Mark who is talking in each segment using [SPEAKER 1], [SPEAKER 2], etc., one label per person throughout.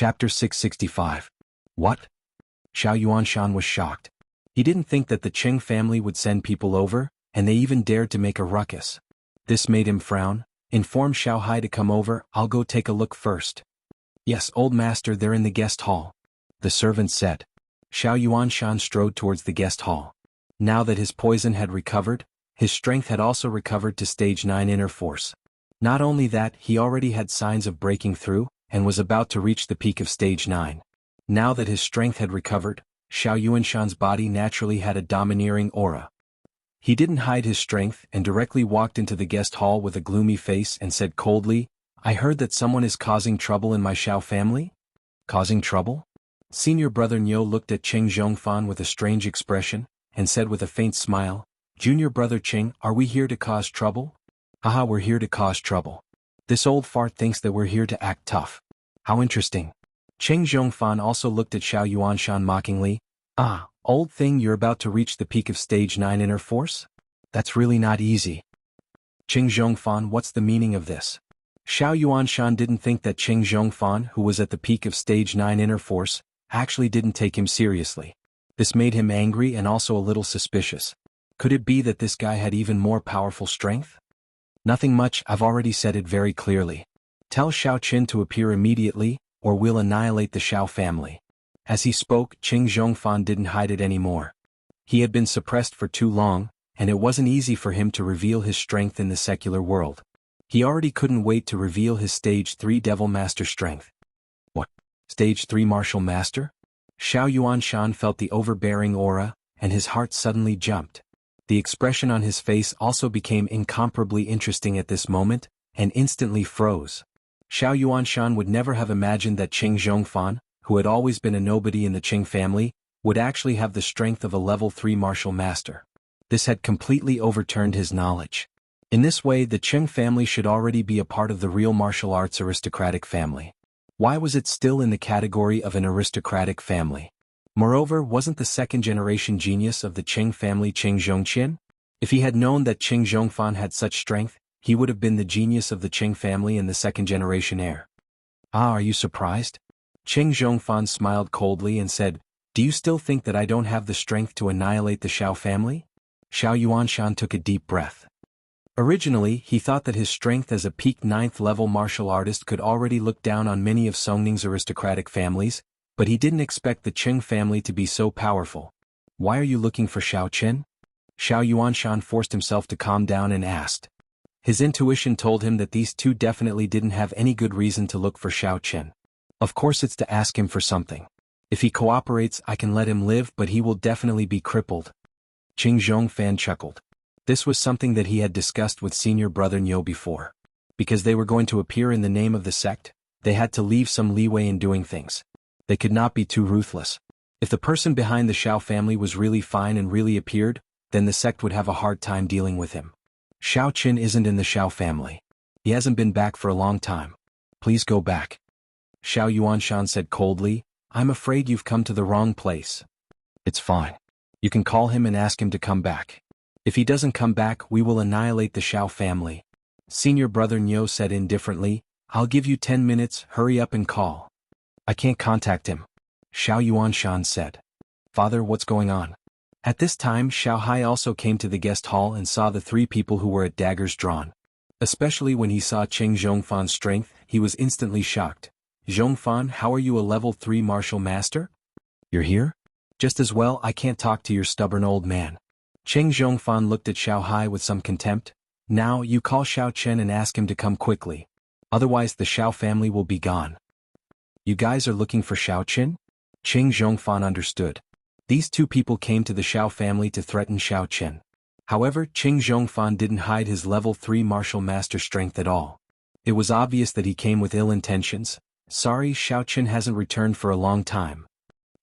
[SPEAKER 1] Chapter 665. What? Xiao Yuanshan was shocked. He didn't think that the Qing family would send people over, and they even dared to make a ruckus. This made him frown. Inform Xiao Hai to come over, I'll go take a look first. Yes, old master, they're in the guest hall. The servant said. Xiao Yuanshan strode towards the guest hall. Now that his poison had recovered, his strength had also recovered to stage 9 inner force. Not only that, he already had signs of breaking through, and was about to reach the peak of stage 9. Now that his strength had recovered, Xiao Yuanshan's body naturally had a domineering aura. He didn't hide his strength and directly walked into the guest hall with a gloomy face and said coldly, I heard that someone is causing trouble in my Xiao family? Causing trouble? Senior brother Niu looked at Qing Zhongfan with a strange expression, and said with a faint smile, Junior brother Qing, are we here to cause trouble? Haha, we're here to cause trouble. This old fart thinks that we're here to act tough. How interesting. Qing Zhongfan also looked at Xiao Yuanshan mockingly. Ah, old thing, you're about to reach the peak of stage 9 inner force? That's really not easy. Qing Zhongfan, what's the meaning of this? Xiao Yuanshan didn't think that Qing Zhongfan, who was at the peak of stage 9 inner force, actually didn't take him seriously. This made him angry and also a little suspicious. Could it be that this guy had even more powerful strength? Nothing much, I've already said it very clearly. Tell Xiao Qin to appear immediately, or we'll annihilate the Xiao family. As he spoke, Qing Zhongfan didn't hide it anymore. He had been suppressed for too long, and it wasn't easy for him to reveal his strength in the secular world. He already couldn't wait to reveal his stage 3 Devil Master strength. What? Stage 3 Martial Master? Xiao Yuanshan felt the overbearing aura, and his heart suddenly jumped. The expression on his face also became incomparably interesting at this moment, and instantly froze. Xiao Yuanshan would never have imagined that Qing Zhongfan, who had always been a nobody in the Qing family, would actually have the strength of a level 3 martial master. This had completely overturned his knowledge. In this way, the Qing family should already be a part of the real martial arts aristocratic family. Why was it still in the category of an aristocratic family? Moreover, wasn't the second-generation genius of the Qing family Qing Zhongqian? If he had known that Qing Zhongfan had such strength, he would have been the genius of the Qing family and the second-generation heir. Ah, are you surprised? Qing Zhongfan smiled coldly and said, do you still think that I don't have the strength to annihilate the Xiao family? Xiao Yuanshan took a deep breath. Originally, he thought that his strength as a peak 9th-level martial artist could already look down on many of Songning's aristocratic families, but he didn't expect the Qing family to be so powerful. Why are you looking for Xiao Qin? Xiao Yuanshan forced himself to calm down and asked. His intuition told him that these two definitely didn't have any good reason to look for Xiao Qin. Of course it's to ask him for something. If he cooperates, I can let him live, but he will definitely be crippled. Qing Zhongfan chuckled. This was something that he had discussed with senior brother Niu before. Because they were going to appear in the name of the sect, they had to leave some leeway in doing things. They could not be too ruthless. If the person behind the Xiao family was really fine and really appeared, then the sect would have a hard time dealing with him. Xiao Qin isn't in the Xiao family. He hasn't been back for a long time. Please go back. Xiao Yuanshan said coldly, I'm afraid you've come to the wrong place. It's fine. You can call him and ask him to come back. If he doesn't come back, we will annihilate the Xiao family. Senior brother Niu said indifferently, I'll give you 10 minutes, hurry up and call. I can't contact him. Xiao Yuanshan said. Father, what's going on? At this time, Xiao Hai also came to the guest hall and saw the 3 people who were at daggers drawn. Especially when he saw Qing Zhongfan's strength, he was instantly shocked. Zhongfan, how are you a level 3 martial master? You're here? Just as well, I can't talk to your stubborn old man. Qing Zhongfan looked at Xiao Hai with some contempt. Now, you call Xiao Chen and ask him to come quickly. Otherwise the Xiao family will be gone. You guys are looking for Xiao Qin? Qing Zhongfan understood. These 2 people came to the Xiao family to threaten Xiao Qin. However, Qing Zhongfan didn't hide his level 3 martial master strength at all. It was obvious that he came with ill intentions. Sorry, Xiao Qin hasn't returned for a long time.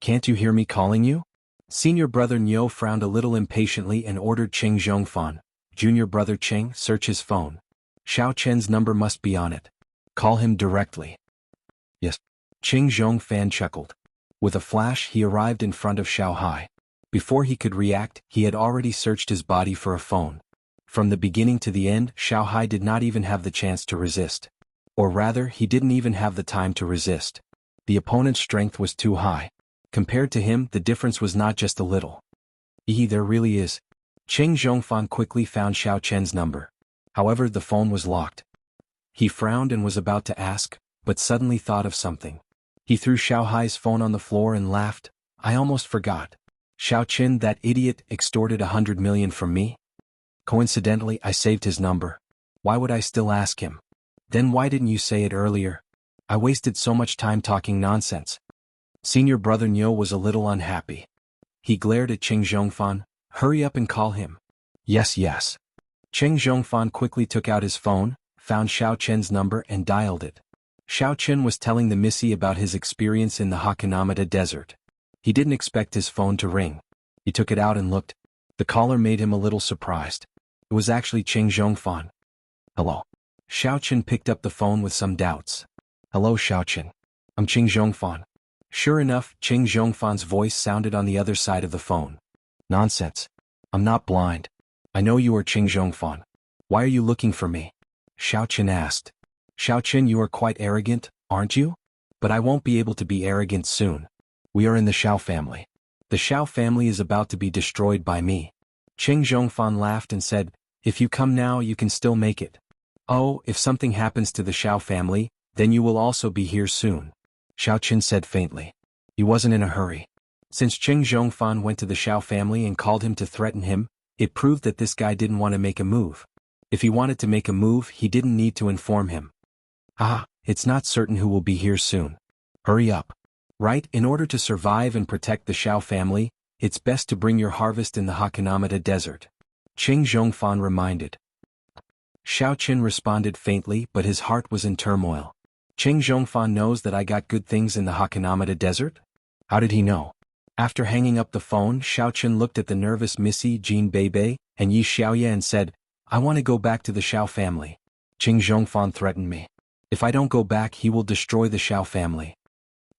[SPEAKER 1] Can't you hear me calling you? Senior brother Niu frowned a little impatiently and ordered Qing Zhongfan, Junior brother Qing, search his phone. Xiao Chen's number must be on it. Call him directly. Yes. Qing Zhongfan chuckled. With a flash, he arrived in front of Xiao Hai. Before he could react, he had already searched his body for a phone. From the beginning to the end, Xiao Hai did not even have the chance to resist. Or rather, he didn't even have the time to resist. The opponent's strength was too high. Compared to him, the difference was not just a little. There really is. Qing Zhongfan quickly found Xiao Chen's number. However, the phone was locked. He frowned and was about to ask, but suddenly thought of something. He threw Xiao Hai's phone on the floor and laughed. I almost forgot. Xiao Chen, that idiot, extorted 100 million from me? Coincidentally, I saved his number. Why would I still ask him? Then why didn't you say it earlier? I wasted so much time talking nonsense. Senior brother Niu was a little unhappy. He glared at Qing Zhongfan. Hurry up and call him. Yes. Qing Zhongfan quickly took out his phone, found Xiao Chen's number and dialed it. Xiao Chen was telling the Missy about his experience in the Hakonamata desert. He didn't expect his phone to ring. He took it out and looked. The caller made him a little surprised. It was actually Qing Zhongfan. Hello. Xiao Chen picked up the phone with some doubts. Hello Xiao Chen. I'm Qing Zhongfan. Sure enough, Qing Zhongfan's voice sounded on the other side of the phone. Nonsense. I'm not blind. I know you are Qing Zhongfan. Why are you looking for me? Xiao Chen asked. Xiao Chen, you are quite arrogant, aren't you? But I won't be able to be arrogant soon. We are in the Xiao family. The Xiao family is about to be destroyed by me. Qing Zhongfan laughed and said, if you come now you can still make it. Oh, if something happens to the Xiao family, then you will also be here soon. Xiao Chen said faintly. He wasn't in a hurry. Since Qing Zhongfan went to the Xiao family and called him to threaten him, it proved that this guy didn't want to make a move. If he wanted to make a move, he didn't need to inform him. It's not certain who will be here soon. Hurry up. Right, in order to survive and protect the Xiao family, it's best to bring your harvest in the Hakonamata desert. Qing Zhongfan reminded. Xiao Chen responded faintly, but his heart was in turmoil. Qing Zhongfan knows that I got good things in the Hakonamata desert? How did he know? After hanging up the phone, Xiao Chen looked at the nervous Missy, Jin Beibei, and Yi Xiaoye and said, I want to go back to the Xiao family. Qing Zhongfan threatened me. If I don't go back, he will destroy the Xiao family.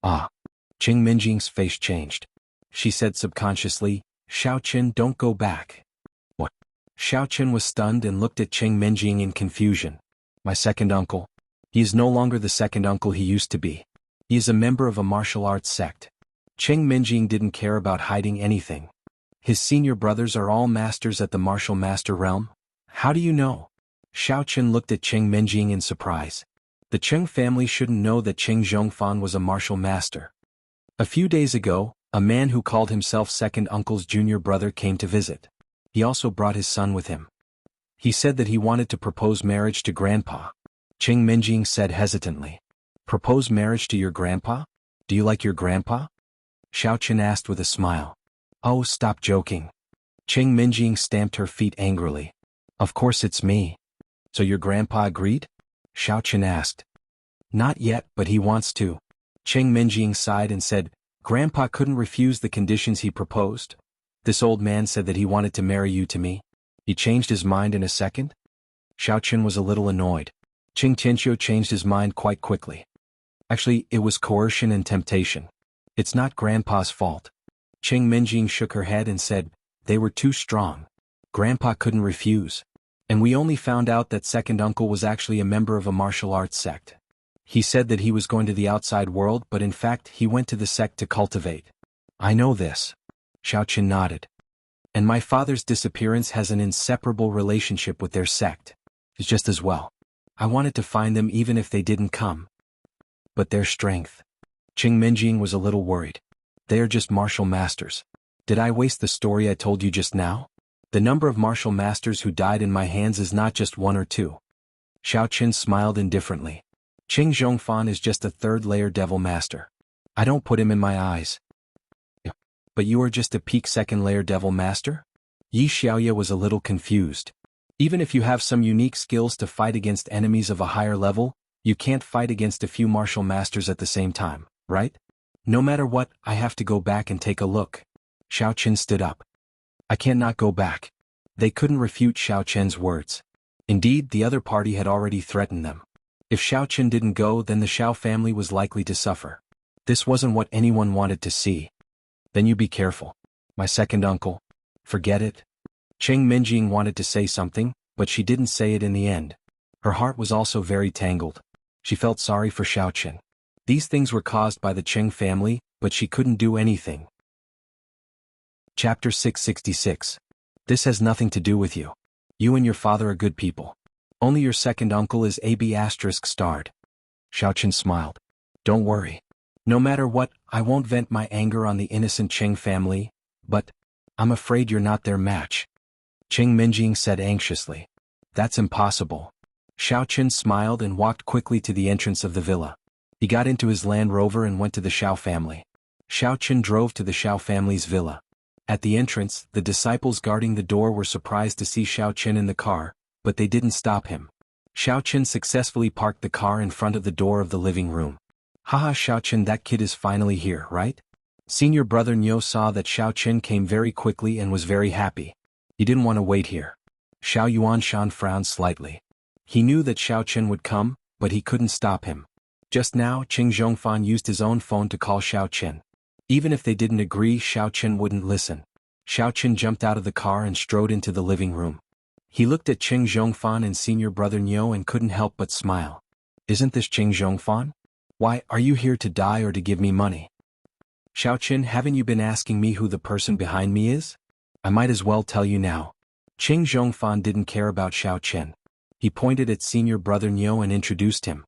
[SPEAKER 1] Qing Minjing's face changed. She said subconsciously, Xiao Chen, don't go back. What? Xiao Chen was stunned and looked at Qing Minjing in confusion. My second uncle. He is no longer the second uncle he used to be. He is a member of a martial arts sect. Qing Minjing didn't care about hiding anything. His senior brothers are all masters at the martial master realm? How do you know? Xiao Chen looked at Qing Minjing in surprise. The Qing family shouldn't know that Qing Zhongfan was a martial master. A few days ago, a man who called himself second uncle's junior brother came to visit. He also brought his son with him. He said that he wanted to propose marriage to grandpa. Qing Minjing said hesitantly. Propose marriage to your grandpa? Do you like your grandpa? Xiao Chen asked with a smile. Oh, stop joking. Qing Minjing stamped her feet angrily. Of course it's me. So your grandpa agreed? Xiao Chen asked. Not yet, but he wants to. Qing Minjing sighed and said, Grandpa couldn't refuse the conditions he proposed. This old man said that he wanted to marry you to me. He changed his mind in a second? Xiao Chen was a little annoyed. Qing Tianxiu changed his mind quite quickly. Actually, it was coercion and temptation. It's not Grandpa's fault. Qing Minjing shook her head and said, they were too strong. Grandpa couldn't refuse. And we only found out that second uncle was actually a member of a martial arts sect. He said that he was going to the outside world, but in fact he went to the sect to cultivate. I know this. Xiao Chen nodded. And my father's disappearance has an inseparable relationship with their sect. It's just as well. I wanted to find them even if they didn't come. But their strength. Qing Minjing was a little worried. They are just martial masters. Did I waste the story I told you just now? The number of martial masters who died in my hands is not just one or two. Xiao Chen smiled indifferently. Qing Zhongfan is just a third-layer devil master. I don't put him in my eyes. But you are just a peak second-layer devil master? Yi Xiaoye was a little confused. Even if you have some unique skills to fight against enemies of a higher level, you can't fight against a few martial masters at the same time, right? No matter what, I have to go back and take a look. Xiao Chen stood up. I cannot go back. They couldn't refute Xiao Chen's words. Indeed, the other party had already threatened them. If Xiao Chen didn't go, then the Xiao family was likely to suffer. This wasn't what anyone wanted to see. Then you be careful. My second uncle. Forget it. Qing Minjing wanted to say something, but she didn't say it in the end. Her heart was also very tangled. She felt sorry for Xiao Chen. These things were caused by the Qing family, but she couldn't do anything. Chapter 666. This has nothing to do with you. You and your father are good people. Only your second uncle is AB****. Xiao Qin smiled. Don't worry. No matter what, I won't vent my anger on the innocent Qing family, but I'm afraid you're not their match. Qing Minjing said anxiously. That's impossible. Xiao Qin smiled and walked quickly to the entrance of the villa. He got into his Land Rover and went to the Xiao family. Xiao Qin drove to the Xiao family's villa. At the entrance, the disciples guarding the door were surprised to see Xiao Qin in the car, but they didn't stop him. Xiao Qin successfully parked the car in front of the door of the living room. Haha, Xiao Qin, that kid is finally here, right? Senior brother Niu saw that Xiao Qin came very quickly and was very happy. He didn't want to wait here. Xiao Yuanshan frowned slightly. He knew that Xiao Qin would come, but he couldn't stop him. Just now, Qing Zhongfan used his own phone to call Xiao Qin. Even if they didn't agree, Xiao Qin wouldn't listen. Xiao Qin jumped out of the car and strode into the living room. He looked at Qing Zhongfan and senior brother Niu and couldn't help but smile. Isn't this Qing Zhongfan? Why, are you here to die or to give me money? Xiao Qin, haven't you been asking me who the person behind me is? I might as well tell you now. Qing Zhongfan didn't care about Xiao Qin. He pointed at senior brother Niu and introduced him.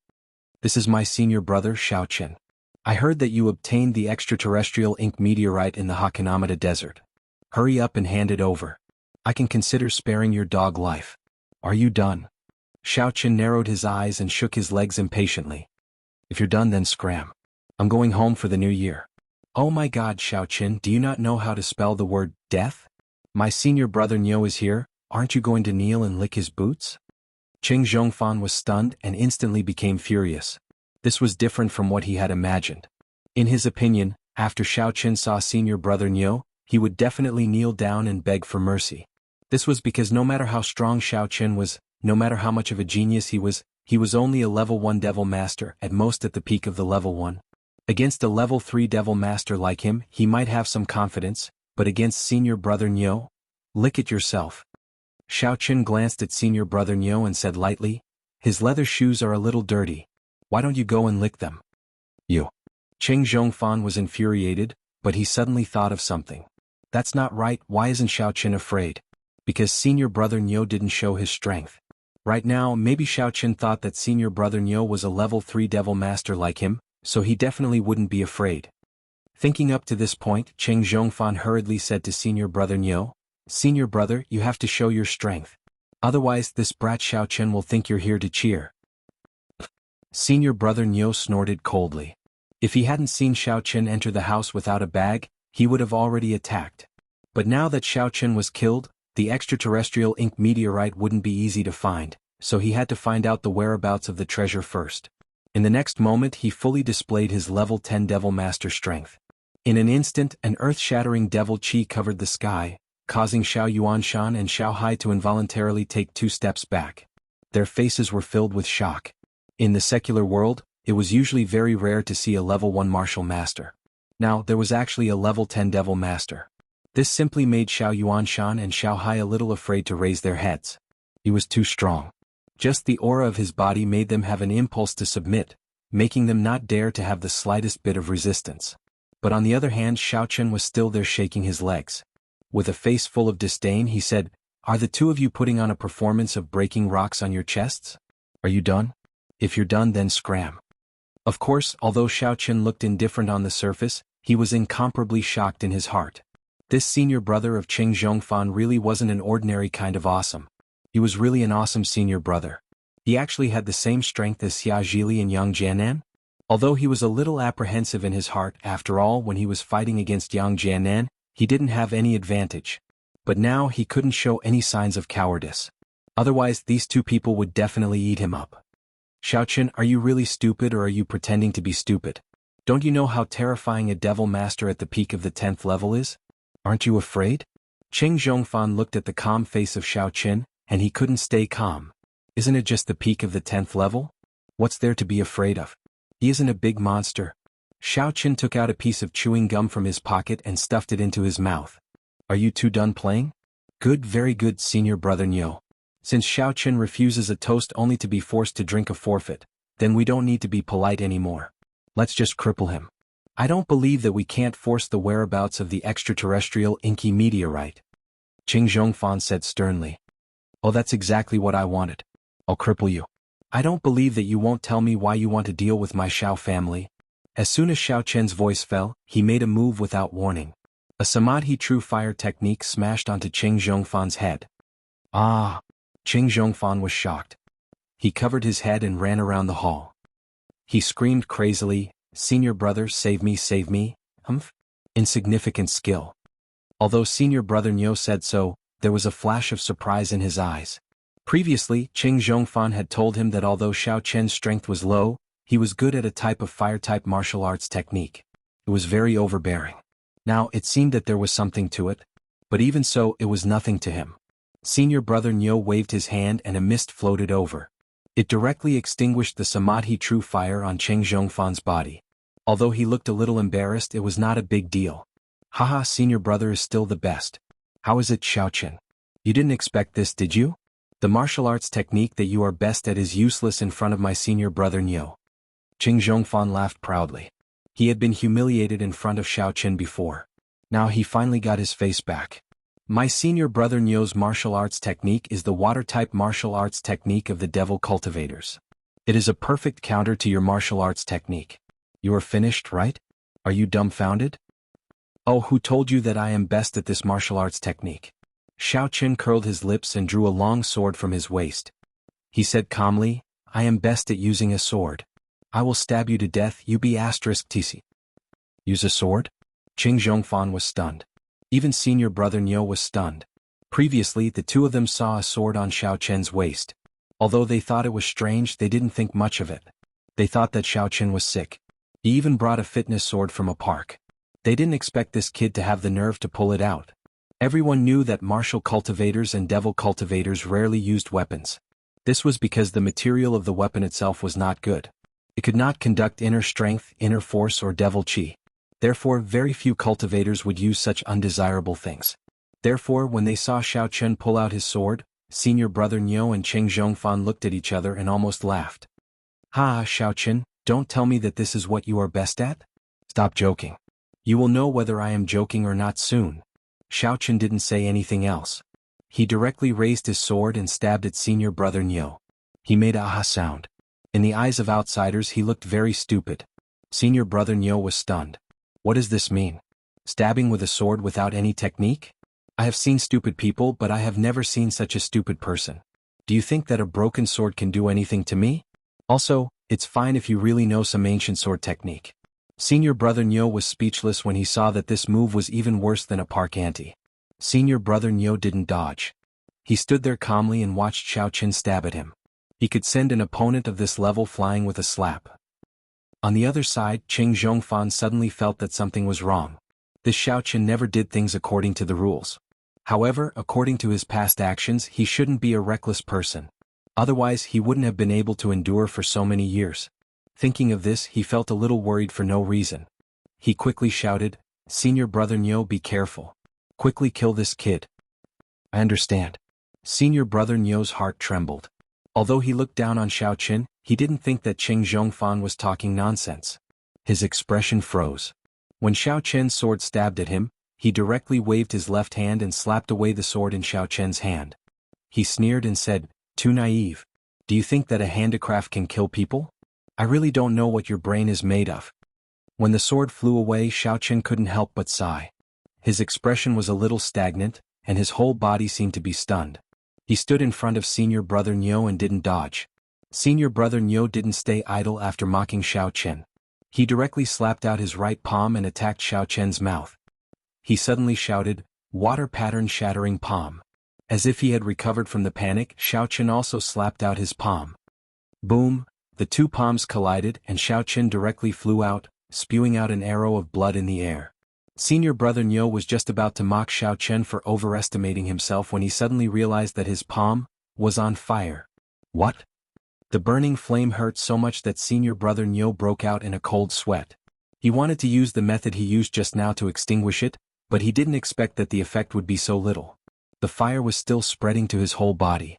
[SPEAKER 1] This is my senior brother, Xiao Qin. I heard that you obtained the extraterrestrial ink meteorite in the Hakanamata desert. Hurry up and hand it over. I can consider sparing your dog life. Are you done? Xiao Qin narrowed his eyes and shook his legs impatiently. If you're done, then scram. I'm going home for the new year. Oh my God, Xiao Qin, do you not know how to spell the word death? My senior brother Niu is here, aren't you going to kneel and lick his boots? Qing Zhongfan was stunned and instantly became furious. This was different from what he had imagined. In his opinion, after Xiao Qin saw senior brother Niu, he would definitely kneel down and beg for mercy. This was because no matter how strong Xiao Qin was, no matter how much of a genius he was only a level 1 devil master, at most at the peak of the level 1. Against a level 3 devil master like him, he might have some confidence, but against senior brother Niu? Lick it yourself. Xiao Qin glanced at senior brother Niu and said lightly, his leather shoes are a little dirty. Why don't you go and lick them? You. Qing Zhongfan was infuriated, but he suddenly thought of something. That's not right, why isn't Xiao Qin afraid? Because senior brother Niu didn't show his strength. Right now, maybe Xiao Qin thought that senior brother Niu was a level 3 devil master like him, so he definitely wouldn't be afraid. Thinking up to this point, Qing Zhongfan hurriedly said to senior brother Niu, Senior brother, you have to show your strength. Otherwise, this brat Xiao Qin will think you're here to cheer. Senior brother Niu snorted coldly. If he hadn't seen Xiao Qin enter the house without a bag, he would have already attacked. But now that Xiao Qin was killed, the extraterrestrial ink meteorite wouldn't be easy to find, so he had to find out the whereabouts of the treasure first. In the next moment he fully displayed his level 10 Devil Master strength. In an instant, an earth-shattering devil chi covered the sky, causing Xiao Yuanshan and Xiao Hai to involuntarily take 2 steps back. Their faces were filled with shock. In the secular world, it was usually very rare to see a level 1 martial master. Now, there was actually a level 10 Devil Master. This simply made Xiao Yuanshan and Xiao Hai a little afraid to raise their heads. He was too strong. Just the aura of his body made them have an impulse to submit, making them not dare to have the slightest bit of resistance. But on the other hand, Xiao Qin was still there shaking his legs. With a face full of disdain he said, Are the 2 of you putting on a performance of breaking rocks on your chests? Are you done? If you're done, then scram. Of course, although Xiao Qin looked indifferent on the surface, he was incomparably shocked in his heart. This senior brother of Qing Zhongfan really wasn't an ordinary kind of awesome. He was really an awesome senior brother. He actually had the same strength as Xia Zhili and Yang Jianan. Although he was a little apprehensive in his heart, after all, when he was fighting against Yang Jianan, he didn't have any advantage. But now he couldn't show any signs of cowardice. Otherwise, these 2 people would definitely eat him up. Xiao Qin, are you really stupid or are you pretending to be stupid? Don't you know how terrifying a devil master at the peak of the 10th level is? Aren't you afraid? Qing Zhongfan looked at the calm face of Xiao Qin, and he couldn't stay calm. Isn't it just the peak of the 10th level? What's there to be afraid of? He isn't a big monster. Xiao Qin took out a piece of chewing gum from his pocket and stuffed it into his mouth. Are you 2 done playing? Good, very good, senior brother Niu. Since Xiao Qin refuses a toast only to be forced to drink a forfeit, then we don't need to be polite anymore. Let's just cripple him. I don't believe that we can't force the whereabouts of the extraterrestrial inky meteorite, Qing Zhongfan said sternly. Oh, that's exactly what I wanted. I'll cripple you. I don't believe that you won't tell me why you want to deal with my Xiao family. As soon as Xiao Chen's voice fell, he made a move without warning. A Samadhi true fire technique smashed onto Qing Zhongfan's head. Ah! Qing Zhongfan was shocked. He covered his head and ran around the hall. He screamed crazily, "Senior brother, save me, save me." Humph. Insignificant skill. Although senior brother Niu said so, there was a flash of surprise in his eyes. Previously, Qing Zhongfan had told him that although Xiao Chen's strength was low, he was good at a type of fire-type martial arts technique. It was very overbearing. Now, it seemed that there was something to it. But even so, it was nothing to him. Senior brother Niu waved his hand and a mist floated over. It directly extinguished the Samadhi true fire on Qing Zhongfan's body. Although he looked a little embarrassed, it was not a big deal. Haha, senior brother is still the best. How is it, Xiao Chen? You didn't expect this, did you? The martial arts technique that you are best at is useless in front of my senior brother Niu. Qing Zhongfan laughed proudly. He had been humiliated in front of Xiao Chen before. Now he finally got his face back. My senior brother Niu's martial arts technique is the water-type martial arts technique of the devil cultivators. It is a perfect counter to your martial arts technique. You are finished, right? Are you dumbfounded? Oh, who told you that I am best at this martial arts technique? Xiao Chen curled his lips and drew a long sword from his waist. He said calmly, I am best at using a sword. I will stab you to death, you be *tc. Use a sword? Qing Zhongfan was stunned. Even senior brother Niu was stunned. Previously, the two of them saw a sword on Xiao Chen's waist. Although they thought it was strange, they didn't think much of it. They thought that Xiao Chen was sick. He even brought a fitness sword from a park. They didn't expect this kid to have the nerve to pull it out. Everyone knew that martial cultivators and devil cultivators rarely used weapons. This was because the material of the weapon itself was not good. It could not conduct inner strength, inner force, or devil chi. Therefore, very few cultivators would use such undesirable things. Therefore, when they saw Xiao Chen pull out his sword, senior brother Niu and Qing Zhongfan looked at each other and almost laughed. Ha, Xiao Chen, don't tell me that this is what you are best at? Stop joking. You will know whether I am joking or not soon. Xiao Chen didn't say anything else. He directly raised his sword and stabbed at senior brother Niu. He made a aha sound. In the eyes of outsiders, he looked very stupid. Senior brother Niu was stunned. What does this mean? Stabbing with a sword without any technique? I have seen stupid people, but I have never seen such a stupid person. Do you think that a broken sword can do anything to me? Also, it's fine if you really know some ancient sword technique. Senior brother Niu was speechless when he saw that this move was even worse than a park ante. Senior brother Niu didn't dodge. He stood there calmly and watched Xiao Chen stab at him. He could send an opponent of this level flying with a slap. On the other side, Qing Zhongfan suddenly felt that something was wrong. This Xiao Chen never did things according to the rules. However, according to his past actions, he shouldn't be a reckless person. Otherwise, he wouldn't have been able to endure for so many years. Thinking of this, he felt a little worried for no reason. He quickly shouted, Senior brother Niu, be careful. Quickly kill this kid. I understand. Senior brother Niu's heart trembled. Although he looked down on Xiao Chen, he didn't think that Qing Zhongfan was talking nonsense. His expression froze. When Xiao Chen's sword stabbed at him, he directly waved his left hand and slapped away the sword in Xiao Chen's hand. He sneered and said, Too naive. Do you think that a handicraft can kill people? I really don't know what your brain is made of. When the sword flew away, Xiao Chen couldn't help but sigh. His expression was a little stagnant, and his whole body seemed to be stunned. He stood in front of senior brother Niu and didn't dodge. Senior brother Niu didn't stay idle after mocking Xiao Chen. He directly slapped out his right palm and attacked Xiao Chen's mouth. He suddenly shouted, Water pattern shattering palm. As if he had recovered from the panic, Xiao Chen also slapped out his palm. Boom, the two palms collided and Xiao Chen directly flew out, spewing out an arrow of blood in the air. Senior brother Niu was just about to mock Xiao Chen for overestimating himself when he suddenly realized that his palm was on fire. What? The burning flame hurt so much that senior brother Niu broke out in a cold sweat. He wanted to use the method he used just now to extinguish it, but he didn't expect that the effect would be so little. The fire was still spreading to his whole body.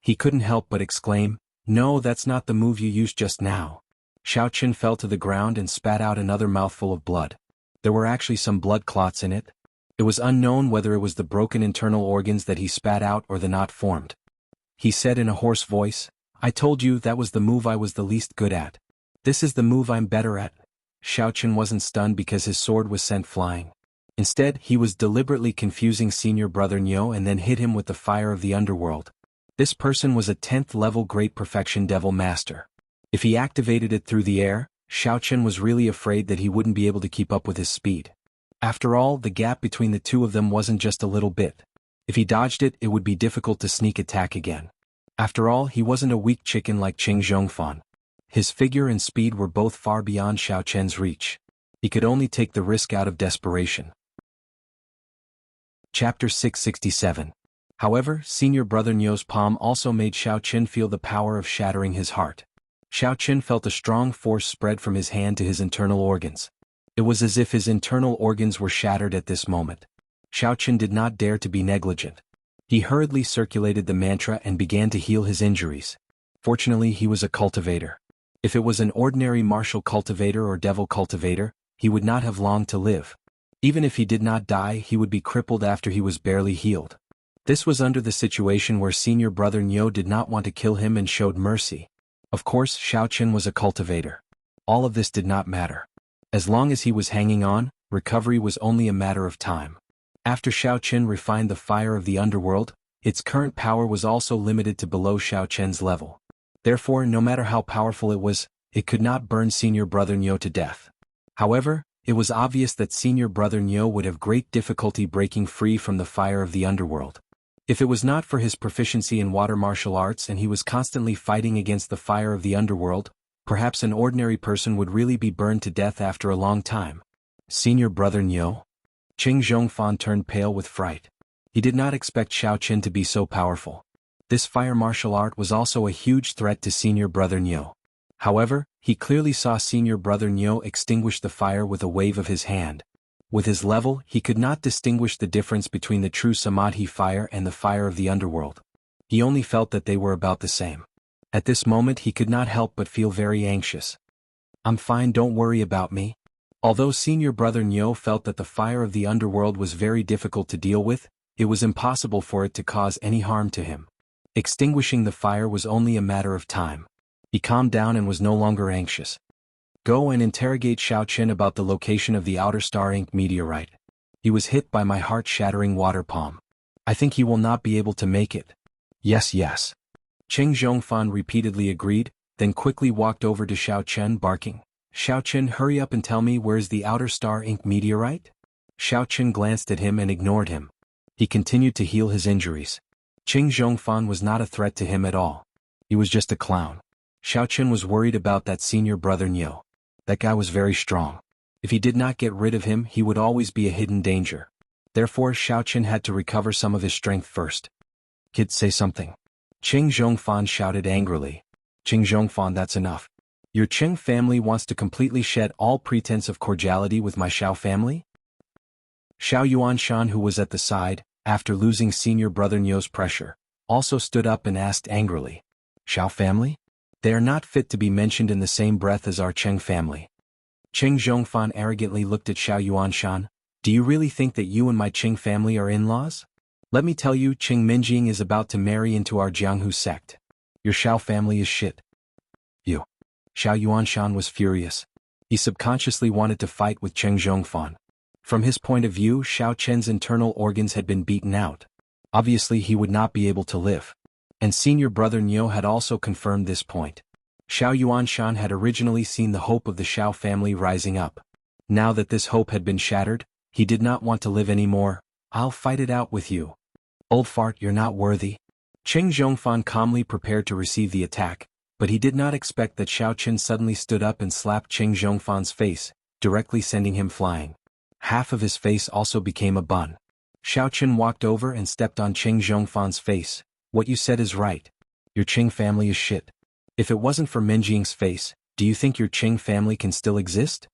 [SPEAKER 1] He couldn't help but exclaim, No, that's not the move you used just now. Xiao Qin fell to the ground and spat out another mouthful of blood. There were actually some blood clots in it. It was unknown whether it was the broken internal organs that he spat out or the knot formed. He said in a hoarse voice, "I told you that was the move I was the least good at. This is the move I'm better at." Xiao Qin wasn't stunned because his sword was sent flying. Instead, he was deliberately confusing senior brother Nyo and then hit him with the fire of the underworld. This person was a 10th level Great Perfection Devil Master. If he activated it through the air, Xiao Qin was really afraid that he wouldn't be able to keep up with his speed. After all, the gap between the two of them wasn't just a little bit. If he dodged it, it would be difficult to sneak attack again. After all, he wasn't a weak chicken like Qing Zhongfan. His figure and speed were both far beyond Xiao Qian's reach. He could only take the risk out of desperation. Chapter 667. However, senior brother Nyo's palm also made Xiao Qin feel the power of shattering his heart. Xiao Qin felt a strong force spread from his hand to his internal organs. It was as if his internal organs were shattered at this moment. Xiao Qin did not dare to be negligent. He hurriedly circulated the mantra and began to heal his injuries. Fortunately, he was a cultivator. If it was an ordinary martial cultivator or devil cultivator, he would not have long to live. Even if he did not die, he would be crippled after he was barely healed. This was under the situation where senior brother Nyo did not want to kill him and showed mercy. Of course, Xiao Qin was a cultivator. All of this did not matter. As long as he was hanging on, recovery was only a matter of time. After Xiao Qin refined the fire of the underworld, its current power was also limited to below Xiao Qian's level. Therefore, no matter how powerful it was, it could not burn senior brother Nyo to death. However, it was obvious that senior brother Nyo would have great difficulty breaking free from the fire of the underworld. If it was not for his proficiency in water martial arts and he was constantly fighting against the fire of the underworld, perhaps an ordinary person would really be burned to death after a long time. Senior brother Nyo? Qing Zhongfan turned pale with fright. He did not expect Xiao Qin to be so powerful. This fire martial art was also a huge threat to senior brother Nyo. However, he clearly saw senior brother Nyo extinguish the fire with a wave of his hand. With his level, he could not distinguish the difference between the true Samadhi fire and the fire of the underworld. He only felt that they were about the same. At this moment he could not help but feel very anxious. "I'm fine, don't worry about me." Although senior brother Nyo felt that the fire of the underworld was very difficult to deal with, it was impossible for it to cause any harm to him. Extinguishing the fire was only a matter of time. He calmed down and was no longer anxious. "Go and interrogate Xiao Qin about the location of the outer star ink meteorite. He was hit by my heart-shattering water palm. I think he will not be able to make it." "Yes, yes." Qing Zhongfan repeatedly agreed, then quickly walked over to Xiao Qin barking, "Xiao Qin, hurry up and tell me where is the outer star ink meteorite?" Xiao Qin glanced at him and ignored him. He continued to heal his injuries. Qing Zhongfan was not a threat to him at all. He was just a clown. Xiao Qin was worried about that senior brother Nyo. That guy was very strong. If he did not get rid of him, he would always be a hidden danger. Therefore, Xiao Qin had to recover some of his strength first. "Kid, say something." Qing Zhongfan shouted angrily. "Qing Zhongfan, that's enough. Your Qing family wants to completely shed all pretense of cordiality with my Xiao family?" Xiao Yuanshan, who was at the side, after losing senior brother Nyo's pressure, also stood up and asked angrily, "Xiao family? They are not fit to be mentioned in the same breath as our Qing family." Qing Zhongfan arrogantly looked at Xiao Yuanshan. "Do you really think that you and my Qing family are in-laws? Let me tell you, Qing Minjing is about to marry into our Jianghu sect. Your Xiao family is shit." "You." Xiao Yuanshan was furious. He subconsciously wanted to fight with Qing Zhongfan. From his point of view, Xiao Qian's internal organs had been beaten out. Obviously he would not be able to live. And senior brother Nyo had also confirmed this point. Xiao Yuanshan had originally seen the hope of the Xiao family rising up. Now that this hope had been shattered, he did not want to live anymore. "I'll fight it out with you. Old fart, you're not worthy." Qing Zhongfan calmly prepared to receive the attack, but he did not expect that Xiao Qin suddenly stood up and slapped Qing Zhongfan's face, directly sending him flying. Half of his face also became a bun. Xiao Qin walked over and stepped on Qing Zhongfan's face. "What you said is right. Your Qing family is shit. If it wasn't for Minjing's face, do you think your Qing family can still exist?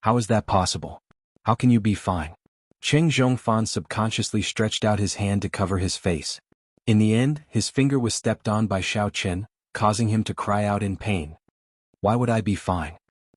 [SPEAKER 1] How is that possible? How can you be fine?" Qing Zhongfan subconsciously stretched out his hand to cover his face. In the end, his finger was stepped on by Xiao Qin, causing him to cry out in pain. Why would I be fine?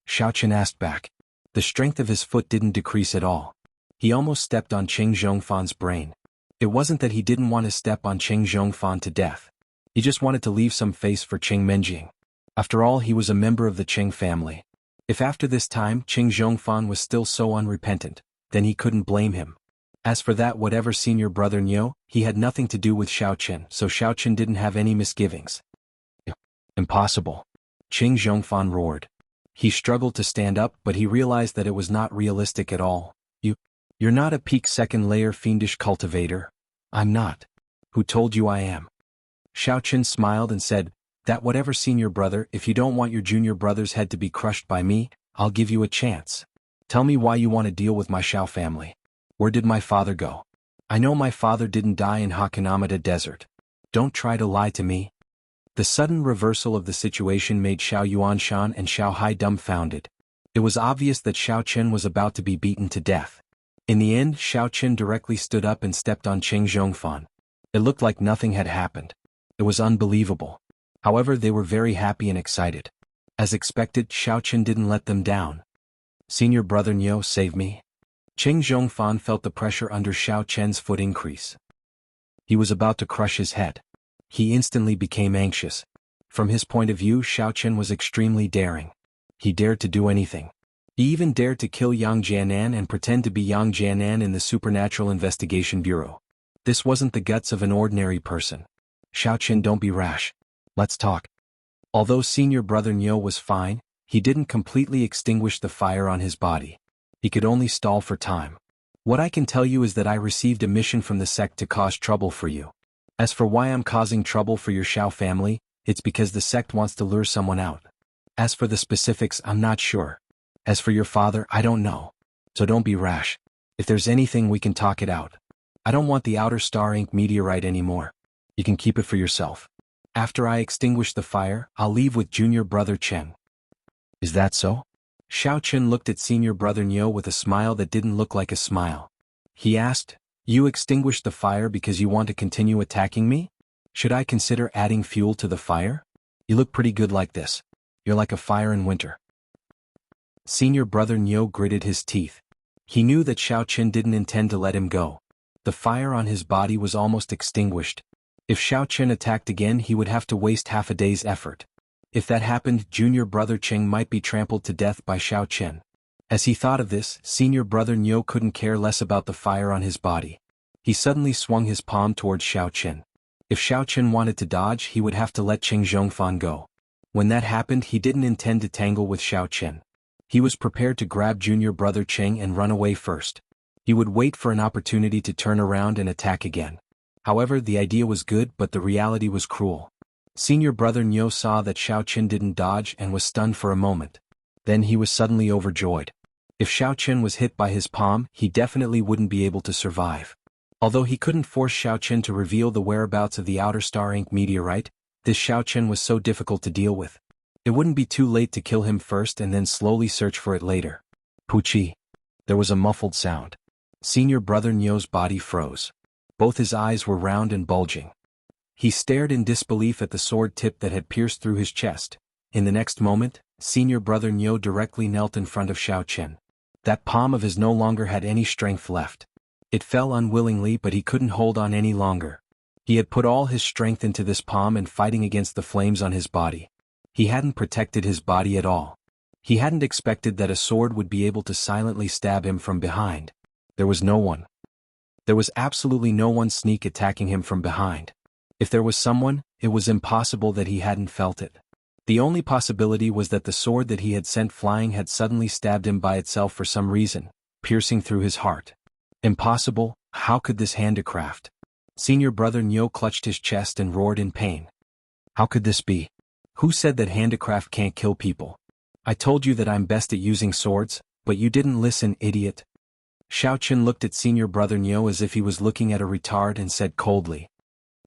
[SPEAKER 1] Xiao Chen asked back. The strength of his foot didn't decrease at all. He almost stepped on Qing Zhongfan's brain. It wasn't that he didn't want to step on Qing Zhongfan to death. He just wanted to leave some face for Qing Menjing. After all, he was a member of the Qing family. If after this time Qing Zhongfan was still so unrepentant, then he couldn't blame him. As for that whatever senior brother Niu, he had nothing to do with Xiao Chen, so Xiao Chen didn't have any misgivings. Impossible. Qing Zhongfan roared. He struggled to stand up, but he realized that it was not realistic at all. You're not a peak second-layer fiendish cultivator. I'm not. Who told you I am? Xiao Chen smiled and said, that whatever senior brother, if you don't want your junior brother's head to be crushed by me, I'll give you a chance. Tell me why you want to deal with my Xiao family. Where did my father go? I know my father didn't die in Hakanamada Desert. Don't try to lie to me. The sudden reversal of the situation made Xiao Yuanshan and Xiao Hai dumbfounded. It was obvious that Xiao Chen was about to be beaten to death. In the end, Xiao Chen directly stood up and stepped on Qing Zhongfan. It looked like nothing had happened. It was unbelievable. However, they were very happy and excited. As expected, Xiao Chen didn't let them down. Senior brother Niu, save me. Qing Zhongfan felt the pressure under Xiao Chen's foot increase. He was about to crush his head. He instantly became anxious. From his point of view, Xiao Chen was extremely daring. He dared to do anything. He even dared to kill Yang Jianan and pretend to be Yang Jianan in the Supernatural Investigation Bureau. This wasn't the guts of an ordinary person. Xiao Chen, don't be rash. Let's talk. Although senior brother Niu was fine, he didn't completely extinguish the fire on his body. He could only stall for time. What I can tell you is that I received a mission from the sect to cause trouble for you. As for why I'm causing trouble for your Xiao family, it's because the sect wants to lure someone out. As for the specifics, I'm not sure. As for your father, I don't know. So don't be rash. If there's anything, we can talk it out. I don't want the Outer Star Ink meteorite anymore. You can keep it for yourself. After I extinguish the fire, I'll leave with junior brother Chen. Is that so? Xiao Chen looked at senior brother Niu with a smile that didn't look like a smile. He asked, you extinguished the fire because you want to continue attacking me? Should I consider adding fuel to the fire? You look pretty good like this. You're like a fire in winter. Senior brother Niu gritted his teeth. He knew that Xiao Chen didn't intend to let him go. The fire on his body was almost extinguished. If Xiao Chen attacked again, he would have to waste half a day's effort. If that happened, junior brother Qing might be trampled to death by Xiao Chen. As he thought of this, senior brother Niu couldn't care less about the fire on his body. He suddenly swung his palm towards Xiao Chen. If Xiao Chen wanted to dodge, he would have to let Qing Zhongfan go. When that happened, he didn't intend to tangle with Xiao Chen. He was prepared to grab junior brother Qing and run away first. He would wait for an opportunity to turn around and attack again. However, the idea was good, but the reality was cruel. Senior brother Niu saw that Xiao Chen didn't dodge and was stunned for a moment. Then he was suddenly overjoyed. If Xiao Chen was hit by his palm, he definitely wouldn't be able to survive. Although he couldn't force Xiao Chen to reveal the whereabouts of the Outer Star Ink meteorite, this Xiao Chen was so difficult to deal with. It wouldn't be too late to kill him first and then slowly search for it later. Puchi. There was a muffled sound. Senior brother Niu's body froze. Both his eyes were round and bulging. He stared in disbelief at the sword tip that had pierced through his chest. In the next moment, senior brother Niu directly knelt in front of Xiao Chen. That palm of his no longer had any strength left. It fell unwillingly, but he couldn't hold on any longer. He had put all his strength into this palm and fighting against the flames on his body. He hadn't protected his body at all. He hadn't expected that a sword would be able to silently stab him from behind. There was no one. There was absolutely no one sneak attacking him from behind. If there was someone, it was impossible that he hadn't felt it. The only possibility was that the sword that he had sent flying had suddenly stabbed him by itself for some reason, piercing through his heart. Impossible, how could this handicraft? Senior brother Niu clutched his chest and roared in pain. How could this be? Who said that handicraft can't kill people? I told you that I'm best at using swords, but you didn't listen, idiot. Xiao Chen looked at senior brother Niu as if he was looking at a retard and said coldly.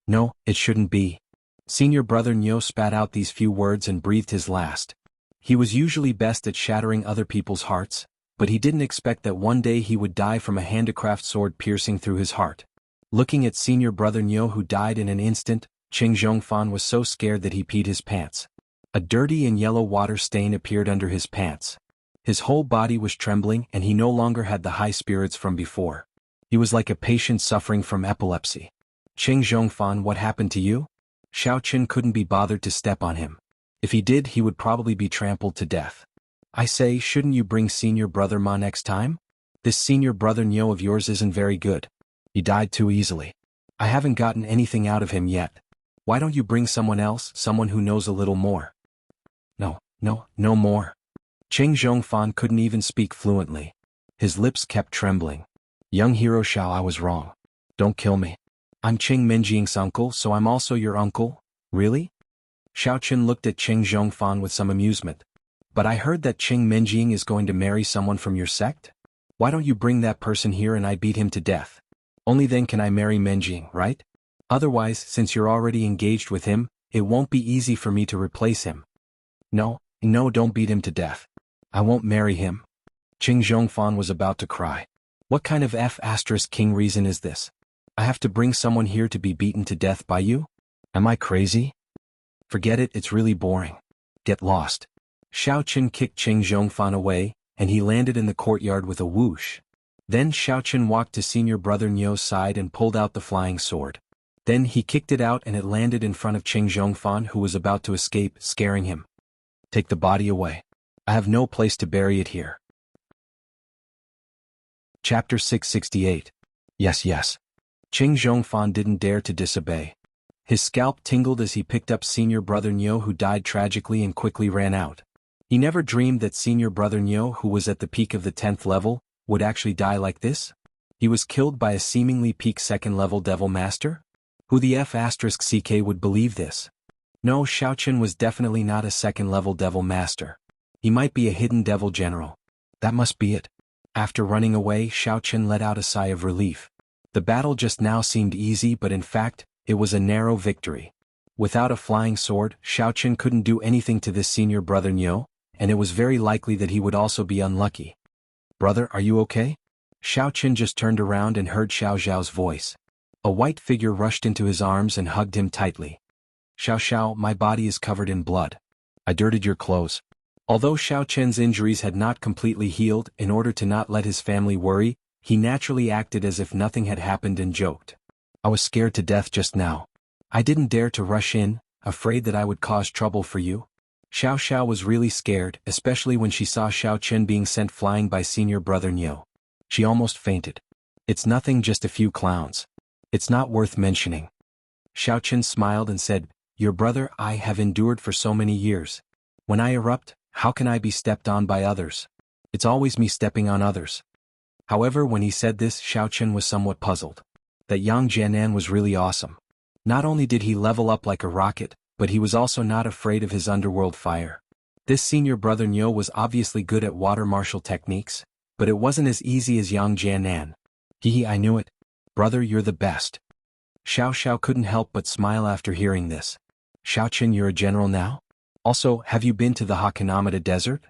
[SPEAKER 1] No, it shouldn't be. Senior brother Niu spat out these few words and breathed his last. He was usually best at shattering other people's hearts, but he didn't expect that one day he would die from a handicraft sword piercing through his heart. Looking at senior brother Niu who died in an instant, Qing Zhongfan was so scared that he peed his pants. A dirty and yellow water stain appeared under his pants. His whole body was trembling and he no longer had the high spirits from before. He was like a patient suffering from epilepsy. Qing Zhongfan, what happened to you? Xiao Qin couldn't be bothered to step on him. If he did, he would probably be trampled to death. I say, shouldn't you bring senior brother Ma next time? This senior brother Nyo of yours isn't very good. He died too easily. I haven't gotten anything out of him yet. Why don't you bring someone else, someone who knows a little more? No more. Qing Zhongfan couldn't even speak fluently. His lips kept trembling. Young hero Xiao, I was wrong. Don't kill me. I'm Qing Minjing's uncle, so I'm also your uncle? Really? Xiao Qin looked at Qing Zhongfan with some amusement. But I heard that Qing Minjing is going to marry someone from your sect? Why don't you bring that person here and I beat him to death? Only then can I marry Minjing, right? Otherwise, since you're already engaged with him, it won't be easy for me to replace him. No, don't beat him to death. I won't marry him. Qing Zhongfan was about to cry. What kind of F***king reason is this? I have to bring someone here to be beaten to death by you? Am I crazy? Forget it, it's really boring. Get lost. Xiao Qin kicked Qing Zhongfan away, and he landed in the courtyard with a whoosh. Then Xiao Qin walked to senior brother Nyo's side and pulled out the flying sword. Then he kicked it out and it landed in front of Qing Zhongfan, who was about to escape, scaring him. Take the body away. I have no place to bury it here. Chapter 668. Yes. Qing Zhongfan didn't dare to disobey. His scalp tingled as he picked up senior brother Nyo, who died tragically, and quickly ran out. He never dreamed that senior brother Nyo, who was at the peak of the 10th level, would actually die like this. He was killed by a seemingly peak 2nd level devil master? Who the F***ck would believe this? No, Xiao Qin was definitely not a 2nd level devil master. He might be a hidden devil general. That must be it. After running away, Xiao Qin let out a sigh of relief. The battle just now seemed easy, but in fact, it was a narrow victory. Without a flying sword, Xiao Qin couldn't do anything to this senior brother Nyo, and it was very likely that he would also be unlucky. Brother, are you okay? Xiao Qin just turned around and heard Xiao Zhao's voice. A white figure rushed into his arms and hugged him tightly. Xiao, my body is covered in blood. I dirtied your clothes. Although Xiao Qin's injuries had not completely healed, in order to not let his family worry, he naturally acted as if nothing had happened and joked. I was scared to death just now. I didn't dare to rush in, afraid that I would cause trouble for you. Xiao was really scared, especially when she saw Xiao Qin being sent flying by senior brother Nyo. She almost fainted. It's nothing, just a few clowns. It's not worth mentioning. Xiao Qin smiled and said, Your brother I have endured for so many years. When I erupt, how can I be stepped on by others? It's always me stepping on others. However, when he said this, Xiao Qin was somewhat puzzled. That Yang Jianan was really awesome. Not only did he level up like a rocket, but he was also not afraid of his underworld fire. This senior brother Nyo was obviously good at water martial techniques, but it wasn't as easy as Yang Jianan. I knew it. Brother, you're the best. Xiao couldn't help but smile after hearing this. Xiao Qin, you're a general now? Also, have you been to the Hakanamata desert?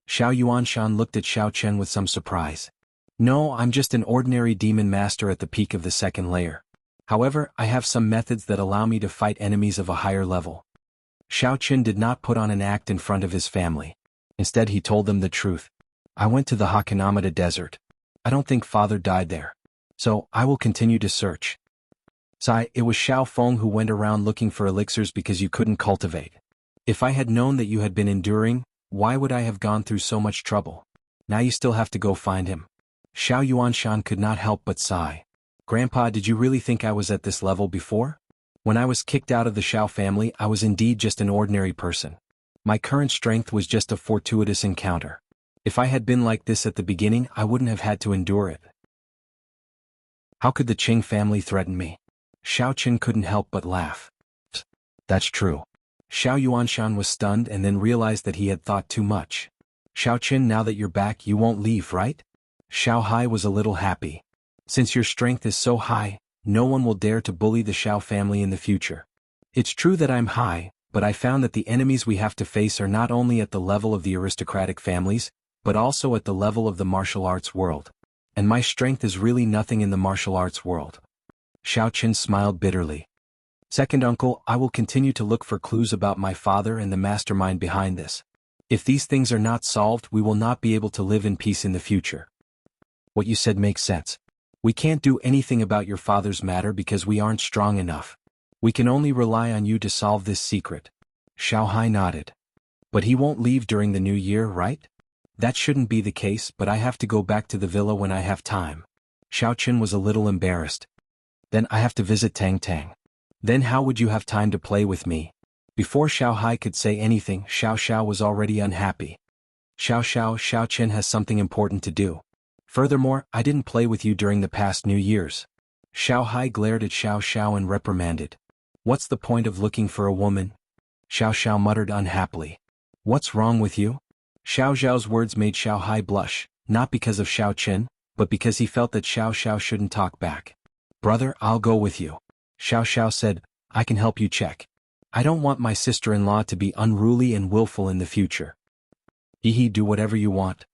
[SPEAKER 1] Xiao Yuanshan looked at Xiao Chen with some surprise. No, I'm just an ordinary demon master at the peak of the 2nd layer. However, I have some methods that allow me to fight enemies of a higher level. Xiao Qin did not put on an act in front of his family. Instead, he told them the truth. I went to the Hakanamata desert. I don't think father died there. So, I will continue to search. Sai, it was Xiao Feng who went around looking for elixirs because you couldn't cultivate. If I had known that you had been enduring, why would I have gone through so much trouble? Now you still have to go find him. Xiao Yuanshan could not help but sigh. Grandpa, did you really think I was at this level before? When I was kicked out of the Xiao family, I was indeed just an ordinary person. My current strength was just a fortuitous encounter. If I had been like this at the beginning, I wouldn't have had to endure it. How could the Qing family threaten me? Xiao Qin couldn't help but laugh. That's true. Xiao Yuanshan was stunned and then realized that he had thought too much. Xiao Qin, now that you're back, you won't leave, right? Xiao Hai was a little happy. Since your strength is so high, no one will dare to bully the Xiao family in the future. It's true that I'm high, but I found that the enemies we have to face are not only at the level of the aristocratic families, but also at the level of the martial arts world. And my strength is really nothing in the martial arts world. Xiao Qin smiled bitterly. Second uncle, I will continue to look for clues about my father and the mastermind behind this. If these things are not solved, we will not be able to live in peace in the future. What you said makes sense. We can't do anything about your father's matter because we aren't strong enough. We can only rely on you to solve this secret. Xiao Hai nodded. But he won't leave during the new year, right? That shouldn't be the case, but I have to go back to the villa when I have time. Xiao Qin was a little embarrassed. Then I have to visit Tang Tang. Then how would you have time to play with me? Before Xiao Hai could say anything, Xiao Xiao was already unhappy. Xiao Qin has something important to do. Furthermore, I didn't play with you during the past New Year's. Xiao Hai glared at Xiao Xiao and reprimanded. What's the point of looking for a woman? Xiao Xiao muttered unhappily. What's wrong with you? Xiao Xiao's words made Xiao Hai blush, not because of Xiao Qin, but because he felt that Xiao Xiao shouldn't talk back. Brother, I'll go with you. Xiao Xiao said, I can help you check. I don't want my sister-in-law to be unruly and willful in the future. Do whatever you want.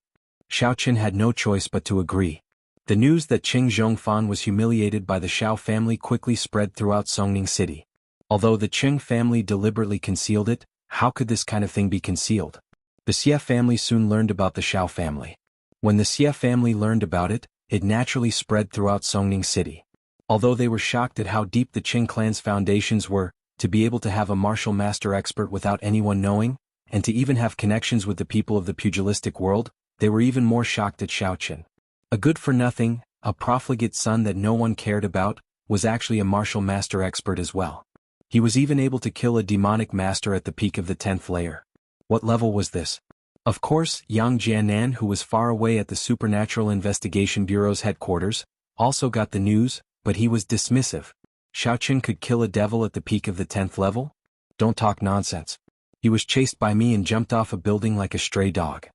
[SPEAKER 1] Xiao Qin had no choice but to agree. The news that Qing Zhongfan was humiliated by the Xiao family quickly spread throughout Songning City. Although the Qing family deliberately concealed it, how could this kind of thing be concealed? The Xie family soon learned about the Xiao family. When the Xie family learned about it, it naturally spread throughout Songning City. Although they were shocked at how deep the Qing clan's foundations were, to be able to have a martial master expert without anyone knowing, and to even have connections with the people of the pugilistic world, they were even more shocked at Xiao Qin. A good-for-nothing, a profligate son that no one cared about, was actually a martial master expert as well. He was even able to kill a demonic master at the peak of the 10th layer. What level was this? Of course, Yang Jianan, who was far away at the Supernatural Investigation Bureau's headquarters, also got the news, but he was dismissive. Xiao Qin could kill a devil at the peak of the 10th level? Don't talk nonsense. He was chased by me and jumped off a building like a stray dog.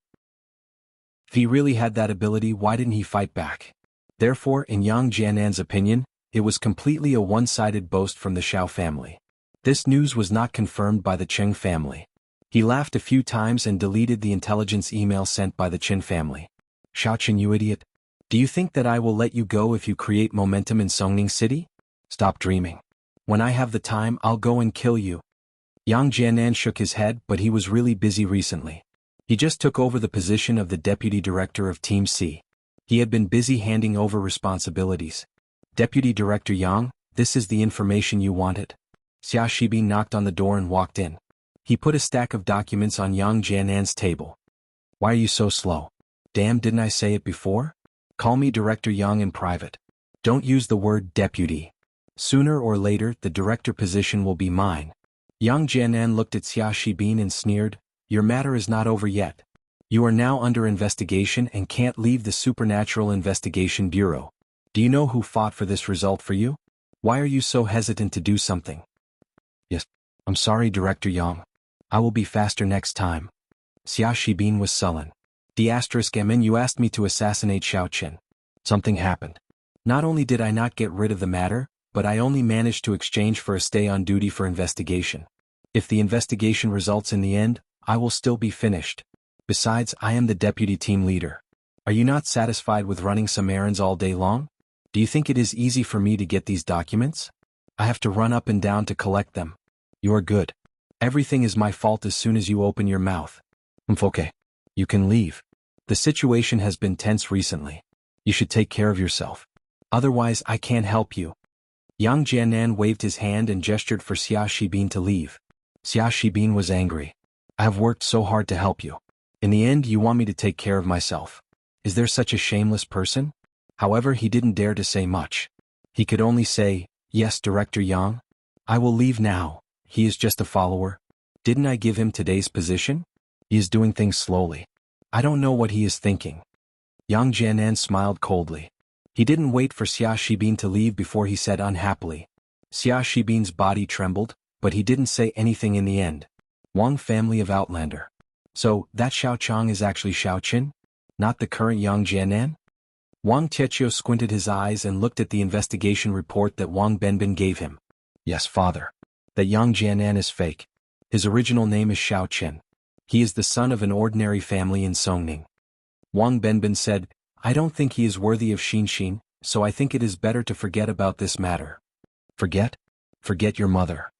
[SPEAKER 1] If he really had that ability, why didn't he fight back? Therefore, in Yang Jianan's opinion, it was completely a one-sided boast from the Xiao family. This news was not confirmed by the Qing family. He laughed a few times and deleted the intelligence email sent by the Qin family. Xiao Qin, you idiot. Do you think that I will let you go if you create momentum in Songning City? Stop dreaming. When I have the time, I'll go and kill you. Yang Jianan shook his head, but he was really busy recently. He just took over the position of the deputy director of Team C. He had been busy handing over responsibilities. Deputy Director Yang, this is the information you wanted. Xia Shibin knocked on the door and walked in. He put a stack of documents on Yang Jianan's table. Why are you so slow? Damn, didn't I say it before? Call me Director Yang in private. Don't use the word deputy. Sooner or later, the director position will be mine. Yang Jianan looked at Xia Shibin and sneered, your matter is not over yet. You are now under investigation and can't leave the Supernatural Investigation Bureau. Do you know who fought for this result for you? Why are you so hesitant to do something? Yes, I'm sorry, Director Yang. I will be faster next time. Xia Shibin was sullen. *MN, you asked me to assassinate Xiao Qin. Something happened. Not only did I not get rid of the matter, but I only managed to exchange for a stay on duty for investigation. If the investigation results in the end, I will still be finished. Besides, I am the deputy team leader. Are you not satisfied with running some errands all day long? Do you think it is easy for me to get these documents? I have to run up and down to collect them. You are good. Everything is my fault as soon as you open your mouth. Okay. You can leave. The situation has been tense recently. You should take care of yourself. Otherwise, I can't help you. Yang Jianan waved his hand and gestured for Xia Shibin to leave. Xia Shibin was angry. I have worked so hard to help you. In the end, you want me to take care of myself. Is there such a shameless person? However, he didn't dare to say much. He could only say, yes, Director Yang. I will leave now. He is just a follower. Didn't I give him today's position? He is doing things slowly. I don't know what he is thinking. Yang Jianan smiled coldly. He didn't wait for Xia Shibin to leave before he said unhappily. Xia Shibin's body trembled, but he didn't say anything in the end. Wang family of Outlander. So, that Xiao Chang is actually Xiao Qin? Not the current Yang Jianan? Wang Tietio squinted his eyes and looked at the investigation report that Wang Benbin gave him. Yes, father. That Yang Jianan is fake. His original name is Xiao Qin. He is the son of an ordinary family in Songning. Wang Benbin said, I don't think he is worthy of Xin, so I think it is better to forget about this matter. Forget? Forget your mother.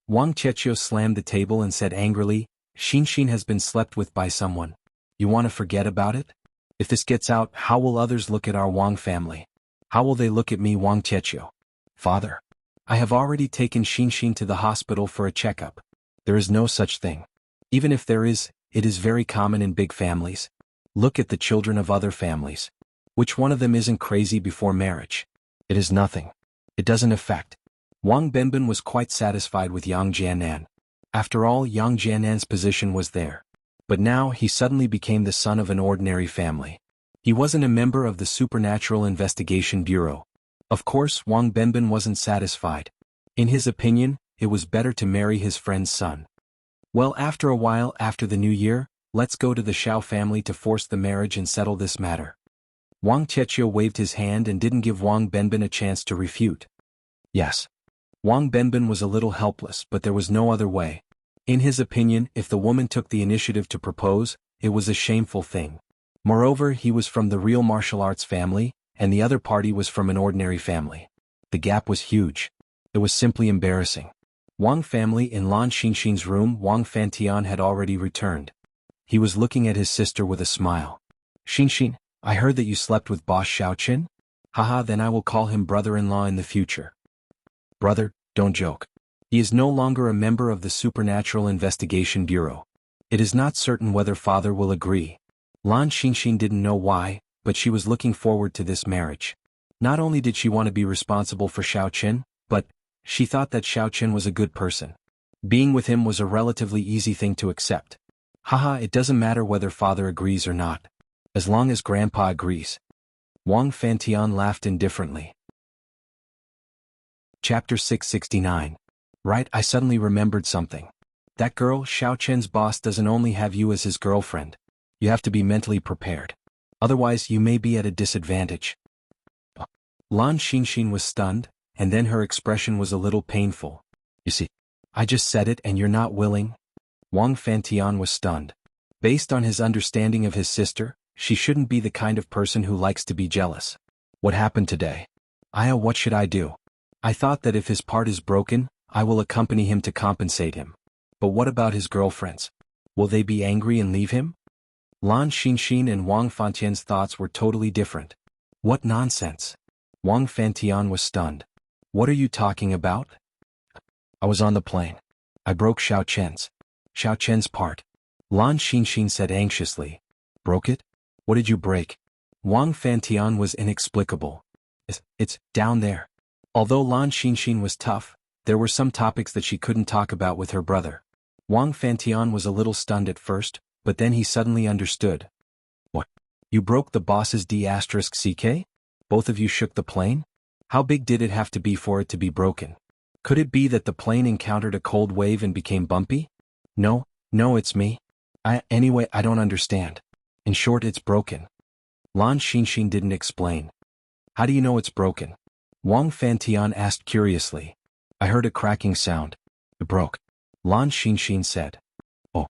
[SPEAKER 1] Wang Qiuqiu slammed the table and said angrily, Xinxin has been slept with by someone. You want to forget about it? If this gets out, how will others look at our Wang family? How will they look at me, Wang Qiuqiu? Father. I have already taken Xinxin to the hospital for a checkup. There is no such thing. Even if there is, it is very common in big families. Look at the children of other families. Which one of them isn't crazy before marriage? It is nothing. It doesn't affect. Wang Benben was quite satisfied with Yang Jianan. After all, Yang Jianan's position was there. But now he suddenly became the son of an ordinary family. He wasn't a member of the Supernatural Investigation Bureau. Of course, Wang Benben wasn't satisfied. In his opinion, it was better to marry his friend's son. Well, after a while, after the new year, let's go to the Xiao family to force the marriage and settle this matter. Wang Qiuqiu waved his hand and didn't give Wang Benben a chance to refute. Yes. Wang Benben was a little helpless, but there was no other way. In his opinion, if the woman took the initiative to propose, it was a shameful thing. Moreover, he was from the real martial arts family, and the other party was from an ordinary family. The gap was huge. It was simply embarrassing. Wang family in Lan Xinxin's room. Wang Fantian had already returned. He was looking at his sister with a smile. Xinxin, I heard that you slept with boss Xiaoqin? Haha, then I will call him brother-in-law in the future. Brother, don't joke. He is no longer a member of the Supernatural Investigation Bureau. It is not certain whether father will agree. Lan Xinxin didn't know why, but she was looking forward to this marriage. Not only did she want to be responsible for Xiaoqin, but she thought that Xiaoqin was a good person. Being with him was a relatively easy thing to accept. Haha, it doesn't matter whether father agrees or not. As long as grandpa agrees. Wang Fantian laughed indifferently. Chapter 669. Right, I suddenly remembered something. That girl, Xiaoqin's boss, doesn't only have you as his girlfriend. You have to be mentally prepared. Otherwise, you may be at a disadvantage. Lan Xinxin was stunned, and then her expression was a little painful. You see, I just said it and you're not willing? Wang Fantian was stunned. Based on his understanding of his sister, she shouldn't be the kind of person who likes to be jealous. What happened today? Aya, what should I do? I thought that if his part is broken, I will accompany him to compensate him. But what about his girlfriends? Will they be angry and leave him? Lan Xinxin and Wang Fantian's thoughts were totally different. What nonsense! Wang Fantian was stunned. What are you talking about? I was on the plane. I broke Xiaoqin's part. Lan Xinxin said anxiously. Broke it? What did you break? Wang Fantian was inexplicable. It's down there. Although Lan Xinxin was tough, there were some topics that she couldn't talk about with her brother. Wang Fantian was a little stunned at first, but then he suddenly understood. What? You broke the boss's D**CK? Both of you shook the plane? How big did it have to be for it to be broken? Could it be that the plane encountered a cold wave and became bumpy? No, it's me. Anyway, I don't understand. In short, it's broken. Lan Xinxin didn't explain. How do you know it's broken? Wang Fantian asked curiously. I heard a cracking sound. It broke. Lan Xinxin said. Oh.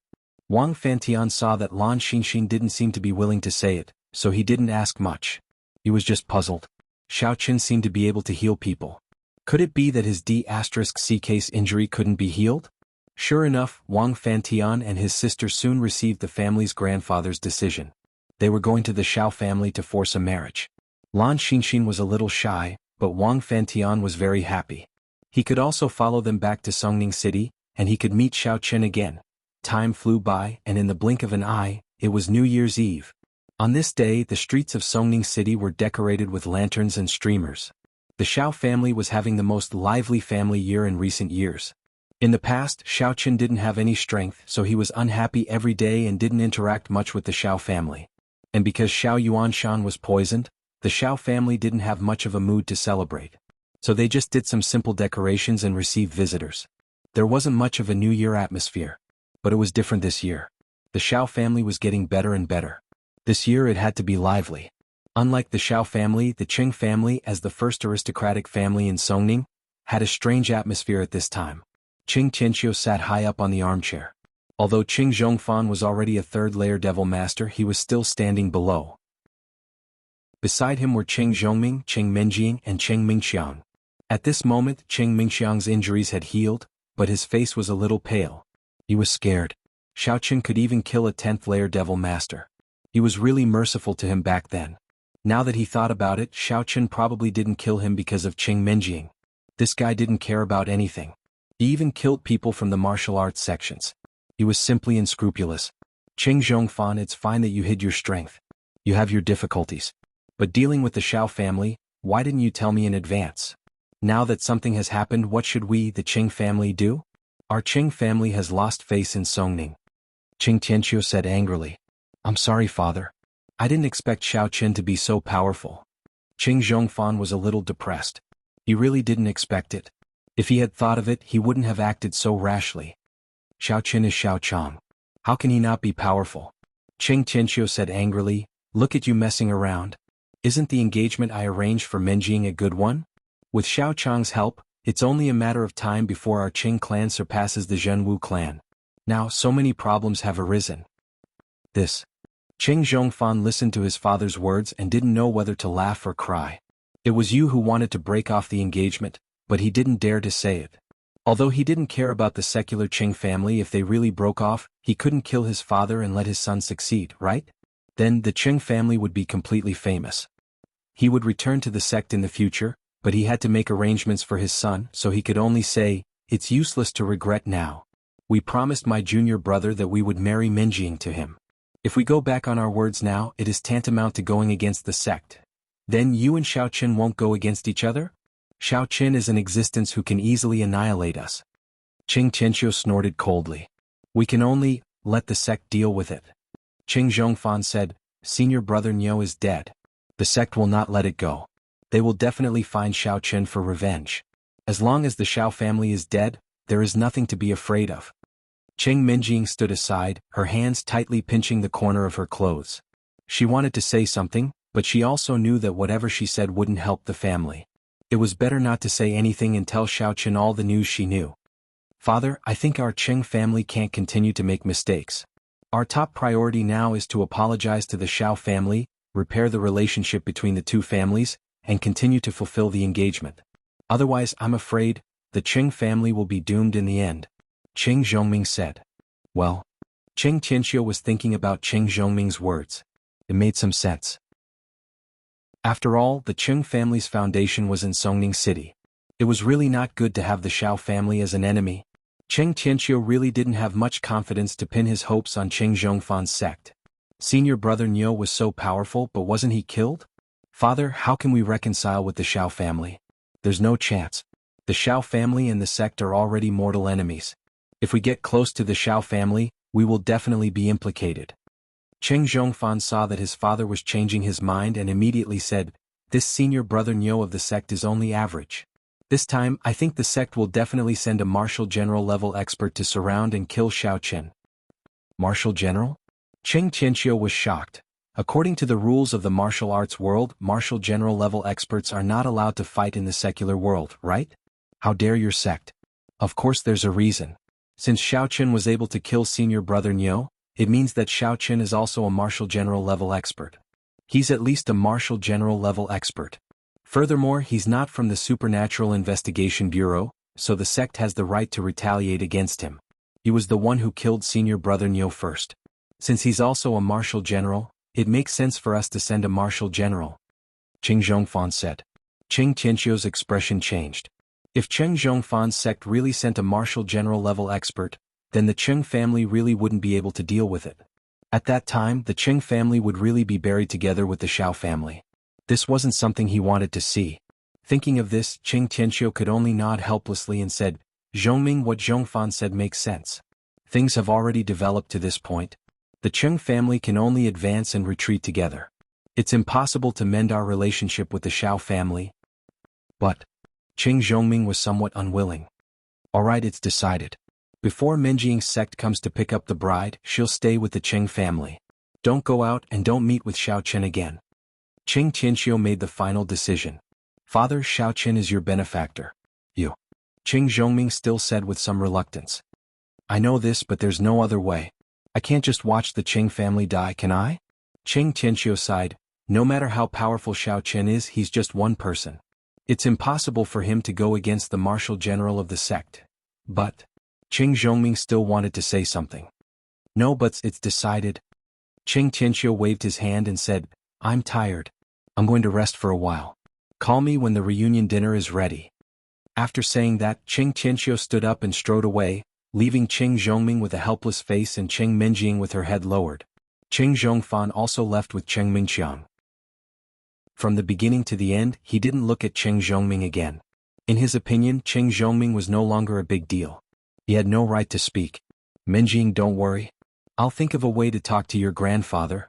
[SPEAKER 1] Wang Fantian saw that Lan Xinxin didn't seem to be willing to say it, so he didn't ask much. He was just puzzled. Xiaoqin seemed to be able to heal people. Could it be that his D**CK's injury couldn't be healed? Sure enough, Wang Fantian and his sister soon received the family's grandfather's decision. They were going to the Xiao family to force a marriage. Lan Xinxin was a little shy, but Wang Fantian was very happy. He could also follow them back to Songning City, and he could meet Xiaoqin again. Time flew by, and in the blink of an eye, it was New Year's Eve. On this day, the streets of Songning City were decorated with lanterns and streamers. The Xiao family was having the most lively family year in recent years. In the past, Xiaoqin didn't have any strength, so he was unhappy every day and didn't interact much with the Xiao family. And because Xiao Yuanshan was poisoned, the Xiao family didn't have much of a mood to celebrate. So they just did some simple decorations and received visitors. There wasn't much of a New Year atmosphere. But it was different this year. The Xiao family was getting better and better. This year it had to be lively. Unlike the Xiao family, the Qing family, as the first aristocratic family in Songning, had a strange atmosphere at this time. Qing Tianqiu sat high up on the armchair. Although Qing Zhongfan was already a third-layer devil master, he was still standing below. Beside him were Qing Zhongming, Qing Menjing, and Qing Mingqiang. At this moment, Qing Mingxiang's injuries had healed, but his face was a little pale. He was scared. Xiao Qin could even kill a 10th layer devil master. He was really merciful to him back then. Now that he thought about it, Xiao Qin probably didn't kill him because of Qing Minjing. This guy didn't care about anything. He even killed people from the martial arts sections. He was simply unscrupulous. Qing Zhongfan, it's fine that you hid your strength. You have your difficulties. But dealing with the Xiao family, why didn't you tell me in advance? Now that something has happened, what should we, the Qing family, do? Our Qing family has lost faith in Songning. Qing Tianqiu said angrily. I'm sorry, father. I didn't expect Xiao Qin to be so powerful. Qing Zhongfan was a little depressed. He really didn't expect it. If he had thought of it, he wouldn't have acted so rashly. Xiao Qin is Xiao Chang. How can he not be powerful? Qing Tianqiu said angrily, look at you messing around. Isn't the engagement I arranged for Minjing a good one? With Xiao Chang's help, it's only a matter of time before our Qing clan surpasses the Zhenwu clan. Now so many problems have arisen. Qing Zhongfan listened to his father's words and didn't know whether to laugh or cry. It was you who wanted to break off the engagement, but he didn't dare to say it. Although he didn't care about the secular Qing family, if they really broke off, he couldn't kill his father and let his son succeed, right? Then the Qing family would be completely famous. He would return to the sect in the future, but he had to make arrangements for his son, so he could only say, it's useless to regret now. We promised my junior brother that we would marry Minjing to him. If we go back on our words now, it is tantamount to going against the sect. Then you and Xiao Qin won't go against each other? Xiao Qin is an existence who can easily annihilate us. Qing Tianqiu snorted coldly. We can only let the sect deal with it. Qing Zhongfan said, senior brother Niu is dead. The sect will not let it go. They will definitely find Xiao Qin for revenge. As long as the Xiao family is dead, there is nothing to be afraid of. Qing Minjing stood aside, her hands tightly pinching the corner of her clothes. She wanted to say something, but she also knew that whatever she said wouldn't help the family. It was better not to say anything and tell Xiao Qin all the news she knew. Father, I think our Qing family can't continue to make mistakes. Our top priority now is to apologize to the Xiao family, repair the relationship between the two families, and continue to fulfill the engagement. Otherwise, I'm afraid, the Qing family will be doomed in the end. Qing Zhongming said. Well, Qing Tianqiu was thinking about Qing Zhongming's words. It made some sense. After all, the Qing family's foundation was in Songning City. It was really not good to have the Xiao family as an enemy. Qing Tianqiu really didn't have much confidence to pin his hopes on Qing Zhongfan's sect. Senior brother Niu was so powerful, but wasn't he killed? Father, how can we reconcile with the Xiao family? There's no chance. The Xiao family and the sect are already mortal enemies. If we get close to the Xiao family, we will definitely be implicated. Qing Zhongfan saw that his father was changing his mind and immediately said, this senior brother Niu of the sect is only average. This time, I think the sect will definitely send a martial general level expert to surround and kill Xiao Qin. Martial general? Qing Tianqiu was shocked. According to the rules of the martial arts world, martial general level experts are not allowed to fight in the secular world, right? How dare your sect? Of course there's a reason. Since Xiao Qin was able to kill senior brother Niu, it means that Xiao Qin is also a martial general level expert. He's at least a martial general level expert. Furthermore, he's not from the Supernatural Investigation Bureau, so the sect has the right to retaliate against him. He was the one who killed senior brother Niu first. Since he's also a martial general, it makes sense for us to send a martial general. Qing Zhongfan said. Qing Tianqiu's expression changed. If Qing Zhongfan's sect really sent a martial general level expert, then the Qing family really wouldn't be able to deal with it. At that time, the Qing family would really be buried together with the Xiao family. This wasn't something he wanted to see. Thinking of this, Qing Tianqiu could only nod helplessly and said, Zhongming, what Zhongfan said makes sense. Things have already developed to this point. The Qing family can only advance and retreat together. It's impossible to mend our relationship with the Xiao family. But Qing Zhongming was somewhat unwilling. Alright, it's decided. Before Minjing's sect comes to pick up the bride, she'll stay with the Qing family. Don't go out and don't meet with Xiao Qin again. Qing Tianqiu made the final decision. Father, Xiao Qin is your benefactor. You. Qing Zhongming still said with some reluctance. I know this, but there's no other way. I can't just watch the Qing family die, can I? Qing Tianqiu sighed. No matter how powerful Xiao Qin is, he's just one person. It's impossible for him to go against the martial general of the sect. But Qing Zhongming still wanted to say something. No, but it's decided. Qing Tianxiu waved his hand and said, I'm tired. I'm going to rest for a while. Call me when the reunion dinner is ready. After saying that, Qing Tianxiu stood up and strode away, leaving Qing Zhongming with a helpless face and Qing Minjing with her head lowered. Qing Zhongfan also left with Qing Mingqiang. From the beginning to the end, he didn't look at Qing Zhongming again. In his opinion, Qing Zhongming was no longer a big deal. He had no right to speak. Minjing, don't worry. I'll think of a way to talk to your grandfather.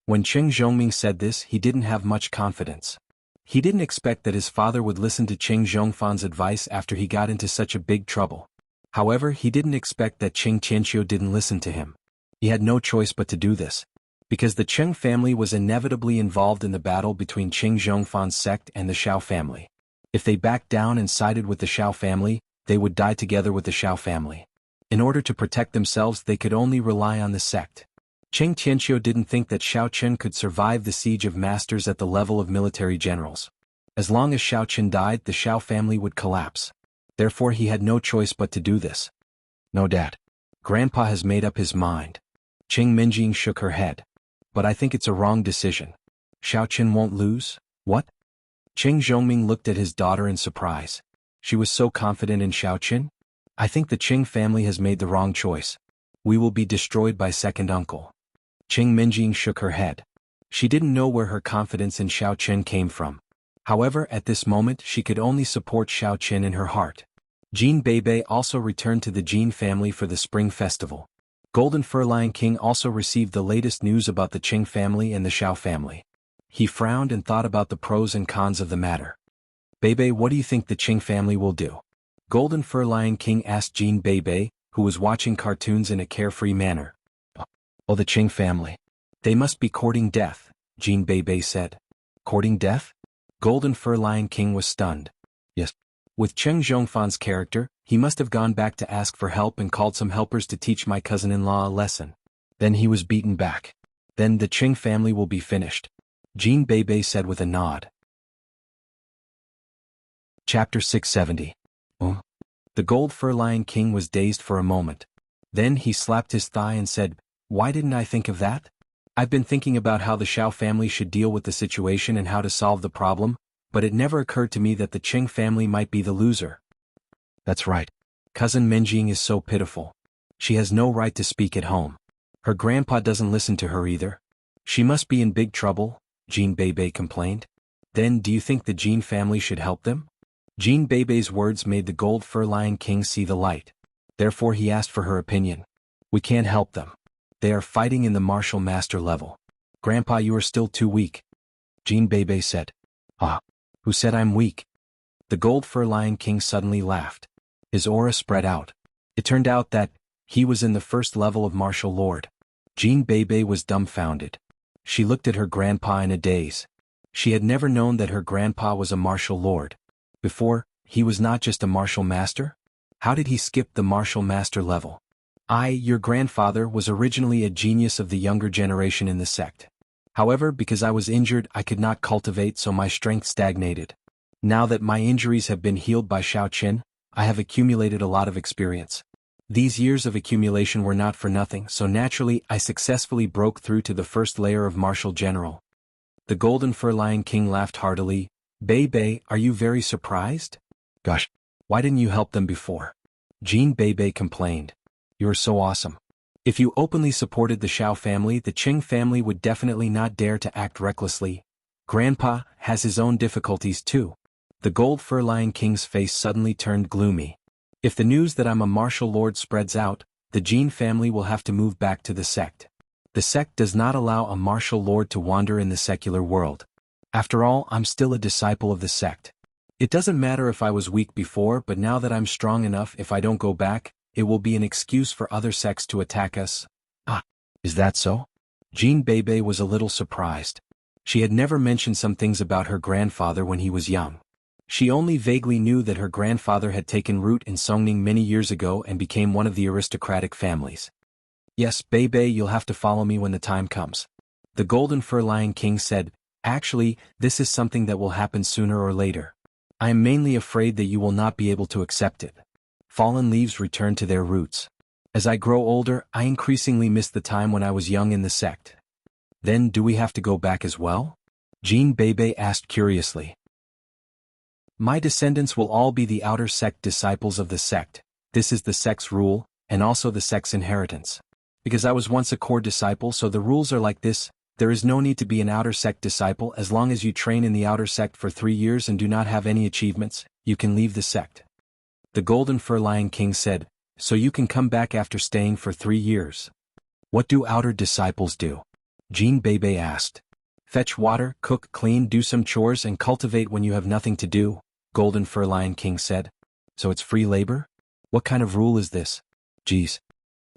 [SPEAKER 1] When Qing Zhongming said this, he didn't have much confidence. He didn't expect that his father would listen to Qing Zhongfan's advice after he got into such a big trouble. However, he didn't expect that Qing Tianxiu didn't listen to him. He had no choice but to do this, because the Qing family was inevitably involved in the battle between Qing Zhongfan's sect and the Xiao family. If they backed down and sided with the Xiao family, they would die together with the Xiao family. In order to protect themselves, they could only rely on the sect. Qing Tianxiu didn't think that Xiao Qin could survive the siege of masters at the level of military generals. As long as Xiao Qin died, the Xiao family would collapse. Therefore he had no choice but to do this. No, Dad. Grandpa has made up his mind. Qing Minjing shook her head. But I think it's a wrong decision. Xiao Qin won't lose? What? Qing Zhongming looked at his daughter in surprise. She was so confident in Xiao Qin? I think the Qing family has made the wrong choice. We will be destroyed by second uncle. Qing Minjing shook her head. She didn't know where her confidence in Xiao Qin came from. However, at this moment she could only support Xiao Qin in her heart. Jin Beibei also returned to the Jin family for the Spring Festival. Golden Fur Lion King also received the latest news about the Qing family and the Xiao family. He frowned and thought about the pros and cons of the matter. Beibei, what do you think the Qing family will do? Golden Fur Lion King asked Jin Beibei, who was watching cartoons in a carefree manner. Oh, the Qing family. They must be courting death, Jin Beibei said. Courting death? Golden Fur Lion King was stunned. Yes. With Qing Zhongfan's character, he must have gone back to ask for help and called some helpers to teach my cousin-in-law a lesson. Then he was beaten back. Then the Qing family will be finished, Jin Beibei said with a nod. Chapter 670. Oh. The Gold Fur Lion King was dazed for a moment. Then he slapped his thigh and said, Why didn't I think of that? I've been thinking about how the Xiao family should deal with the situation and how to solve the problem, but it never occurred to me that the Qing family might be the loser. That's right. Cousin Minjing is so pitiful. She has no right to speak at home. Her grandpa doesn't listen to her either. She must be in big trouble, Jin Beibei complained. Then do you think the Jin family should help them? Jin Beibei's words made the Gold Fur Lion King see the light. Therefore he asked for her opinion. We can't help them. They are fighting in the martial master level. Grandpa, you are still too weak, Jin Beibei said. Ah, who said I'm weak? The Gold Fur Lion King suddenly laughed. His aura spread out. It turned out that he was in the first level of martial lord. Jin Beibei was dumbfounded. She looked at her grandpa in a daze. She had never known that her grandpa was a martial lord. Before, he was not just a martial master? How did he skip the martial master level? Your grandfather was originally a genius of the younger generation in the sect. However, because I was injured, I could not cultivate, so my strength stagnated. Now that my injuries have been healed by Xiao Qin, I have accumulated a lot of experience. These years of accumulation were not for nothing, so naturally I successfully broke through to the first layer of martial general. The Golden Fur Lion King laughed heartily. Beibei, are you very surprised? Gosh, why didn't you help them before? Jin Beibei complained. You're so awesome. If you openly supported the Xiao family, the Qing family would definitely not dare to act recklessly. Grandpa has his own difficulties too. The Gold Fur Lion King's face suddenly turned gloomy. If the news that I'm a martial lord spreads out, the Jin family will have to move back to the sect. The sect does not allow a martial lord to wander in the secular world. After all, I'm still a disciple of the sect. It doesn't matter if I was weak before, but now that I'm strong enough, if I don't go back, it will be an excuse for other sects to attack us. Ah, is that so? Jin Beibei was a little surprised. She had never mentioned some things about her grandfather when he was young. She only vaguely knew that her grandfather had taken root in Songning many years ago and became one of the aristocratic families. Yes, Beibei, you'll have to follow me when the time comes. The Golden Fur Lion King said, Actually, this is something that will happen sooner or later. I am mainly afraid that you will not be able to accept it. Fallen leaves return to their roots. As I grow older, I increasingly miss the time when I was young in the sect. Then do we have to go back as well? Jean Bebe asked curiously. My descendants will all be the outer sect disciples of the sect. This is the sect's rule, and also the sect's inheritance. Because I was once a core disciple, so the rules are like this. There is no need to be an outer sect disciple as long as you train in the outer sect for 3 years and do not have any achievements, you can leave the sect. The Golden Fur Lion King said, so you can come back after staying for 3 years. What do outer disciples do? Jean Bebe asked. Fetch water, cook, clean, do some chores and cultivate when you have nothing to do, Golden Fur Lion King said. So it's free labor? What kind of rule is this? Geez.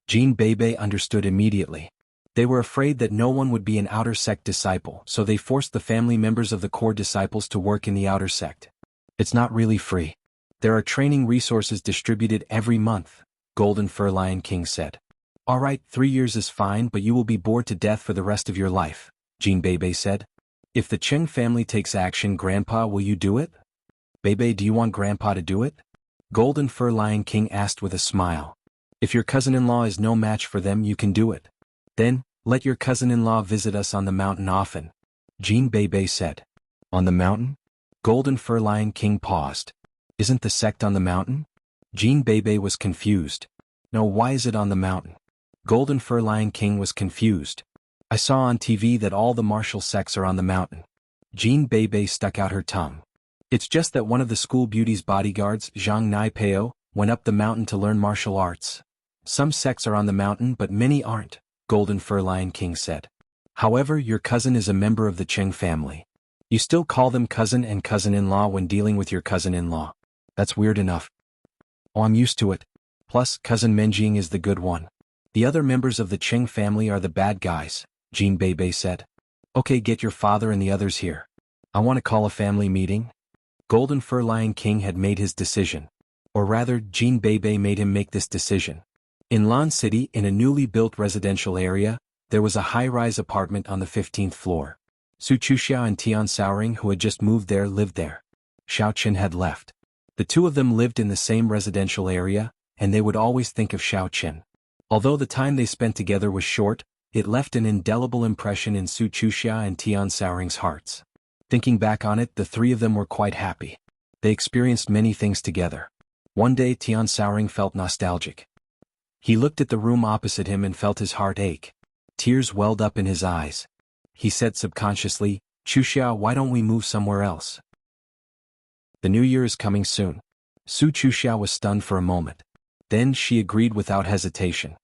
[SPEAKER 1] Jean Bebe understood immediately. They were afraid that no one would be an outer sect disciple, so they forced the family members of the core disciples to work in the outer sect. It's not really free. There are training resources distributed every month, Golden Fur Lion King said. Alright, 3 years is fine, but you will be bored to death for the rest of your life, Jean Bebe said. If the Cheng family takes action, Grandpa, will you do it? Bebe, do you want Grandpa to do it? Golden Fur Lion King asked with a smile. If your cousin-in-law is no match for them, you can do it. Then, let your cousin-in-law visit us on the mountain often, Jean Bebe said. On the mountain? Golden Fur Lion King paused. Isn't the sect on the mountain? Jean Bebe was confused. No, why is it on the mountain? Golden Fur Lion King was confused. I saw on TV that all the martial sects are on the mountain. Jean Bebe stuck out her tongue. It's just that one of the school beauty's bodyguards, Zhang Nai Peo, went up the mountain to learn martial arts. Some sects are on the mountain but many aren't, Golden Fur Lion King said. However, your cousin is a member of the Cheng family. You still call them cousin and cousin-in-law when dealing with your cousin-in-law. That's weird enough. Oh, I'm used to it. Plus, cousin Menjing is the good one. The other members of the Cheng family are the bad guys, Jean Bebe said. Okay, get your father and the others here. I want to call a family meeting. Golden Fur Lion King had made his decision. Or rather, Jean Bebe made him make this decision. In Lan City, in a newly built residential area, there was a high-rise apartment on the 15th floor. Su Chuxiao and Tian Shaoring, who had just moved there, lived there. Xiao Qin had left. The two of them lived in the same residential area, and they would always think of Xiao Qin. Although the time they spent together was short, it left an indelible impression in Su Chuxia and Tian Shaoring's hearts. Thinking back on it, the three of them were quite happy. They experienced many things together. One day Tian Shaoring felt nostalgic. He looked at the room opposite him and felt his heart ache. Tears welled up in his eyes. He said subconsciously, Chuxia, why don't we move somewhere else? The new year is coming soon. Su Chuxia was stunned for a moment. Then she agreed without hesitation.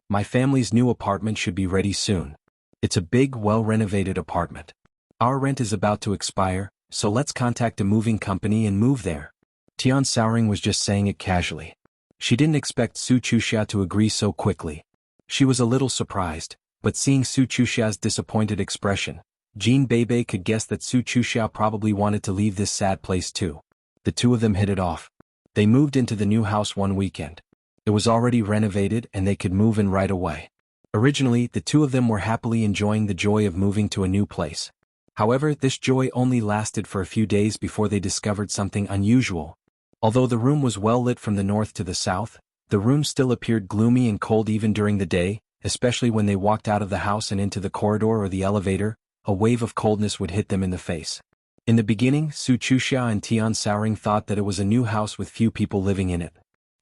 [SPEAKER 1] My family's new apartment should be ready soon. It's a big, well-renovated apartment. Our rent is about to expire, so let's contact a moving company and move there. Tian Shaoring was just saying it casually. She didn't expect Su Chuxia to agree so quickly. She was a little surprised, but seeing Su Chuxia's disappointed expression, Jean Bebe could guess that Su Chuxia probably wanted to leave this sad place too. The two of them hit it off. They moved into the new house one weekend. It was already renovated and they could move in right away. Originally, the two of them were happily enjoying the joy of moving to a new place. However, this joy only lasted for a few days before they discovered something unusual. Although the room was well lit from the north to the south, the room still appeared gloomy and cold even during the day, especially when they walked out of the house and into the corridor or the elevator. A wave of coldness would hit them in the face. In the beginning, Su Chuxia and Tian Shaoring thought that it was a new house with few people living in it.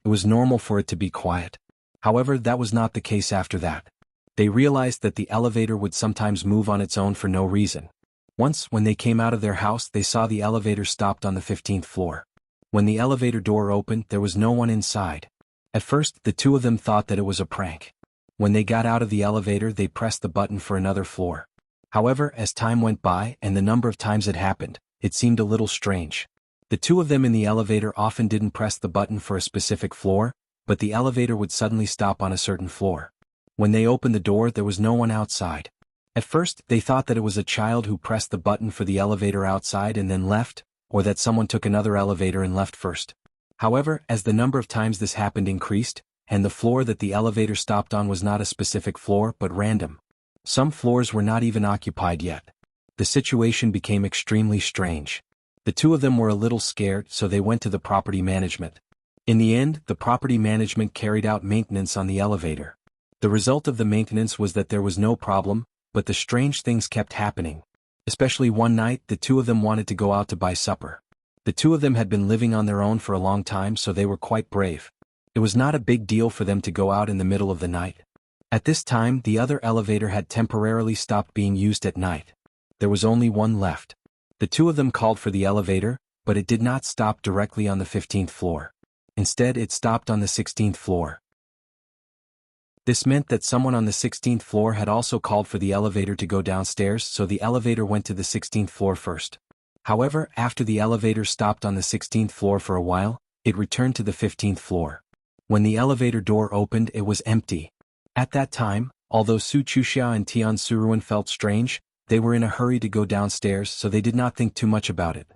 [SPEAKER 1] It was normal for it to be quiet. However, that was not the case after that. They realized that the elevator would sometimes move on its own for no reason. Once, when they came out of their house, they saw the elevator stopped on the 15th floor. When the elevator door opened, there was no one inside. At first, the two of them thought that it was a prank. When they got out of the elevator, they pressed the button for another floor. However, as time went by and the number of times it happened, it seemed a little strange. The two of them in the elevator often didn't press the button for a specific floor, but the elevator would suddenly stop on a certain floor. When they opened the door, there was no one outside. At first, they thought that it was a child who pressed the button for the elevator outside and then left, or that someone took another elevator and left first. However, as the number of times this happened increased, and the floor that the elevator stopped on was not a specific floor but random. Some floors were not even occupied yet. The situation became extremely strange. The The two of them were a little scared, so they went to the property management. In the end, the property management carried out maintenance on the elevator. The result of the maintenance was that there was no problem, but the strange things kept happening. Especially one night, the two of them wanted to go out to buy supper. The two of them had been living on their own for a long time, so they were quite brave. It was not a big deal for them to go out in the middle of the night. At this time, the other elevator had temporarily stopped being used at night. There was only one left. The two of them called for the elevator, but it did not stop directly on the 15th floor. Instead, it stopped on the 16th floor. This meant that someone on the 16th floor had also called for the elevator to go downstairs, so the elevator went to the 16th floor first. However, after the elevator stopped on the 16th floor for a while, it returned to the 15th floor. When the elevator door opened, it was empty. At that time, although Su Chuxia and Tian Suruan felt strange, they were in a hurry to go downstairs, so they did not think too much about it.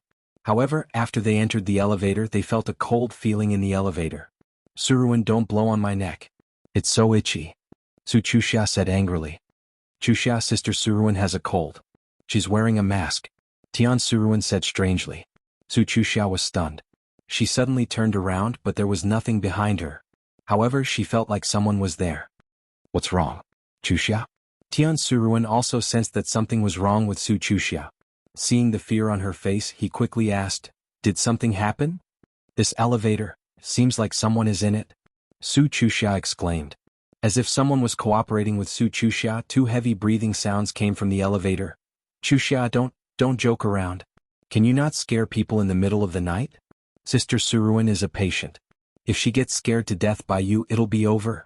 [SPEAKER 1] However, after they entered the elevator, they felt a cold feeling in the elevator. "Suruan, don't blow on my neck. It's so itchy," Su Chuxia said angrily. "Chuxia, Sister Suruan has a cold. She's wearing a mask," Tian Suruan said strangely. Su Chuxia was stunned. She suddenly turned around, but there was nothing behind her. However, she felt like someone was there. "What's wrong, Chuxia?" Tian Suruan also sensed that something was wrong with Su Chuxia. Seeing the fear on her face, he quickly asked, "Did something happen? This elevator, seems like someone is in it," Su Chuxia exclaimed. As if someone was cooperating with Su Chuxia, two heavy breathing sounds came from the elevator. "Chuxia, don't joke around. Can you not scare people in the middle of the night? Sister Suruan is a patient. If she gets scared to death by you, it'll be over."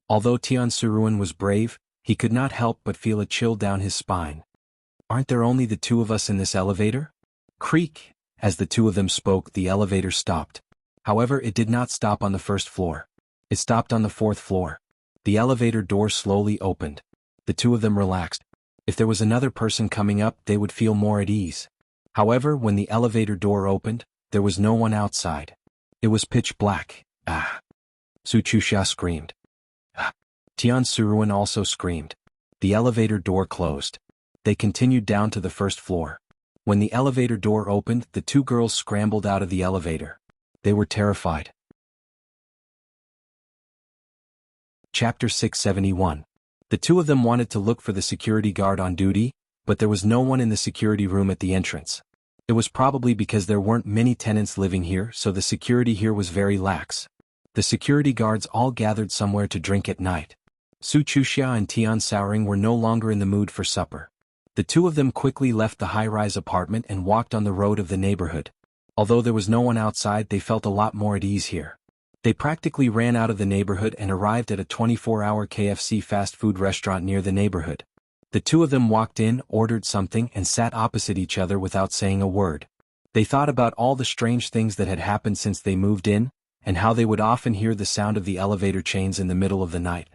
[SPEAKER 1] Although Tian Suruan was brave, he could not help but feel a chill down his spine. "Aren't there only the two of us in this elevator?" Creak! As the two of them spoke, the elevator stopped. However, it did not stop on the first floor. It stopped on the 4th floor. The elevator door slowly opened. The two of them relaxed. If there was another person coming up, they would feel more at ease. However, when the elevator door opened, there was no one outside. It was pitch black. "Ah!" Su Chuxia screamed. "Ah!" Tian Suruan also screamed. The elevator door closed. They continued down to the 1st floor. When the elevator door opened, the two girls scrambled out of the elevator. They were terrified. Chapter 671. The two of them wanted to look for the security guard on duty, but there was no one in the security room at the entrance. It was probably because there weren't many tenants living here, so the security here was very lax. The security guards all gathered somewhere to drink at night. Su Chuxia and Tian Suruan were no longer in the mood for supper. The two of them quickly left the high-rise apartment and walked on the road of the neighborhood. Although there was no one outside, they felt a lot more at ease here. They practically ran out of the neighborhood and arrived at a 24-hour KFC fast food restaurant near the neighborhood. The two of them walked in, ordered something, and sat opposite each other without saying a word. They thought about all the strange things that had happened since they moved in, and how they would often hear the sound of the elevator chains in the middle of the night.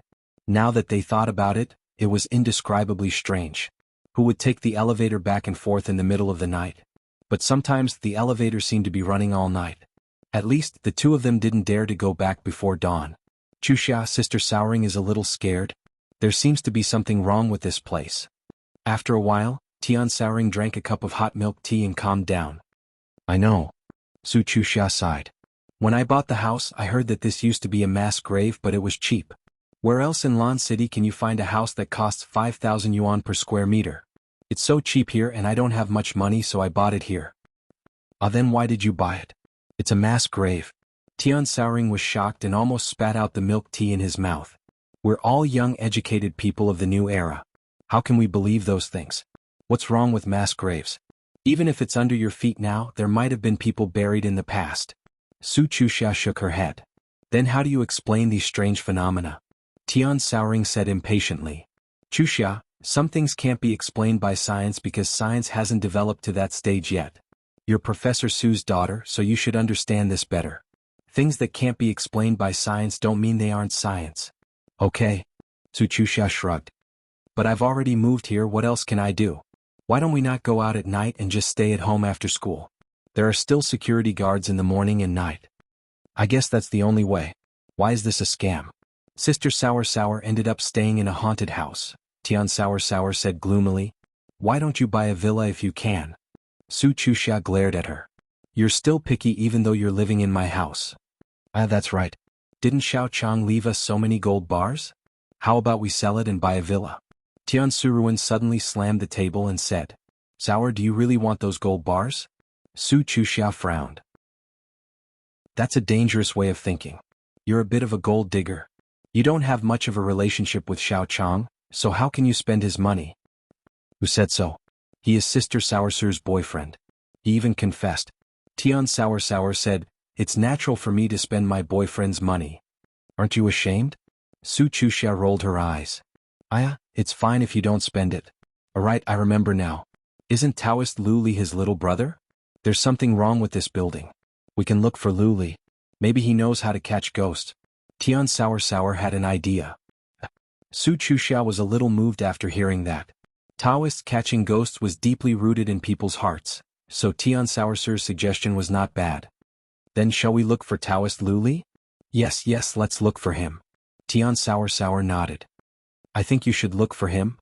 [SPEAKER 1] Now that they thought about it, it was indescribably strange. Who would take the elevator back and forth in the middle of the night? But sometimes the elevator seemed to be running all night. At least, the two of them didn't dare to go back before dawn. "Chuxia, Sister Suruan is a little scared. There seems to be something wrong with this place." After a while, Tian Suruan drank a cup of hot milk tea and calmed down. "I know." Su Chuxia sighed. "When I bought the house, I heard that this used to be a mass grave, but it was cheap. Where else in Lan City can you find a house that costs 5,000 yuan per square meter? It's so cheap here and I don't have much money, so I bought it here." "Ah, then why did you buy it?" "It's a mass grave." Tian Suruan was shocked and almost spat out the milk tea in his mouth. "We're all young educated people of the new era. How can we believe those things? What's wrong with mass graves? Even if it's under your feet now, there might have been people buried in the past." Su Chuxia shook her head. "Then how do you explain these strange phenomena?" Tian Suruan said impatiently. "Chuxia, some things can't be explained by science because science hasn't developed to that stage yet. You're Professor Su's daughter, so you should understand this better. Things that can't be explained by science don't mean they aren't science." "Okay." Su Chuxia shrugged. "But I've already moved here, what else can I do? Why don't we not go out at night and just stay at home after school? There are still security guards in the morning and night." "I guess that's the only way. Why is this a scam?" "Sister Sour ended up staying in a haunted house," Tian Sour said gloomily. "Why don't you buy a villa if you can?" Su Chuxia glared at her. You're still picky even though you're living in my house. Ah, that's right. Didn't Xiao Chang leave us so many gold bars? How about we sell it and buy a villa? Tian Suruan suddenly slammed the table and said, Sour, do you really want those gold bars? Su Chuxia frowned. That's a dangerous way of thinking. You're a bit of a gold digger. You don't have much of a relationship with Xiao Chang, so how can you spend his money? Who said so? He is Sister Soursur's boyfriend. He even confessed. Tian Sour said, it's natural for me to spend my boyfriend's money. Aren't you ashamed? Su Chuxia rolled her eyes. Aya, it's fine if you don't spend it. Alright, I remember now. Isn't Taoist Lu Li his little brother? There's something wrong with this building. We can look for Lu Li. Maybe he knows how to catch ghosts. Tian Sour had an idea. Su Chuxia was a little moved after hearing that. Taoists catching ghosts was deeply rooted in people's hearts, so Tian Soursur's suggestion was not bad. Then shall we look for Taoist Lu Li? Yes, let's look for him. Tian Sour nodded. I think you should look for him.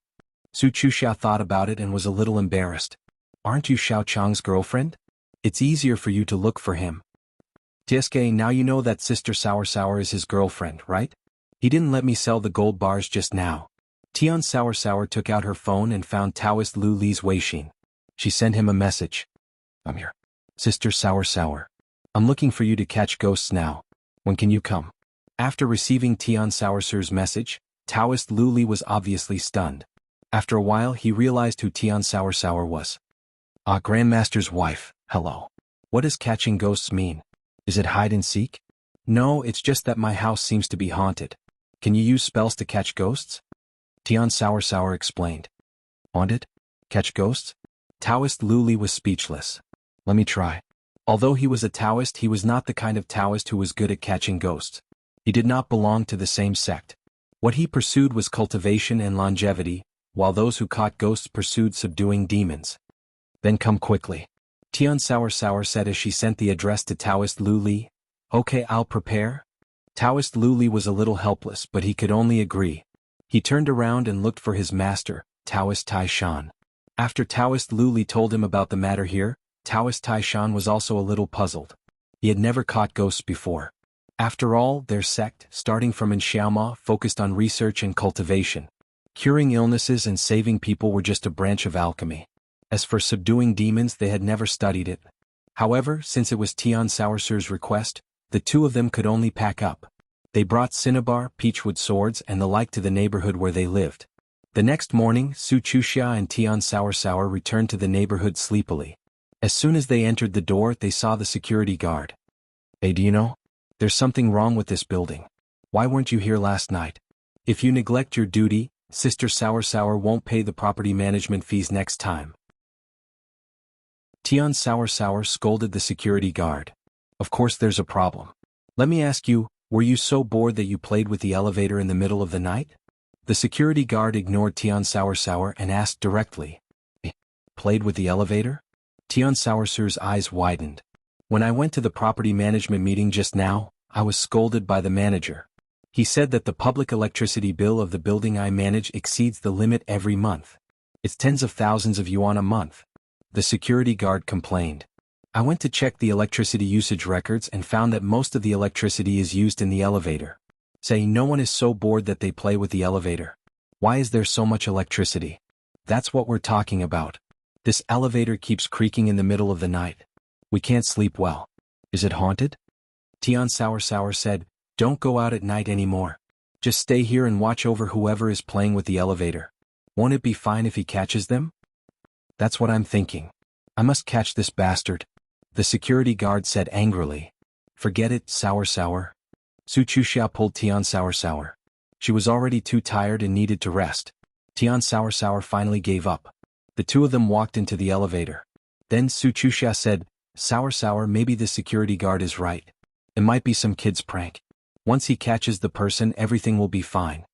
[SPEAKER 1] Su Chuxia thought about it and was a little embarrassed. Aren't you Xiao Chang's girlfriend? It's easier for you to look for him. Tsk, now you know that Sister Sour is his girlfriend, right? He didn't let me sell the gold bars just now. Tian Sour took out her phone and found Taoist Lu Li's Weixin. She sent him a message. I'm here. Sister Sour. I'm looking for you to catch ghosts now. When can you come? After receiving Tian Soursur's message, Taoist Lu Li was obviously stunned. After a while he realized who Tian Sour was. Ah, Grandmaster's wife, hello. What does catching ghosts mean? Is it hide and seek? No, it's just that my house seems to be haunted. Can you use spells to catch ghosts? Tian Sour explained. Haunted? Catch ghosts? Taoist Lu Li was speechless. Let me try. Although he was a Taoist, he was not the kind of Taoist who was good at catching ghosts. He did not belong to the same sect. What he pursued was cultivation and longevity, while those who caught ghosts pursued subduing demons. Then come quickly. Tian Sour said as she sent the address to Taoist Lu Li. Okay, I'll prepare. Taoist Lu Li was a little helpless, but he could only agree. He turned around and looked for his master, Taoist Tai Shan. After Taoist Lu Li told him about the matter here, Taoist Tai Shan was also a little puzzled. He had never caught ghosts before. After all, their sect, starting from in Xiaoma, focused on research and cultivation. Curing illnesses and saving people were just a branch of alchemy. As for subduing demons, they had never studied it. However, since it was Tian Soursur's request, the two of them could only pack up. They brought cinnabar, peachwood swords and the like to the neighborhood where they lived. The next morning, Su Chuxia and Tian Sour returned to the neighborhood sleepily. As soon as they entered the door, they saw the security guard. Hey, do you know? There's something wrong with this building. Why weren't you here last night? If you neglect your duty, Sister Sour won't pay the property management fees next time. Tian Sour scolded the security guard. Of course there's a problem. Let me ask you, were you so bored that you played with the elevator in the middle of the night? The security guard ignored Tian Sour and asked directly. Played with the elevator? Tian Soursur's eyes widened. When I went to the property management meeting just now, I was scolded by the manager. He said that the public electricity bill of the building I manage exceeds the limit every month. It's tens of thousands of yuan a month. The security guard complained. I went to check the electricity usage records and found that most of the electricity is used in the elevator. Say, no one is so bored that they play with the elevator. Why is there so much electricity? That's what we're talking about. This elevator keeps creaking in the middle of the night. We can't sleep well. Is it haunted? Tian Sour said, don't go out at night anymore. Just stay here and watch over whoever is playing with the elevator. Won't it be fine if he catches them? That's what I'm thinking. I must catch this bastard. The security guard said angrily. Forget it, Sour. Su Chuxia pulled Tian Sour. She was already too tired and needed to rest. Tian Sour finally gave up. The two of them walked into the elevator. Then Su Chuxia said, Sour, maybe the security guard is right. It might be some kid's prank. Once he catches the person, everything will be fine.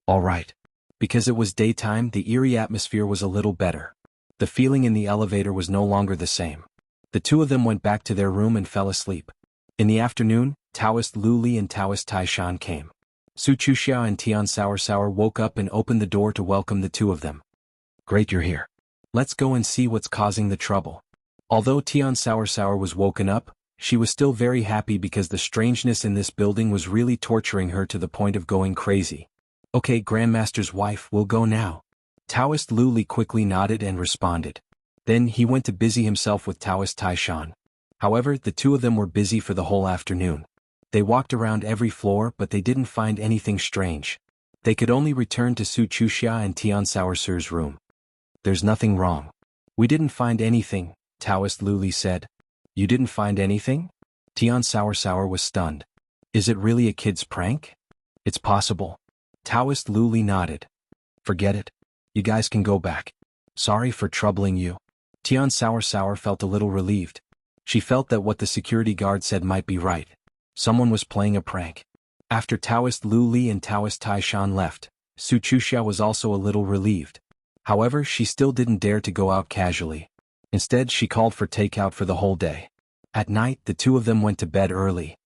[SPEAKER 1] All right. Because it was daytime, the eerie atmosphere was a little better. The feeling in the elevator was no longer the same. The two of them went back to their room and fell asleep. In the afternoon, Taoist Lu Li and Taoist Tai Shan came. Su Chuxia and Tian Sour woke up and opened the door to welcome the two of them. Great, you're here. Let's go and see what's causing the trouble. Although Tian Sour was woken up, she was still very happy because the strangeness in this building was really torturing her to the point of going crazy. Okay, Grandmaster's wife, we'll go now. Taoist Lu Li quickly nodded and responded. Then he went to busy himself with Taoist Taishan. However, the two of them were busy for the whole afternoon. They walked around every floor but they didn't find anything strange. They could only return to Su Chuxia and Tian Sour's room. There's nothing wrong. We didn't find anything, Taoist Lu Li said. You didn't find anything? Tian Sour was stunned. Is it really a kid's prank? It's possible. Taoist Lu Li nodded. Forget it. You guys can go back. Sorry for troubling you. Tian Sour felt a little relieved. She felt that what the security guard said might be right. Someone was playing a prank. After Taoist Lu Li and Taoist Taishan left, Su Chuxia was also a little relieved. However, she still didn't dare to go out casually. Instead, she called for takeout for the whole day. At night, the two of them went to bed early.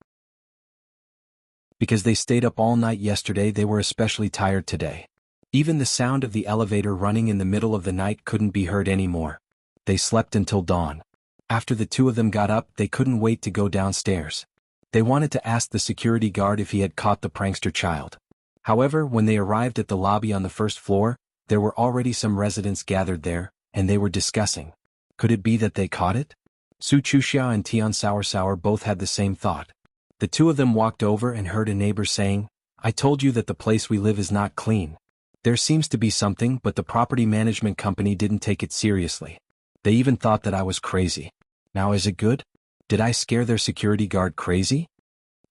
[SPEAKER 1] Because they stayed up all night yesterday, they were especially tired today. Even the sound of the elevator running in the middle of the night couldn't be heard anymore. They slept until dawn. After the two of them got up, they couldn't wait to go downstairs. They wanted to ask the security guard if he had caught the prankster child. However, when they arrived at the lobby on the first floor, there were already some residents gathered there, and they were discussing. Could it be that they caught it? Su Chuxia and Tian Sour both had the same thought. The two of them walked over and heard a neighbor saying, I told you that the place we live is not clean. There seems to be something, but the property management company didn't take it seriously. They even thought that I was crazy. Now is it good? Did I scare their security guard crazy?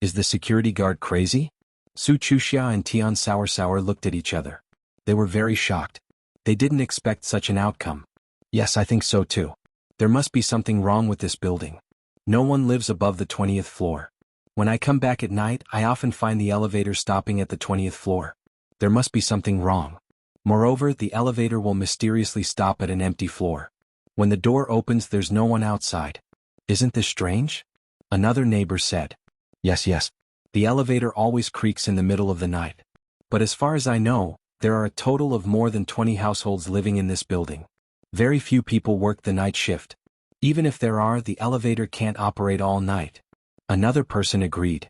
[SPEAKER 1] Is the security guard crazy? Su Chuxia and Tian Sour looked at each other. They were very shocked. They didn't expect such an outcome. Yes, I think so too. There must be something wrong with this building. No one lives above the 20th floor. When I come back at night, I often find the elevator stopping at the 20th floor. There must be something wrong. Moreover, the elevator will mysteriously stop at an empty floor. When the door opens, there's no one outside. Isn't this strange? Another neighbor said. Yes. The elevator always creaks in the middle of the night. But as far as I know, there are a total of more than 20 households living in this building. Very few people work the night shift. Even if there are, the elevator can't operate all night. Another person agreed.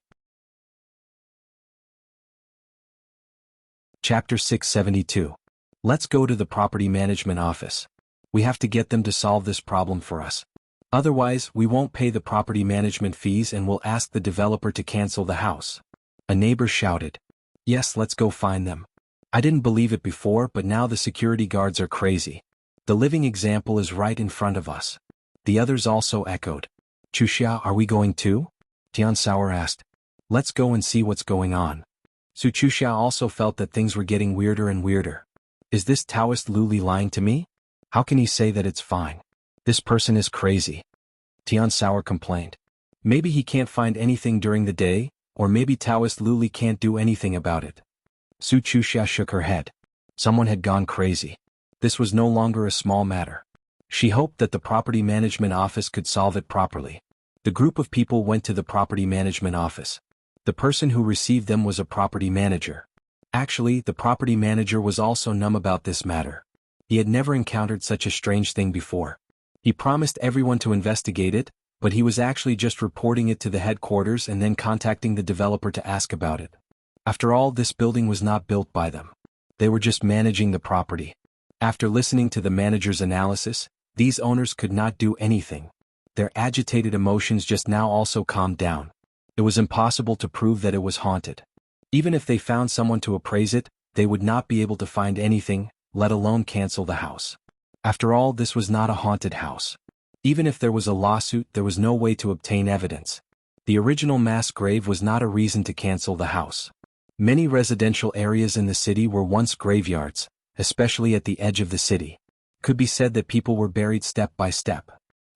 [SPEAKER 1] Chapter 672. Let's go to the property management office. We have to get them to solve this problem for us. Otherwise, we won't pay the property management fees and we'll ask the developer to cancel the house. A neighbor shouted. Yes, let's go find them. I didn't believe it before, but now the security guards are crazy. The living example is right in front of us. The others also echoed. Chuxia, are we going too? Tian Sour asked. Let's go and see what's going on. Su Chuxia also felt that things were getting weirder and weirder. Is this Taoist Lu Li lying to me? How can he say that it's fine? This person is crazy. Tian Sour complained. Maybe he can't find anything during the day, or maybe Taoist Lu Li can't do anything about it. Su Chuxia shook her head. Someone had gone crazy. This was no longer a small matter. She hoped that the property management office could solve it properly. The group of people went to the property management office. The person who received them was a property manager. Actually, the property manager was also numb about this matter. He had never encountered such a strange thing before. He promised everyone to investigate it, but he was actually just reporting it to the headquarters and then contacting the developer to ask about it. After all, this building was not built by them. They were just managing the property. After listening to the manager's analysis, these owners could not do anything. Their agitated emotions just now also calmed down. It was impossible to prove that it was haunted. Even if they found someone to appraise it, they would not be able to find anything, let alone cancel the house. After all, this was not a haunted house. Even if there was a lawsuit, there was no way to obtain evidence. The original mass grave was not a reason to cancel the house. Many residential areas in the city were once graveyards, especially at the edge of the city. Could be said that people were buried step by step.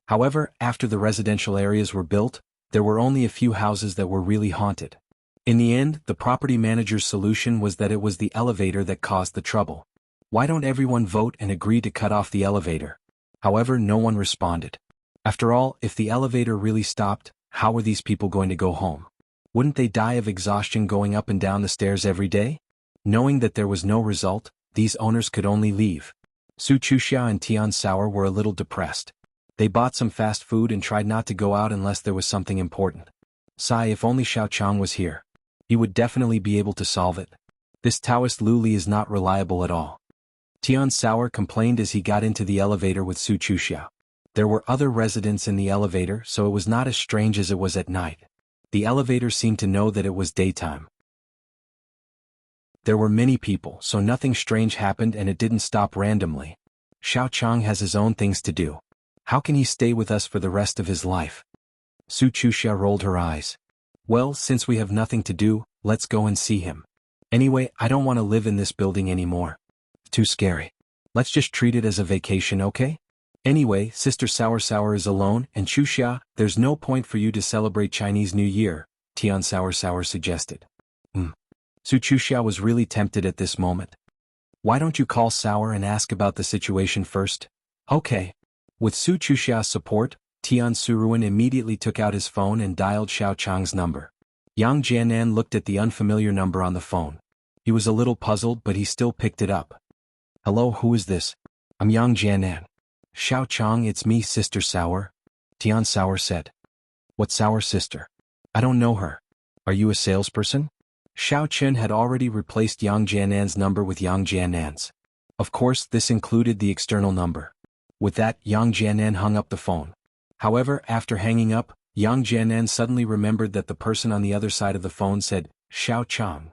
[SPEAKER 1] However, after the residential areas were built, there were only a few houses that were really haunted. In the end, the property manager's solution was that it was the elevator that caused the trouble. Why don't everyone vote and agree to cut off the elevator? However, no one responded. After all, if the elevator really stopped, how were these people going to go home? Wouldn't they die of exhaustion going up and down the stairs every day? Knowing that there was no result, these owners could only leave. Su Chuxia and Tian Sour were a little depressed. They bought some fast food and tried not to go out unless there was something important. Sigh, if only Xiao Chang was here. He would definitely be able to solve it. This Taoist Luli is not reliable at all. Tian Sauer complained as he got into the elevator with Su Chuxiao. There were other residents in the elevator, so it was not as strange as it was at night. The elevator seemed to know that it was daytime. There were many people, so nothing strange happened and it didn't stop randomly. Xiao Chang has his own things to do. How can he stay with us for the rest of his life? Su Chuxia rolled her eyes. Well, since we have nothing to do, let's go and see him. Anyway, I don't want to live in this building anymore. Too scary. Let's just treat it as a vacation, okay? Anyway, Sister Sauer is alone, and Chuxia, there's no point for you to celebrate Chinese New Year, Tian Sauer suggested. Su Chuxia was really tempted at this moment. Why don't you call Sauer and ask about the situation first? Okay. With Su Chuxia's support, Tian Suruan immediately took out his phone and dialed Xiao Chang's number. Yang Jianan looked at the unfamiliar number on the phone. He was a little puzzled, but he still picked it up. Hello, who is this? I'm Yang Jianan. Xiao Chang, it's me, Sister Sauer. Tian Sauer said. What Sauer sister? I don't know her. Are you a salesperson? Xiao Chen had already replaced Yang Jianan's number with Yang Jianan's. Of course, this included the external number. With that, Yang Jianan hung up the phone. However, after hanging up, Yang Jianan suddenly remembered that the person on the other side of the phone said, Xiao Chang.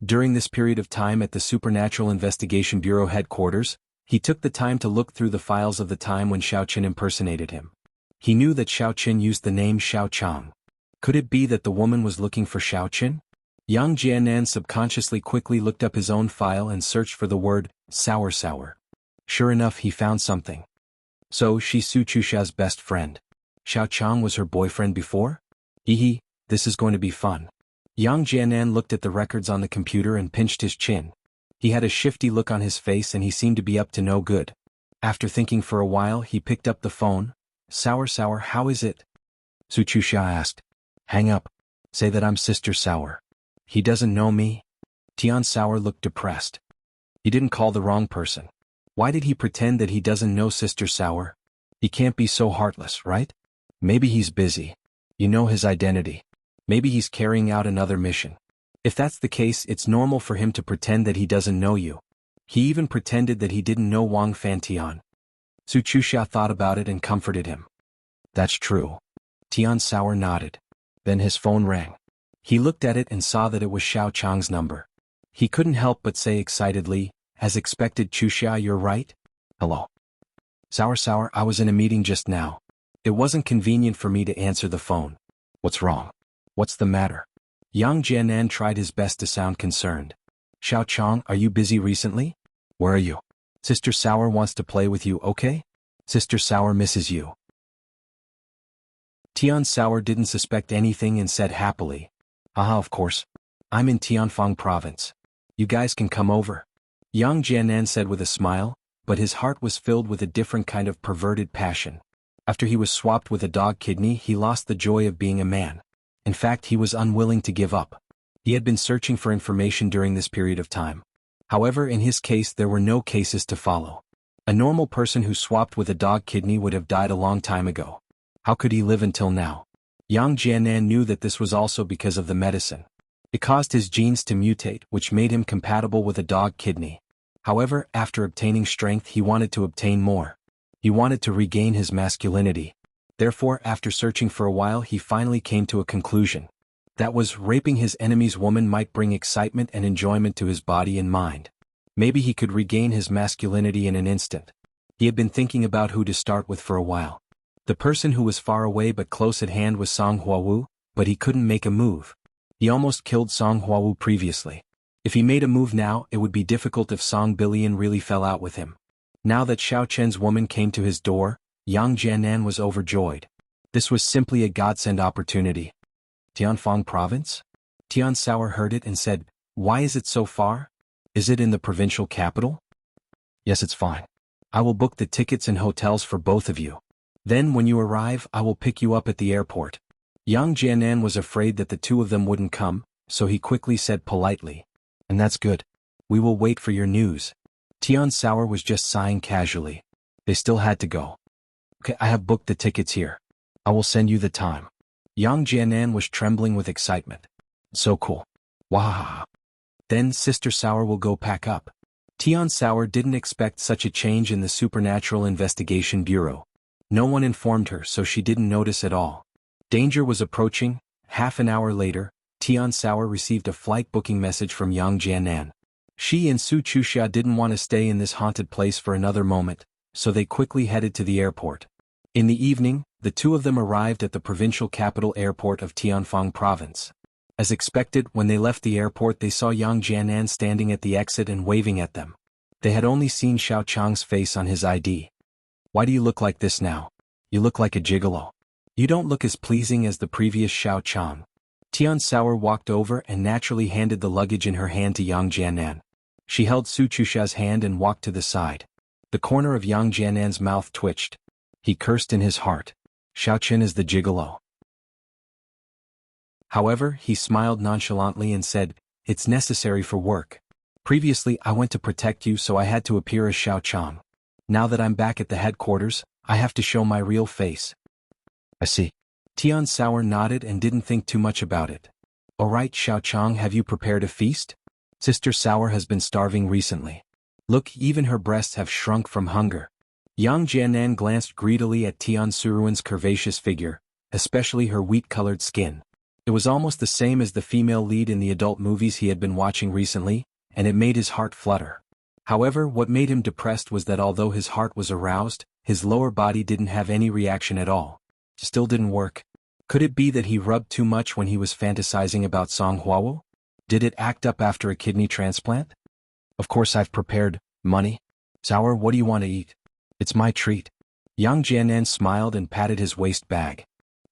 [SPEAKER 1] During this period of time at the Supernatural Investigation Bureau headquarters, he took the time to look through the files of the time when Xiao Chen impersonated him. He knew that Xiao Chen used the name Xiao Chang. Could it be that the woman was looking for Xiao Chen? Yang Jianan subconsciously quickly looked up his own file and searched for the word, Sauer. Sure enough, he found something. So, she's Su Chuxia's best friend. Xiao Chang was her boyfriend before? Hee, this is going to be fun. Yang Jianan looked at the records on the computer and pinched his chin. He had a shifty look on his face and he seemed to be up to no good. After thinking for a while, he picked up the phone. Sauer, how is it? Su Chuxia asked. Hang up. Say that I'm Sister Sauer. He doesn't know me? Tian Sauer looked depressed. He didn't call the wrong person. Why did he pretend that he doesn't know Sister Sauer? He can't be so heartless, right? Maybe he's busy. You know his identity. Maybe he's carrying out another mission. If that's the case, it's normal for him to pretend that he doesn't know you. He even pretended that he didn't know Wang Fantian. Su Chuxia thought about it and comforted him. That's true. Tian Sauer nodded. Then his phone rang. He looked at it and saw that it was Xiao Chang's number. He couldn't help but say excitedly, as expected, Chuxia, you're right? Hello. Sauer, I was in a meeting just now. It wasn't convenient for me to answer the phone. What's wrong? What's the matter? Yang Jianan tried his best to sound concerned. Xiao Chang, are you busy recently? Where are you? Sister Sauer wants to play with you, okay? Sister Sauer misses you. Tian Sauer didn't suspect anything and said happily. Aha, of course. I'm in Tianfang province. You guys can come over. Yang Jianan said with a smile, but his heart was filled with a different kind of perverted passion. After he was swapped with a dog kidney, he lost the joy of being a man. In fact, he was unwilling to give up. He had been searching for information during this period of time. However, in his case there were no cases to follow. A normal person who swapped with a dog kidney would have died a long time ago. How could he live until now? Yang Jianan knew that this was also because of the medicine. It caused his genes to mutate, which made him compatible with a dog kidney. However, after obtaining strength, he wanted to obtain more. He wanted to regain his masculinity. Therefore, after searching for a while, he finally came to a conclusion. That was, raping his enemy's woman might bring excitement and enjoyment to his body and mind. Maybe he could regain his masculinity in an instant. He had been thinking about who to start with for a while. The person who was far away but close at hand was Song Huawu, but he couldn't make a move. He almost killed Song Huawu previously. If he made a move now, it would be difficult if Song Bilian really fell out with him. Now that Xiao Chen's woman came to his door, Yang Jianan was overjoyed. This was simply a godsend opportunity. Tianfang province? Tian Sauer heard it and said, why is it so far? Is it in the provincial capital? Yes, it's fine. I will book the tickets and hotels for both of you. Then when you arrive, I will pick you up at the airport. Yang Jianan was afraid that the two of them wouldn't come, so he quickly said politely, and that's good. We will wait for your news. Tian Sauer was just sighing casually. They still had to go. Okay, I have booked the tickets here. I will send you the time. Yang Jianan was trembling with excitement. So cool. Wow. Then Sister Sour will go pack up. Tian Sour didn't expect such a change in the Supernatural Investigation Bureau. No one informed her, so she didn't notice at all. Danger was approaching. Half an hour later, Tian Sour received a flight booking message from Yang Jianan. She and Su Chuxia didn't want to stay in this haunted place for another moment, so they quickly headed to the airport. In the evening, the two of them arrived at the provincial capital airport of Tianfang province. As expected, when they left the airport they saw Yang Jianan standing at the exit and waving at them. They had only seen Xiao Chang's face on his ID. Why do you look like this now? You look like a gigolo. You don't look as pleasing as the previous Xiao Chang. Tian Sour walked over and naturally handed the luggage in her hand to Yang Jianan. She held Su Chuxia's hand and walked to the side. The corner of Yang Jianan's mouth twitched. He cursed in his heart. Xiao Chen is the gigolo. However, he smiled nonchalantly and said, "It's necessary for work. Previously I went to protect you, so I had to appear as Xiao Chang. Now that I'm back at the headquarters, I have to show my real face." I see. Tian Sour nodded and didn't think too much about it. "Alright Xiao Chang, have you prepared a feast? Sister Sour has been starving recently. Look, even her breasts have shrunk from hunger." Yang Jianan glanced greedily at Tian Suruan's curvaceous figure, especially her wheat-colored skin. It was almost the same as the female lead in the adult movies he had been watching recently, and it made his heart flutter. However, what made him depressed was that although his heart was aroused, his lower body didn't have any reaction at all. Still didn't work. Could it be that he rubbed too much when he was fantasizing about Song Huawo? Did it act up after a kidney transplant? Of course I've prepared money. Sour, what do you want to eat? It's my treat. Yang Jianan smiled and patted his waist bag.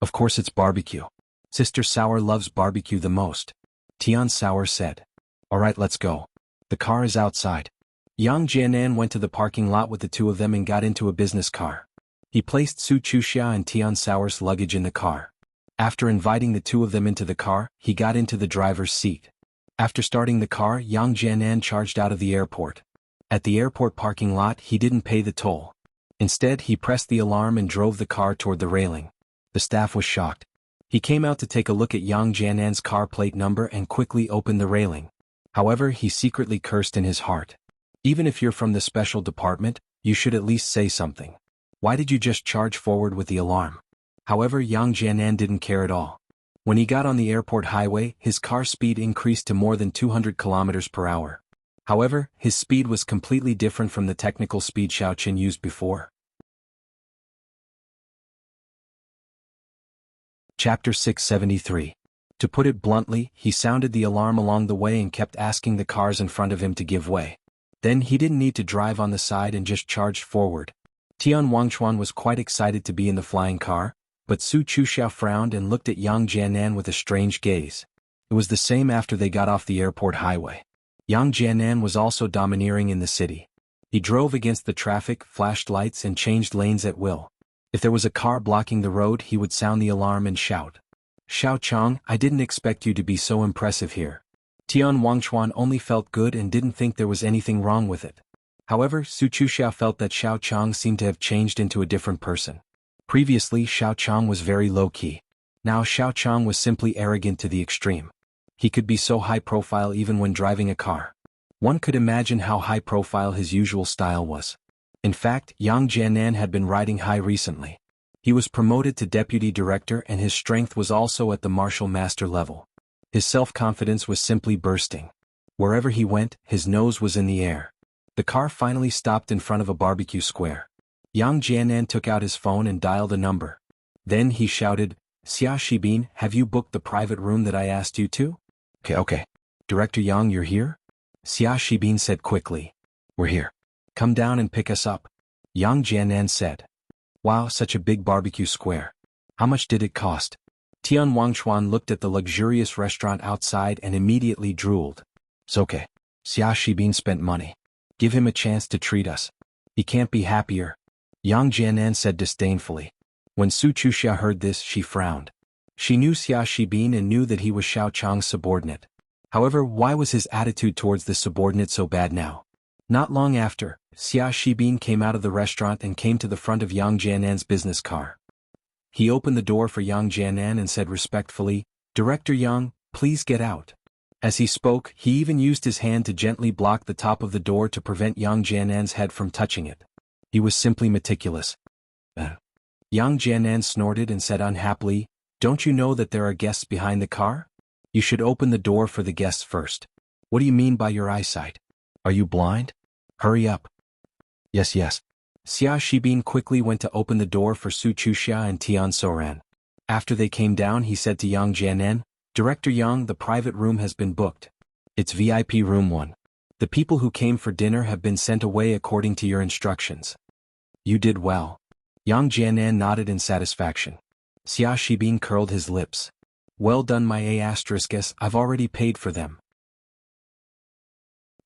[SPEAKER 1] Of course it's barbecue. Sister Sour loves barbecue the most. Tian Sour said. Alright, let's go. The car is outside. Yang Jianan went to the parking lot with the two of them and got into a business car. He placed Su Chuxia and Tian Sour's luggage in the car. After inviting the two of them into the car, he got into the driver's seat. After starting the car, Yang Jianan charged out of the airport. At the airport parking lot, he didn't pay the toll. Instead, he pressed the alarm and drove the car toward the railing. The staff was shocked. He came out to take a look at Yang Jianan's car plate number and quickly opened the railing. However, he secretly cursed in his heart. Even if you're from the special department, you should at least say something. Why did you just charge forward with the alarm? However, Yang Jianan didn't care at all. When he got on the airport highway, his car speed increased to more than 200 kilometers per hour. However, his speed was completely different from the technical speed Xiao Chen used before. Chapter 673. To put it bluntly, he sounded the alarm along the way and kept asking the cars in front of him to give way. Then he didn't need to drive on the side and just charged forward. Tian Wangchuan was quite excited to be in the flying car, but Su Chuxia frowned and looked at Yang Jianan with a strange gaze. It was the same after they got off the airport highway. Yang Jianan was also domineering in the city. He drove against the traffic, flashed lights and changed lanes at will. If there was a car blocking the road, he would sound the alarm and shout. Xiao Chang, I didn't expect you to be so impressive here. Tian Wangchuan only felt good and didn't think there was anything wrong with it. However, Su Chuxia felt that Xiao Chang seemed to have changed into a different person. Previously, Xiao Chang was very low-key. Now Xiao Chang was simply arrogant to the extreme. He could be so high-profile even when driving a car. One could imagine how high-profile his usual style was. In fact, Yang Jianan had been riding high recently. He was promoted to deputy director and his strength was also at the martial master level. His self-confidence was simply bursting. Wherever he went, his nose was in the air. The car finally stopped in front of a barbecue square. Yang Jianan took out his phone and dialed a number. Then he shouted, Xia Shibin, have you booked the private room that I asked you to? Okay. Director Yang, you're here? Xia Shibin said quickly. We're here. Come down and pick us up. Yang Jianan said. Wow, such a big barbecue square. How much did it cost? Tian Wangchuan looked at the luxurious restaurant outside and immediately drooled. It's okay. Xia Shibin spent money. Give him a chance to treat us. He can't be happier. Yang Jianan said disdainfully. When Su Chuxia heard this, she frowned. She knew Xia Shibin and knew that he was Xiao Chang's subordinate. However, why was his attitude towards this subordinate so bad now? Not long after, Xia Shibin came out of the restaurant and came to the front of Yang Jianan's business car. He opened the door for Yang Jianan and said respectfully, "Director Yang, please get out." As he spoke, he even used his hand to gently block the top of the door to prevent Yang Jianan's head from touching it. He was simply meticulous. Yang Jianan snorted and said unhappily, "Don't you know that there are guests behind the car? You should open the door for the guests first." "What do you mean by your eyesight? Are you blind? Hurry up." Yes. Xia Shibin quickly went to open the door for Su Chuxia and Tian Soran. After they came down, he said to Yang Jianan, "Director Yang, the private room has been booked. It's VIP room 1. The people who came for dinner have been sent away according to your instructions." "You did well." Yang Jianan nodded in satisfaction. Xia Shibin curled his lips. "Well done, my A**s, I've already paid for them."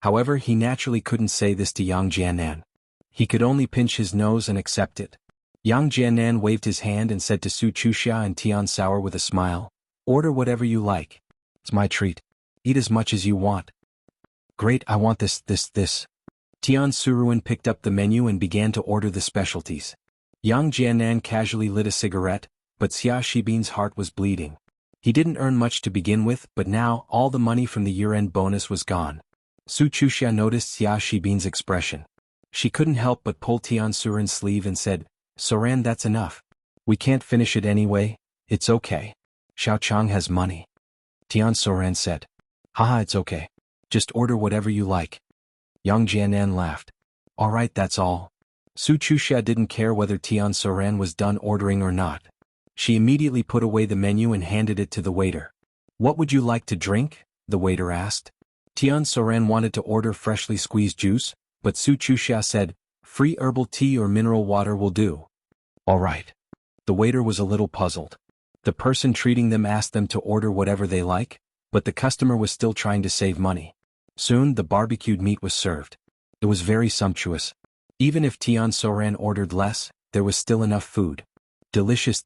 [SPEAKER 1] However, he naturally couldn't say this to Yang Jianan. He could only pinch his nose and accept it. Yang Jianan waved his hand and said to Su Chuxia and Tian Sour with a smile, "Order whatever you like. It's my treat. Eat as much as you want." "Great, I want this. Tian Suruan picked up the menu and began to order the specialties. Yang Jianan casually lit a cigarette, but Xia Shibin's heart was bleeding. He didn't earn much to begin with, but now all the money from the year-end bonus was gone. Su Chuxia noticed Xia Shibin's expression. She couldn't help but pull Tian Suran's sleeve and said, "Soran, that's enough. We can't finish it anyway. It's okay. Xiao Chang has money." Tian Soran said, "Haha, it's okay. Just order whatever you like." Yang Jianan laughed. "All right, that's all." Su Chuxia didn't care whether Tian Soran was done ordering or not. She immediately put away the menu and handed it to the waiter. "What would you like to drink?" the waiter asked. Tian Soran wanted to order freshly squeezed juice, but Su Chuxia said, "Free herbal tea or mineral water will do." "All right." The waiter was a little puzzled. The person treating them asked them to order whatever they like, but the customer was still trying to save money. Soon the barbecued meat was served. It was very sumptuous. Even if Tian Soran ordered less, there was still enough food. Delicious.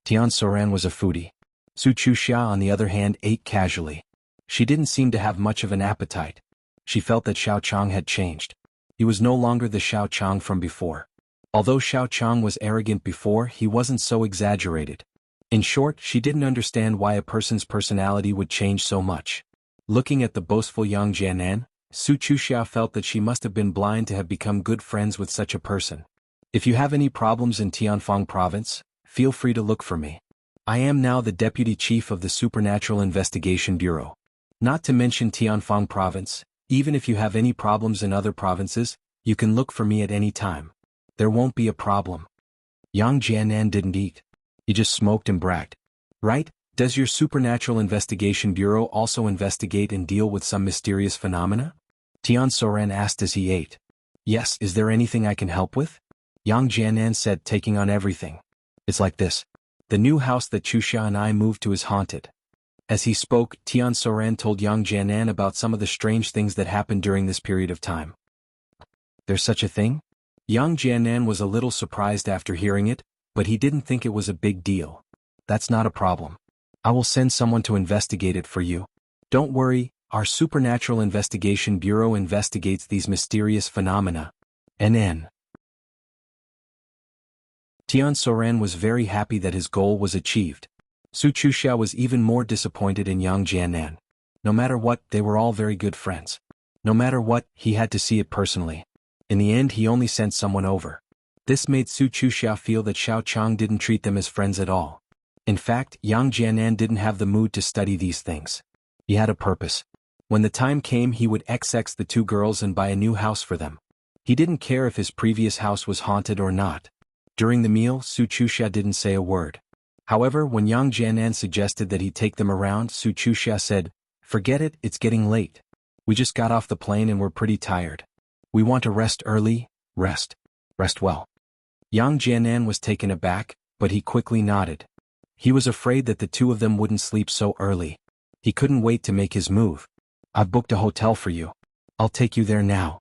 [SPEAKER 1] Tian Soran was a foodie. Su Chuxia, on the other hand, ate casually. She didn't seem to have much of an appetite. She felt that Xiao Chang had changed. He was no longer the Xiao Chang from before. Although Xiao Chang was arrogant before, he wasn't so exaggerated. In short, she didn't understand why a person's personality would change so much. Looking at the boastful Yang Jianan, Su Chuxia felt that she must have been blind to have become good friends with such a person. "If you have any problems in Tianfang province, feel free to look for me. I am now the deputy chief of the Supernatural Investigation Bureau. Not to mention Tianfang province, even if you have any problems in other provinces, you can look for me at any time. There won't be a problem." Yang Jianan didn't eat. He just smoked and bragged. "Right, does your Supernatural Investigation Bureau also investigate and deal with some mysterious phenomena?" Tian Soran asked as he ate. "Yes, is there anything I can help with?" Yang Jianan said, taking on everything. "It's like this. The new house that Chuxia and I moved to is haunted." As he spoke, Tian Soran told Yang Jianan about some of the strange things that happened during this period of time. "There's such a thing?" Yang Jianan was a little surprised after hearing it, but he didn't think it was a big deal. "That's not a problem. I will send someone to investigate it for you. Don't worry, our Supernatural Investigation Bureau investigates these mysterious phenomena." NN. Tian Soran was very happy that his goal was achieved. Su Chuxia was even more disappointed in Yang Jianan. No matter what, they were all very good friends. No matter what, he had to see it personally. In the end, he only sent someone over. This made Su Chuxia feel that Xiao Chang didn't treat them as friends at all. In fact, Yang Jianan didn't have the mood to study these things. He had a purpose. When the time came, he would XX the two girls and buy a new house for them. He didn't care if his previous house was haunted or not. During the meal, Su Chuxia didn't say a word. However, when Yang Jianan suggested that he take them around, Su Chuxia said, "Forget it, it's getting late. We just got off the plane and we're pretty tired. We want to rest early, rest well." Yang Jianan was taken aback, but he quickly nodded. He was afraid that the two of them wouldn't sleep so early. He couldn't wait to make his move. "I've booked a hotel for you. I'll take you there now."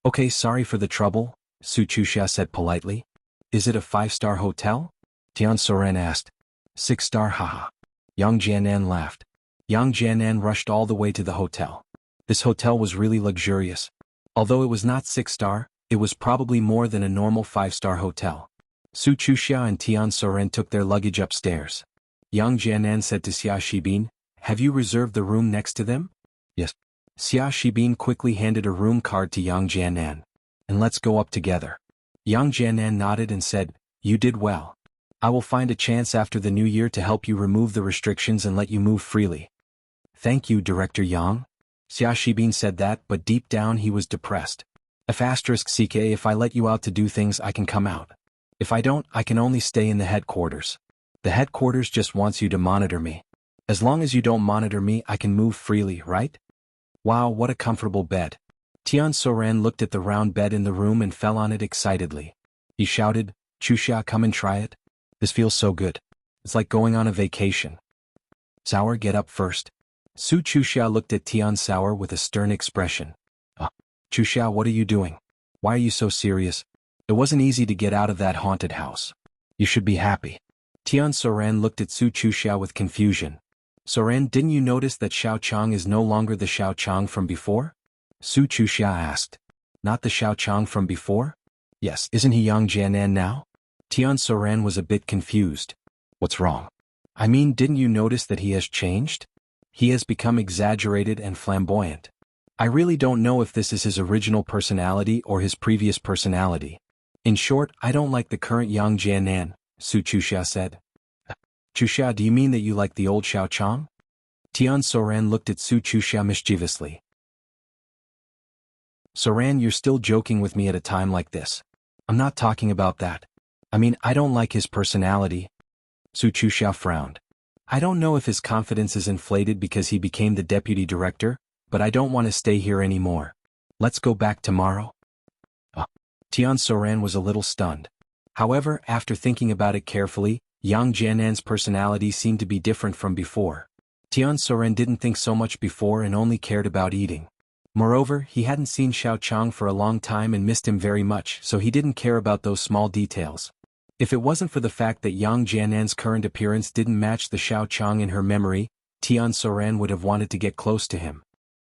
[SPEAKER 1] "Okay, sorry for the trouble," Su Chuxia said politely. "Is it a 5-star hotel?" Tian Soran asked. 6-star, haha. Yang Jianan laughed. Yang Jianan rushed all the way to the hotel. This hotel was really luxurious. Although it was not 6-star, it was probably more than a normal 5-star hotel. Su Chuxia and Tian Soren took their luggage upstairs. Yang Jianan said to Xia Shibin, "Have you reserved the room next to them?" "Yes." Xia Shibin quickly handed a room card to Yang Jianan. "And let's go up together." Yang Jianan nodded and said, "You did well. I will find a chance after the new year to help you remove the restrictions and let you move freely." "Thank you, Director Yang." Xia Shibin said that, but deep down he was depressed. If I let you out to do things, I can come out. If I don't, I can only stay in the headquarters. The headquarters just wants you to monitor me. As long as you don't monitor me, I can move freely, right? Wow, what a comfortable bed. Tian Soren looked at the round bed in the room and fell on it excitedly. He shouted, "Chuxia, come and try it. This feels so good. It's like going on a vacation." "Sauer, get up first." Su Chuxia looked at Tian Sauer with a stern expression. Chuxia, what are you doing? Why are you so serious? It wasn't easy to get out of that haunted house. You should be happy." Tian Soren looked at Su Chuxia with confusion. "Soren, didn't you notice that Xiao Chang is no longer the Xiao Chang from before?" Su Chuxia asked. "Not the Xiao Chang from before?" "Yes, isn't he Yang Jianan now?" Tian Soren was a bit confused. "What's wrong?" "I mean, didn't you notice that he has changed? He has become exaggerated and flamboyant. I really don't know if this is his original personality or his previous personality. In short, I don't like the current Yang Jianan," Su Chuxia said. "Chuxia, do you mean that you like the old Xiao Chang?" Tian Soren looked at Su Chuxia mischievously. "Soren, you're still joking with me at a time like this. I'm not talking about that. I mean, I don't like his personality." Su Chuxia frowned. "I don't know if his confidence is inflated because he became the deputy director, but I don't want to stay here anymore. Let's go back tomorrow." Tian Soren was a little stunned. However, after thinking about it carefully, Yang Jianan's personality seemed to be different from before. Tian Soren didn't think so much before and only cared about eating. Moreover, he hadn't seen Xiao Chang for a long time and missed him very much, so he didn't care about those small details. If it wasn't for the fact that Yang Jianan's current appearance didn't match the Xiao Chang in her memory, Tian Soren would have wanted to get close to him.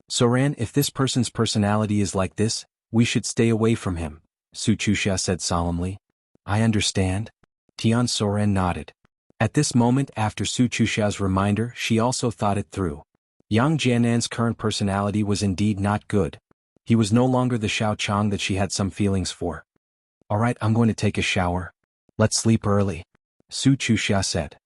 [SPEAKER 1] "Soren, if this person's personality is like this, we should stay away from him," Su Chuxia said solemnly. "I understand." Tian Soren nodded. At this moment after Su Chuxia's reminder, she also thought it through. Yang Jianan's current personality was indeed not good. He was no longer the Xiao Chang that she had some feelings for. "Alright, I'm going to take a shower. Let's sleep early," Su Chuxia said.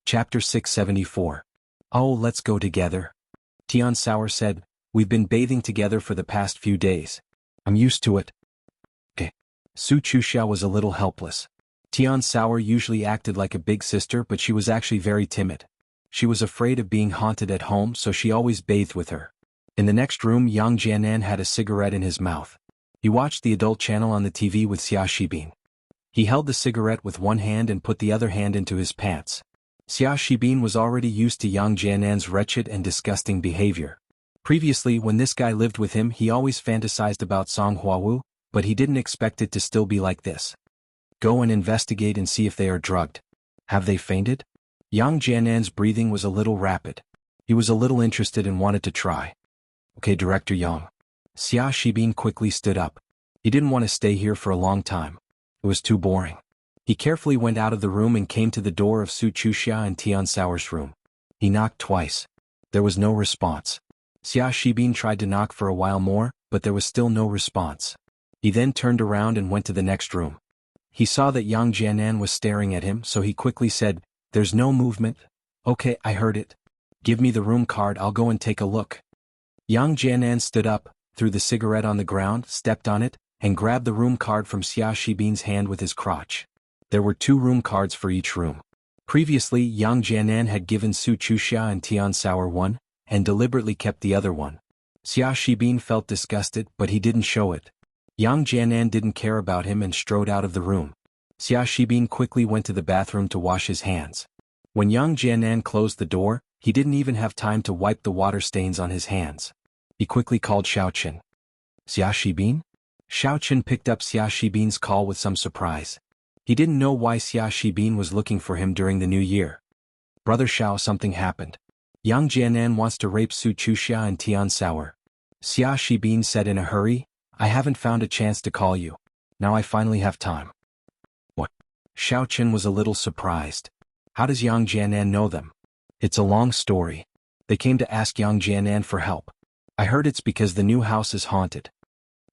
[SPEAKER 1] Chapter 674. "Oh, let's go together." Tian Sauer said, "We've been bathing together for the past few days. I'm used to it." "Okay." Su Chuxia was a little helpless. Tian Sauer usually acted like a big sister, but she was actually very timid. She was afraid of being haunted at home, so she always bathed with her. In the next room, Yang Jianan had a cigarette in his mouth. He watched the adult channel on the TV with Xia Shibin. He held the cigarette with one hand and put the other hand into his pants. Xia Shibin was already used to Yang Jianan's wretched and disgusting behavior. Previously, when this guy lived with him, he always fantasized about Song Huawu, but he didn't expect it to still be like this. "Go and investigate and see if they are drugged. Have they fainted?" Yang Jianan's breathing was a little rapid. He was a little interested and wanted to try. "Okay, Director Yang." Xia Shibin quickly stood up. He didn't want to stay here for a long time. It was too boring. He carefully went out of the room and came to the door of Su Chuxia and Tian Sauer's room. He knocked twice. There was no response. Xia Shibin tried to knock for a while more, but there was still no response. He then turned around and went to the next room. He saw that Yang Jianan was staring at him, so he quickly said, "There's no movement." "Okay, I heard it. Give me the room card, I'll go and take a look." Yang Jianan stood up, threw the cigarette on the ground, stepped on it, and grabbed the room card from Xia Shibin's hand with his crotch. There were 2 room cards for each room. Previously, Yang Jianan had given Su Chuxia and Tian Sauer one, and deliberately kept the other one. Xia Shibin felt disgusted, but he didn't show it. Yang Jianan didn't care about him and strode out of the room. Xia Shibin quickly went to the bathroom to wash his hands. When Yang Jianan closed the door, he didn't even have time to wipe the water stains on his hands. He quickly called Xiaoqin. "Xia Shibin?" Xiaoqin picked up Xia Shibin's call with some surprise. He didn't know why Xia Shibin was looking for him during the new year. "Brother Xiao, something happened." Yang Jianan wants to rape Su Chuxia and Tian Sauer. Xia Shibin said in a hurry, I haven't found a chance to call you. Now I finally have time. What? Xiao Qin was a little surprised. How does Yang Jianan know them? It's a long story. They came to ask Yang Jianan for help. I heard it's because the new house is haunted.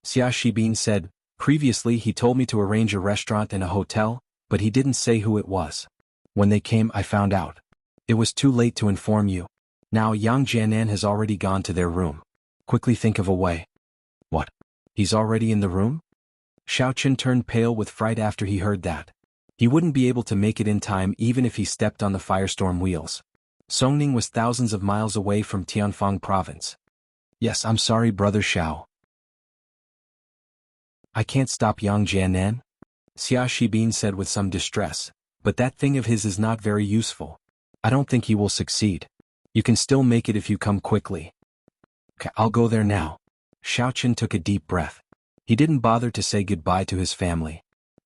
[SPEAKER 1] Xia Shibin said, previously he told me to arrange a restaurant and a hotel, but he didn't say who it was. When they came I found out. It was too late to inform you. Now Yang Jianan has already gone to their room. Quickly think of a way. What? He's already in the room? Xiao Qin turned pale with fright after he heard that. He wouldn't be able to make it in time even if he stepped on the firestorm wheels. Songning was thousands of miles away from Tianfang province. Yes, I'm sorry, brother Xiao. I can't stop Yang Jianan, Xia Shibin said with some distress, but that thing of his is not very useful. I don't think he will succeed. You can still make it if you come quickly. Okay, I'll go there now. Xiao Qin took a deep breath. He didn't bother to say goodbye to his family.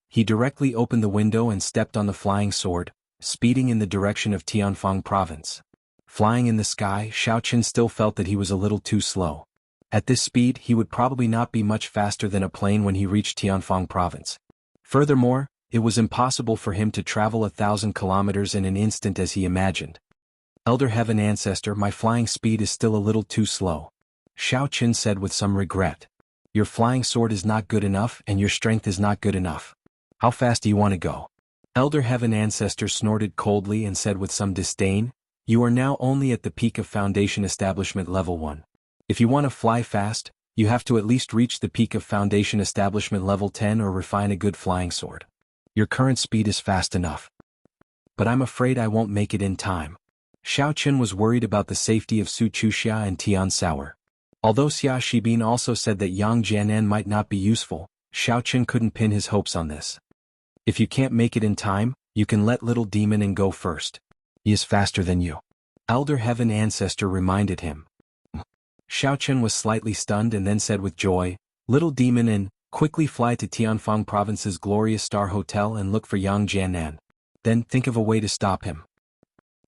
[SPEAKER 1] He directly opened the window and stepped on the flying sword, speeding in the direction of Tianfang province. Flying in the sky, Xiao Qin still felt that he was a little too slow. At this speed, he would probably not be much faster than a plane when he reached Tianfang province. Furthermore, it was impossible for him to travel 1,000 kilometers in an instant as he imagined. Elder Heaven Ancestor, my flying speed is still a little too slow. Xiao Qin said with some regret. Your flying sword is not good enough and your strength is not good enough. How fast do you want to go? Elder Heaven Ancestor snorted coldly and said with some disdain, you are now only at the peak of Foundation Establishment Level 1. If you want to fly fast, you have to at least reach the peak of Foundation Establishment Level 10 or refine a good flying sword. Your current speed is fast enough. But I'm afraid I won't make it in time. Xiao Qin was worried about the safety of Su Chuxia and Tian Sauer. Although Xia Shibin also said that Yang Jianan might not be useful, Xiao Qin couldn't pin his hopes on this. If you can't make it in time, you can let Little Demon in go first. He is faster than you. Elder Heaven Ancestor reminded him. Xiao Qin was slightly stunned and then said with joy, Little Demon in, quickly fly to Tianfang Province's Glorious Star Hotel and look for Yang Jianan. Then think of a way to stop him.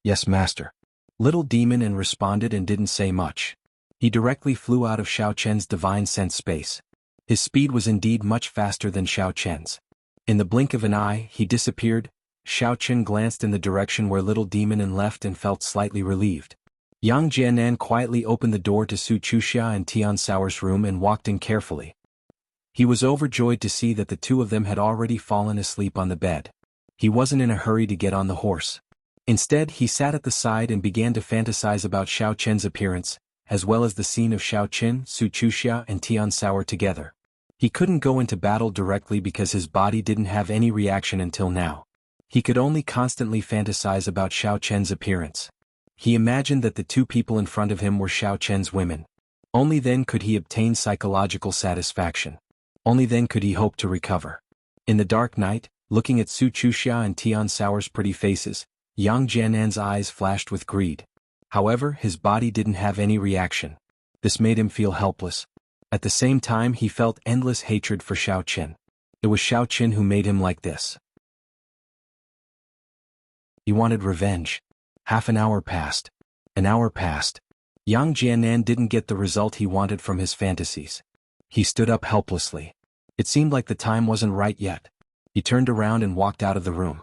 [SPEAKER 1] Yes, master. Little Demon in responded and didn't say much. He directly flew out of Xiao Qian's divine sense space. His speed was indeed much faster than Xiao Qian's. In the blink of an eye, he disappeared. Xiao Qin glanced in the direction where Little Demon in left and felt slightly relieved. Yang Jianan quietly opened the door to Su Chuxia and Tian Sauer's room and walked in carefully. He was overjoyed to see that the two of them had already fallen asleep on the bed. He wasn't in a hurry to get on the horse. Instead, he sat at the side and began to fantasize about Xiao Qian's appearance, as well as the scene of Xiao Qin, Su Chuxia and Tian Sauer together. He couldn't go into battle directly because his body didn't have any reaction until now. He could only constantly fantasize about Xiao Qian's appearance. He imagined that the two people in front of him were Xiao Qian's women. Only then could he obtain psychological satisfaction. Only then could he hope to recover. In the dark night, looking at Su Chuxia and Tian Sauer's pretty faces, Yang Jianan's eyes flashed with greed. However, his body didn't have any reaction. This made him feel helpless. At the same time, he felt endless hatred for Xiao Qin. It was Xiao Qin who made him like this. He wanted revenge. Half an hour passed. An hour passed. Yang Jianan didn't get the result he wanted from his fantasies. He stood up helplessly. It seemed like the time wasn't right yet. He turned around and walked out of the room.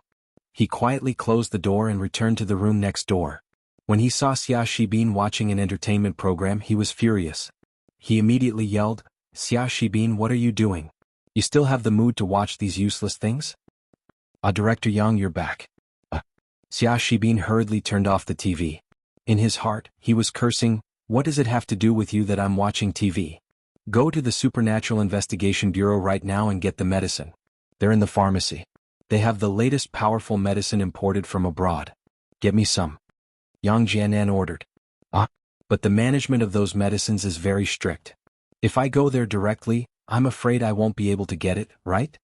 [SPEAKER 1] He quietly closed the door and returned to the room next door. When he saw Xia Shibin watching an entertainment program, he was furious. He immediately yelled, Xia Shibin, what are you doing? You still have the mood to watch these useless things? Director Yang, you're back. Xia Shibin hurriedly turned off the TV. In his heart, he was cursing, what does it have to do with you that I'm watching TV? Go to the Supernatural Investigation Bureau right now and get the medicine. They're in the pharmacy. They have the latest powerful medicine imported from abroad. Get me some. Yang Jianan ordered. But the management of those medicines is very strict. If I go there directly, I'm afraid I won't be able to get it, right?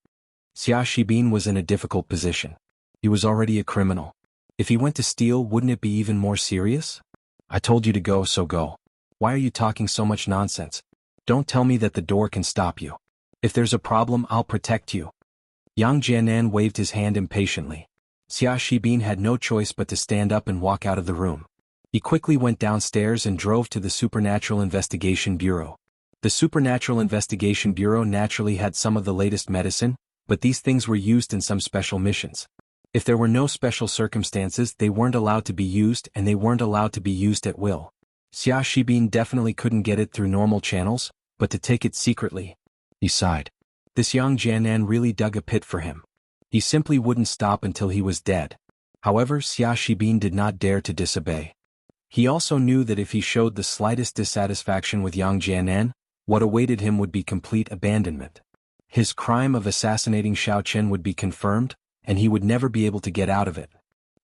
[SPEAKER 1] Xia Shibin was in a difficult position. He was already a criminal. If he went to steal, wouldn't it be even more serious? I told you to go, so go. Why are you talking so much nonsense? Don't tell me that the door can stop you. If there's a problem, I'll protect you. Yang Jianan waved his hand impatiently. Xia Shibin had no choice but to stand up and walk out of the room. He quickly went downstairs and drove to the Supernatural Investigation Bureau. The Supernatural Investigation Bureau naturally had some of the latest medicine, but these things were used in some special missions. If there were no special circumstances, they weren't allowed to be used, and they weren't allowed to be used at will. Xia Shibin definitely couldn't get it through normal channels, but to take it secretly. He sighed. This young Jianan really dug a pit for him. He simply wouldn't stop until he was dead. However, Xia Shibin did not dare to disobey. He also knew that if he showed the slightest dissatisfaction with Yang Jianan, what awaited him would be complete abandonment. His crime of assassinating Xiao Chen would be confirmed, and he would never be able to get out of it.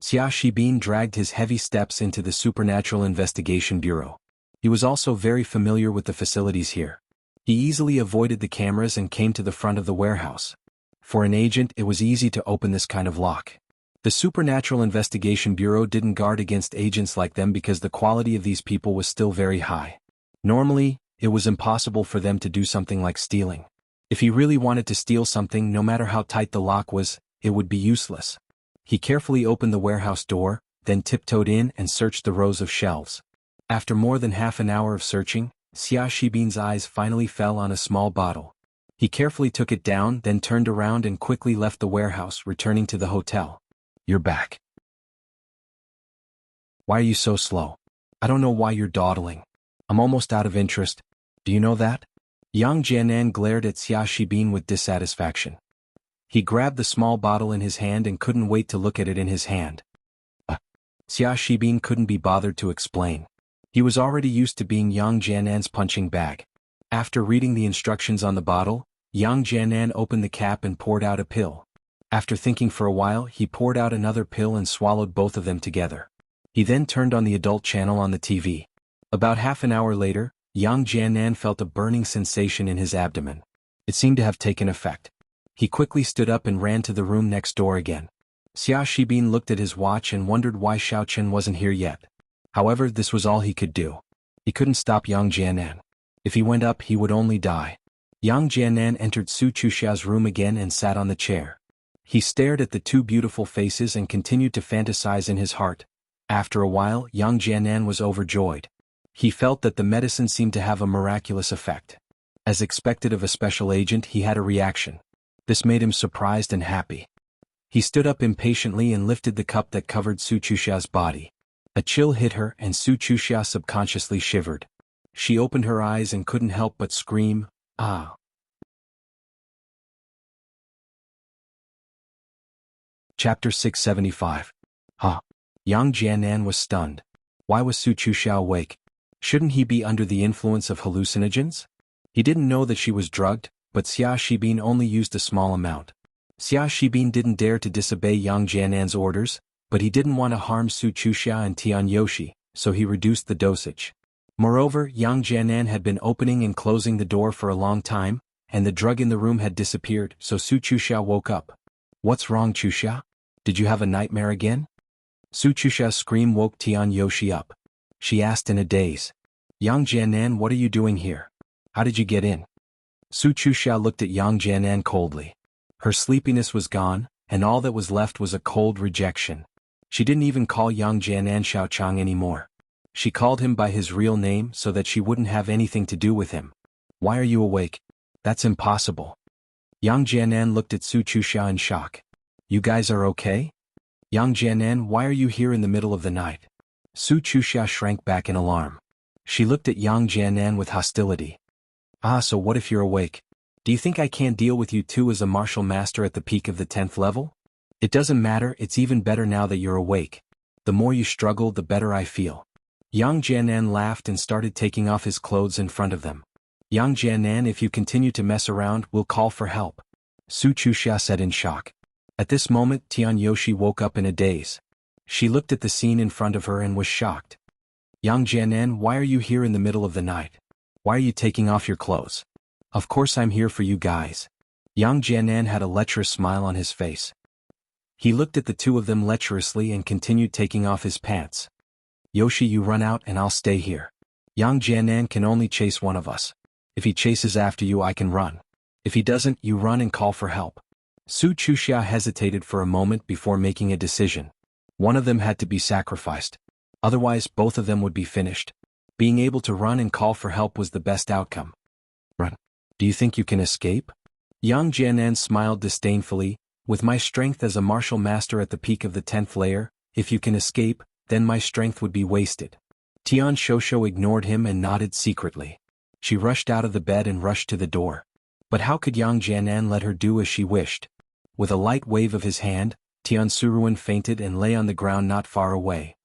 [SPEAKER 1] Xia Shibin dragged his heavy steps into the Supernatural Investigation Bureau. He was also very familiar with the facilities here. He easily avoided the cameras and came to the front of the warehouse. For an agent, it was easy to open this kind of lock. The Supernatural Investigation Bureau didn't guard against agents like them because the quality of these people was still very high. Normally, it was impossible for them to do something like stealing. If he really wanted to steal something, no matter how tight the lock was, it would be useless. He carefully opened the warehouse door, then tiptoed in and searched the rows of shelves. After more than half an hour of searching, Xia Shibin's eyes finally fell on a small bottle. He carefully took it down, then turned around and quickly left the warehouse, returning to the hotel. You're back. Why are you so slow? I don't know why you're dawdling. I'm almost out of interest. Do you know that? Yang Jianan glared at Xia Shibin with dissatisfaction. He grabbed the small bottle in his hand and couldn't wait to look at it in his hand. Xia Shibin couldn't be bothered to explain. He was already used to being Yang Jianan's punching bag. After reading the instructions on the bottle, Yang Jianan opened the cap and poured out a pill. After thinking for a while, he poured out another pill and swallowed both of them together. He then turned on the adult channel on the TV. About half an hour later, Yang Jianan felt a burning sensation in his abdomen. It seemed to have taken effect. He quickly stood up and ran to the room next door again. Xia Shibin looked at his watch and wondered why Xiao Chen wasn't here yet. However, this was all he could do. He couldn't stop Yang Jianan. If he went up, he would only die. Yang Jianan entered Su Chuxia's room again and sat on the chair. He stared at the two beautiful faces and continued to fantasize in his heart. After a while, Yang Jianan was overjoyed. He felt that the medicine seemed to have a miraculous effect. As expected of a special agent, he had a reaction. This made him surprised and happy. He stood up impatiently and lifted the cup that covered Su Chuxia's body. A chill hit her and Su Chuxia subconsciously shivered. She opened her eyes and couldn't help but scream, "Ah!" Chapter 675. Huh. Yang Jianan was stunned. Why was Su Chuxia awake? Shouldn't he be under the influence of hallucinogens? He didn't know that she was drugged, but Xia Shibin only used a small amount. Xia Shibin didn't dare to disobey Yang Jianan's orders, but he didn't want to harm Su Chuxia and Tian Yoshi, so he reduced the dosage. Moreover, Yang Jianan had been opening and closing the door for a long time, and the drug in the room had disappeared, so Su Chuxia woke up. What's wrong, Chuxia? Did you have a nightmare again? Su Chuxia's scream woke Tian Yoshi up. She asked in a daze. Yang Jianan, what are you doing here? How did you get in? Su Chuxia looked at Yang Jianan coldly. Her sleepiness was gone, and all that was left was a cold rejection. She didn't even call Yang Jianan Xiaochang anymore. She called him by his real name so that she wouldn't have anything to do with him. Why are you awake? That's impossible. Yang Jianan looked at Su Chuxia in shock. You guys are okay? Yang Jianan, why are you here in the middle of the night? Su Chuxia shrank back in alarm. She looked at Yang Jianan with hostility. So what if you're awake? Do you think I can't deal with you two as a martial master at the peak of the 10th level? It doesn't matter, it's even better now that you're awake. The more you struggle, the better I feel. Yang Jianan laughed and started taking off his clothes in front of them. Yang Jianan, if you continue to mess around, we'll call for help. Su Chuxia said in shock. At this moment, Tian Yoshi woke up in a daze. She looked at the scene in front of her and was shocked. Yang Jianan, why are you here in the middle of the night? Why are you taking off your clothes? Of course I'm here for you guys. Yang Jianan had a lecherous smile on his face. He looked at the two of them lecherously and continued taking off his pants. Yoshi, you run out and I'll stay here. Yang Jianan can only chase one of us. If he chases after you, I can run. If he doesn't, you run and call for help. Su Chuxia hesitated for a moment before making a decision. One of them had to be sacrificed. Otherwise, both of them would be finished. Being able to run and call for help was the best outcome. Run. Do you think you can escape? Yang Jianan smiled disdainfully. With my strength as a martial master at the peak of the 10th layer, if you can escape, then my strength would be wasted. Tian Shosho ignored him and nodded secretly. She rushed out of the bed and rushed to the door. But how could Yang Jianan let her do as she wished? With a light wave of his hand, Tian Suruan fainted and lay on the ground not far away.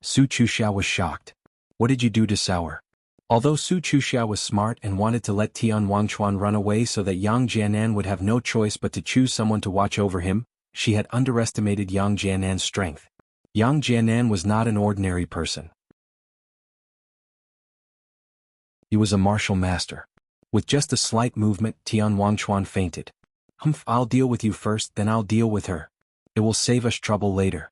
[SPEAKER 1] Su Chuxiao was shocked. What did you do to Sour? Although Su Chuxiao was smart and wanted to let Tian Wangchuan run away so that Yang Jianan would have no choice but to choose someone to watch over him, she had underestimated Yang Jianan's strength. Yang Jianan was not an ordinary person. He was a martial master. With just a slight movement, Tian Wangchuan fainted. Humph, I'll deal with you first, then I'll deal with her. It will save us trouble later.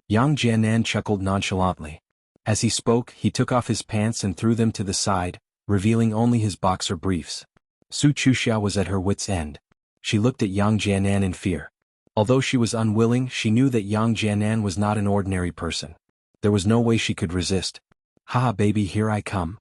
[SPEAKER 1] Yang Jianan chuckled nonchalantly. As he spoke, he took off his pants and threw them to the side, revealing only his boxer briefs. Su Chuxiao was at her wits' end. She looked at Yang Jianan in fear. Although she was unwilling, she knew that Yang Jianan was not an ordinary person. There was no way she could resist. Haha, baby, here I come.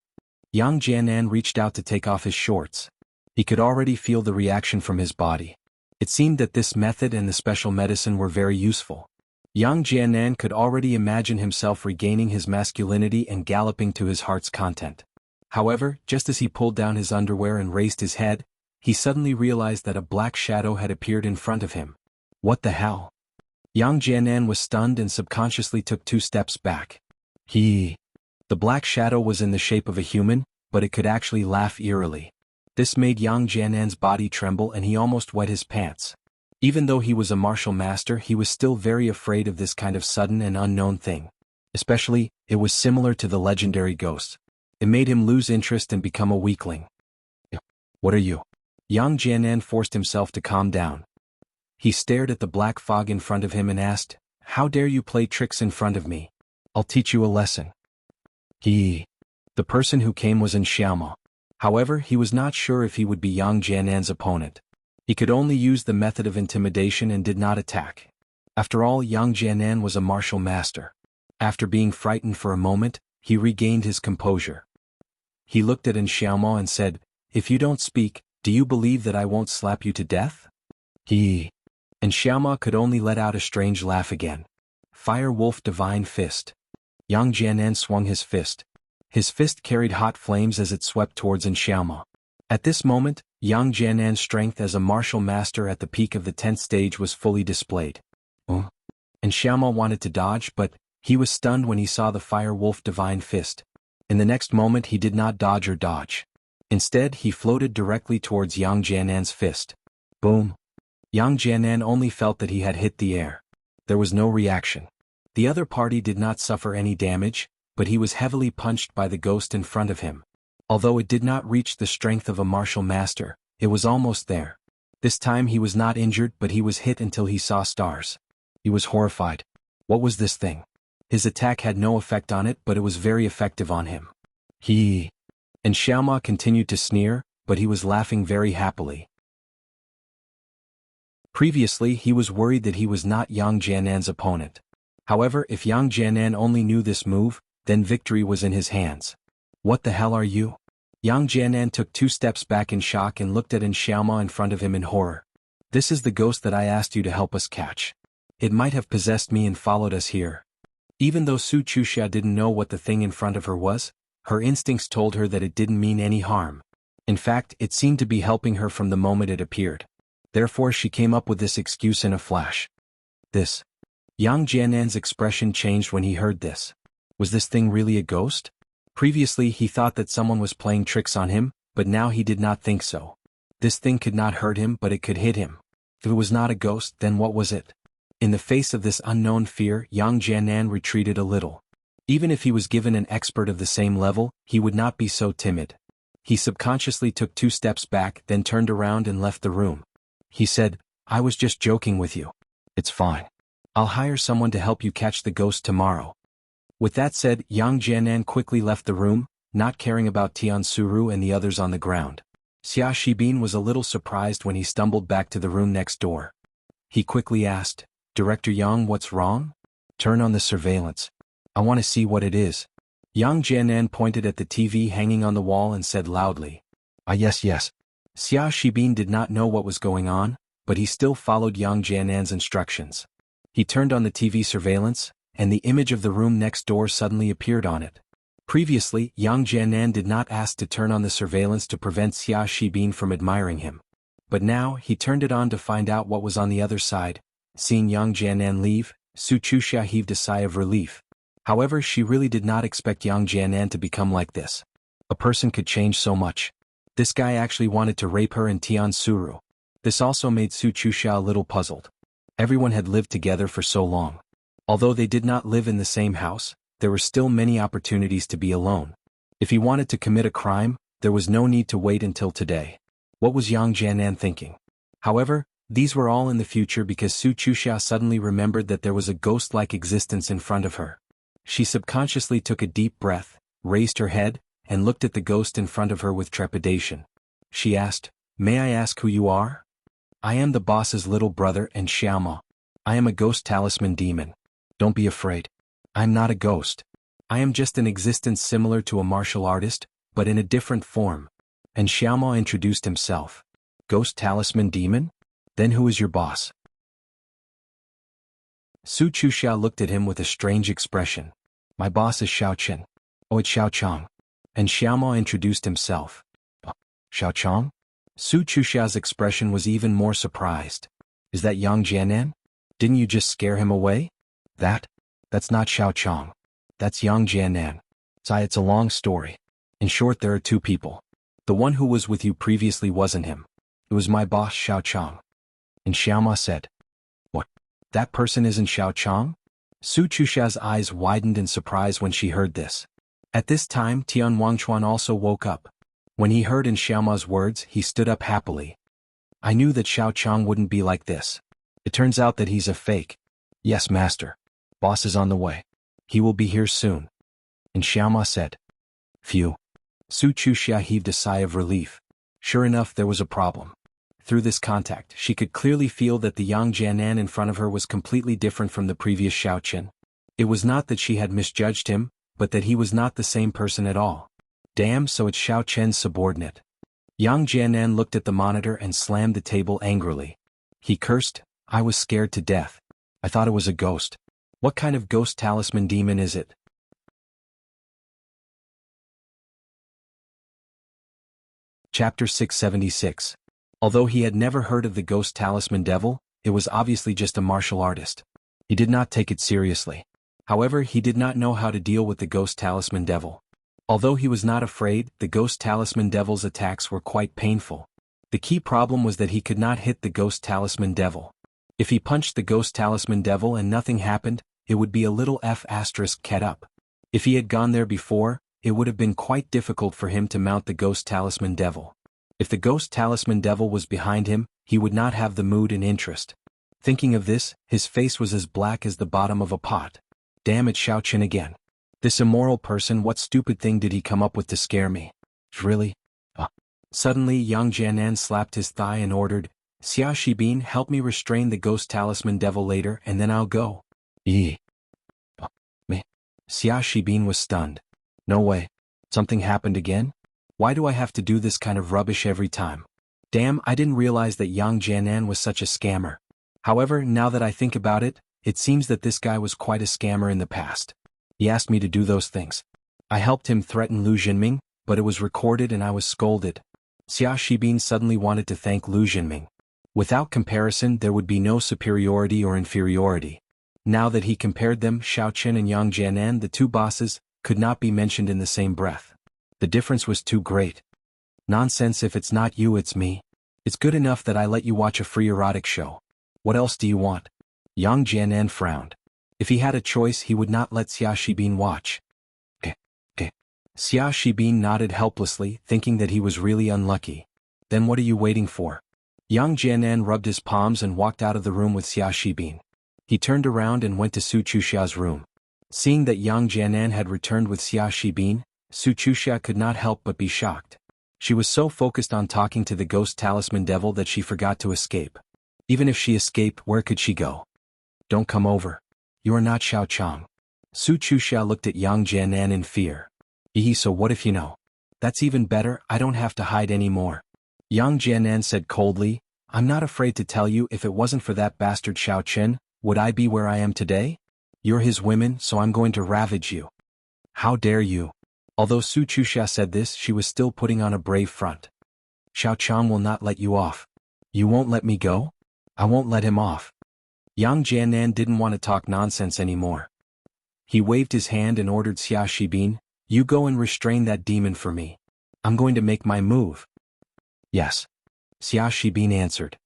[SPEAKER 1] Yang Jianan reached out to take off his shorts. He could already feel the reaction from his body. It seemed that this method and the special medicine were very useful. Yang Jianan could already imagine himself regaining his masculinity and galloping to his heart's content. However, just as he pulled down his underwear and raised his head, he suddenly realized that a black shadow had appeared in front of him. What the hell? Yang Jianan was stunned and subconsciously took 2 steps back. The black shadow was in the shape of a human, but it could actually laugh eerily. This made Yang Jianan's body tremble and he almost wet his pants. Even though he was a martial master, he was still very afraid of this kind of sudden and unknown thing. Especially, it was similar to the legendary ghosts. It made him lose interest and become a weakling. What are you? Yang Jianan forced himself to calm down. He stared at the black fog in front of him and asked, "How dare you play tricks in front of me? I'll teach you a lesson." The person who came was in Xiaoma. However, he was not sure if he would be Yang Jianan's opponent. He could only use the method of intimidation and did not attack. After all, Yang Jianan was a martial master. After being frightened for a moment, he regained his composure. He looked at Xiaoma and said, "If you don't speak, do you believe that I won't slap you to death?" And Xiaoma could only let out a strange laugh again. Fire Wolf Divine Fist. Yang Jianan swung his fist. His fist carried hot flames as it swept towards Xiaoma. At this moment, Yang Jianan's strength as a martial master at the peak of the 10th stage was fully displayed. And Xiaoma wanted to dodge, but he was stunned when he saw the Fire Wolf Divine Fist. In the next moment he did not dodge or dodge. Instead, he floated directly towards Yang Jianan's fist. Boom! Yang Jianan only felt that he had hit the air. There was no reaction. The other party did not suffer any damage, but he was heavily punched by the ghost in front of him. Although it did not reach the strength of a martial master, it was almost there. This time he was not injured, but he was hit until he saw stars. He was horrified. What was this thing? His attack had no effect on it, but it was very effective on him. And Xiaoma continued to sneer, but he was laughing very happily. Previously, he was worried that he was not Yang Jianan's opponent. However, if Yang Jianan only knew this move, then victory was in his hands. What the hell are you? Yang Jianan took 2 steps back in shock and looked at Xiaoma in front of him in horror. This is the ghost that I asked you to help us catch. It might have possessed me and followed us here. Even though Su Chuxia didn't know what the thing in front of her was, her instincts told her that it didn't mean any harm. In fact, it seemed to be helping her from the moment it appeared. Therefore she came up with this excuse in a flash. Yang Jianan's expression changed when he heard this. Was this thing really a ghost? Previously he thought that someone was playing tricks on him, but now he did not think so. This thing could not hurt him, but it could hit him. If it was not a ghost, then what was it? In the face of this unknown fear, Yang Jianan retreated a little. Even if he was given an expert of the same level, he would not be so timid. He subconsciously took 2 steps back, then turned around and left the room. He said, "I was just joking with you. It's fine. I'll hire someone to help you catch the ghost tomorrow." With that said, Yang Jianan quickly left the room, not caring about Tian Suru and the others on the ground. Xia Shibin was a little surprised when he stumbled back to the room next door. He quickly asked, "Director Yang, what's wrong?" "Turn on the surveillance." I want to see what it is. Yang Jianan pointed at the TV hanging on the wall and said loudly. Ah, yes, yes. Xia Shibin did not know what was going on, but he still followed Yang Jianan's instructions. He turned on the TV surveillance, and the image of the room next door suddenly appeared on it. Previously, Yang Jianan did not ask to turn on the surveillance to prevent Xia Shibin from admiring him. But now, he turned it on to find out what was on the other side. Seeing Yang Jianan leave, Su Chuxia heaved a sigh of relief. However, she really did not expect Yang Jianan to become like this. A person could change so much. This guy actually wanted to rape her and Tian Suru. This also made Su Chuxia a little puzzled. Everyone had lived together for so long. Although they did not live in the same house, there were still many opportunities to be alone. If he wanted to commit a crime, there was no need to wait until today. What was Yang Jianan thinking? However, these were all in the future because Su Chuxia suddenly remembered that there was a ghost-like existence in front of her. She subconsciously took a deep breath, raised her head, and looked at the ghost in front of her with trepidation. She asked, "May I ask who you are?" "I am the boss's little brother and Xiaoma. I am a ghost talisman demon. Don't be afraid. I am not a ghost. I am just an existence similar to a martial artist, but in a different form." And Xiaoma introduced himself. "Ghost talisman demon? Then who is your boss?" Su Chuxia looked at him with a strange expression. "My boss is Xiao Chen. Oh, it's Xiao Chang." And Xiaoma introduced himself. "Xiao Chang?" Su Chuxia's expression was even more surprised. "Is that Yang Jianan? Didn't you just scare him away?" That's not Xiao Chang. That's Yang Jianan. It's a long story. In short, there are two people. The one who was with you previously wasn't him. It was my boss Xiao Chang." And Xiaoma said, "What? That person isn't Xiao Chang?" Su Chuxia's eyes widened in surprise when she heard this. At this time, Tian Wangchuan also woke up. When he heard in Xiaoma's words, he stood up happily. "I knew that Xiao Chang wouldn't be like this. It turns out that he's a fake." "Yes, master. Boss is on the way. He will be here soon." And Xiaoma said, "Phew." Su Chuxia heaved a sigh of relief. Sure enough, there was a problem. Through this contact, she could clearly feel that the Yang Jianan in front of her was completely different from the previous Xiao Chen. It was not that she had misjudged him, but that he was not the same person at all. Damn, so it's Xiao Chen's subordinate. Yang Jianan looked at the monitor and slammed the table angrily. He cursed, "I was scared to death. I thought it was a ghost. What kind of ghost talisman demon is it?" Chapter 676. Although he had never heard of the ghost talisman devil, it was obviously just a martial artist. He did not take it seriously. However, he did not know how to deal with the ghost talisman devil. Although he was not afraid, the ghost talisman devil's attacks were quite painful. The key problem was that he could not hit the ghost talisman devil. If he punched the ghost talisman devil and nothing happened, it would be a little F*** up. If he had gone there before, it would have been quite difficult for him to mount the ghost talisman devil. If the ghost talisman devil was behind him, he would not have the mood and interest. Thinking of this, his face was as black as the bottom of a pot. Damn it, Xiao Chen again. This immoral person, what stupid thing did he come up with to scare me? Really? Suddenly Yang Jianan slapped his thigh and ordered, "Xia Shibin, help me restrain the ghost talisman devil later and then I'll go." Me. Xia Shibin was stunned. No way. Something happened again? Why do I have to do this kind of rubbish every time? Damn, I didn't realize that Yang Jianan was such a scammer. However, now that I think about it, it seems that this guy was quite a scammer in the past. He asked me to do those things. I helped him threaten Lu Jinming, but it was recorded and I was scolded. Xia Shibin suddenly wanted to thank Lu Jinming. Without comparison, there would be no superiority or inferiority. Now that he compared them, Xiao Chen and Yang Jianan, the two bosses, could not be mentioned in the same breath. The difference was too great. Nonsense, if it's not you, it's me. It's good enough that I let you watch a free erotic show. What else do you want? Yang Jianan frowned. If he had a choice, he would not let Xia Shibin watch. Xia Shibin nodded helplessly, thinking that he was really unlucky. Then what are you waiting for? Yang Jianan rubbed his palms and walked out of the room with Xia Shibin. He turned around and went to Su Chuxia's room. Seeing that Yang Jianan had returned with Xia Shibin, Su Chuxia could not help but be shocked. She was so focused on talking to the ghost talisman devil that she forgot to escape. Even if she escaped, where could she go? Don't come over. You are not Xiao Chang. Su Chuxia looked at Yang Jianan in fear. So what if you know? That's even better, I don't have to hide anymore. Yang Jianan said coldly, I'm not afraid to tell you, if it wasn't for that bastard Xiao Chen, would I be where I am today? You're his women, so I'm going to ravage you. How dare you? Although Su Chuxia said this, she was still putting on a brave front. Xiao Chang will not let you off. You won't let me go? I won't let him off. Yang Jianan didn't want to talk nonsense anymore. He waved his hand and ordered Xia Shibin, you go and restrain that demon for me. I'm going to make my move. Yes. Xia Shibin answered.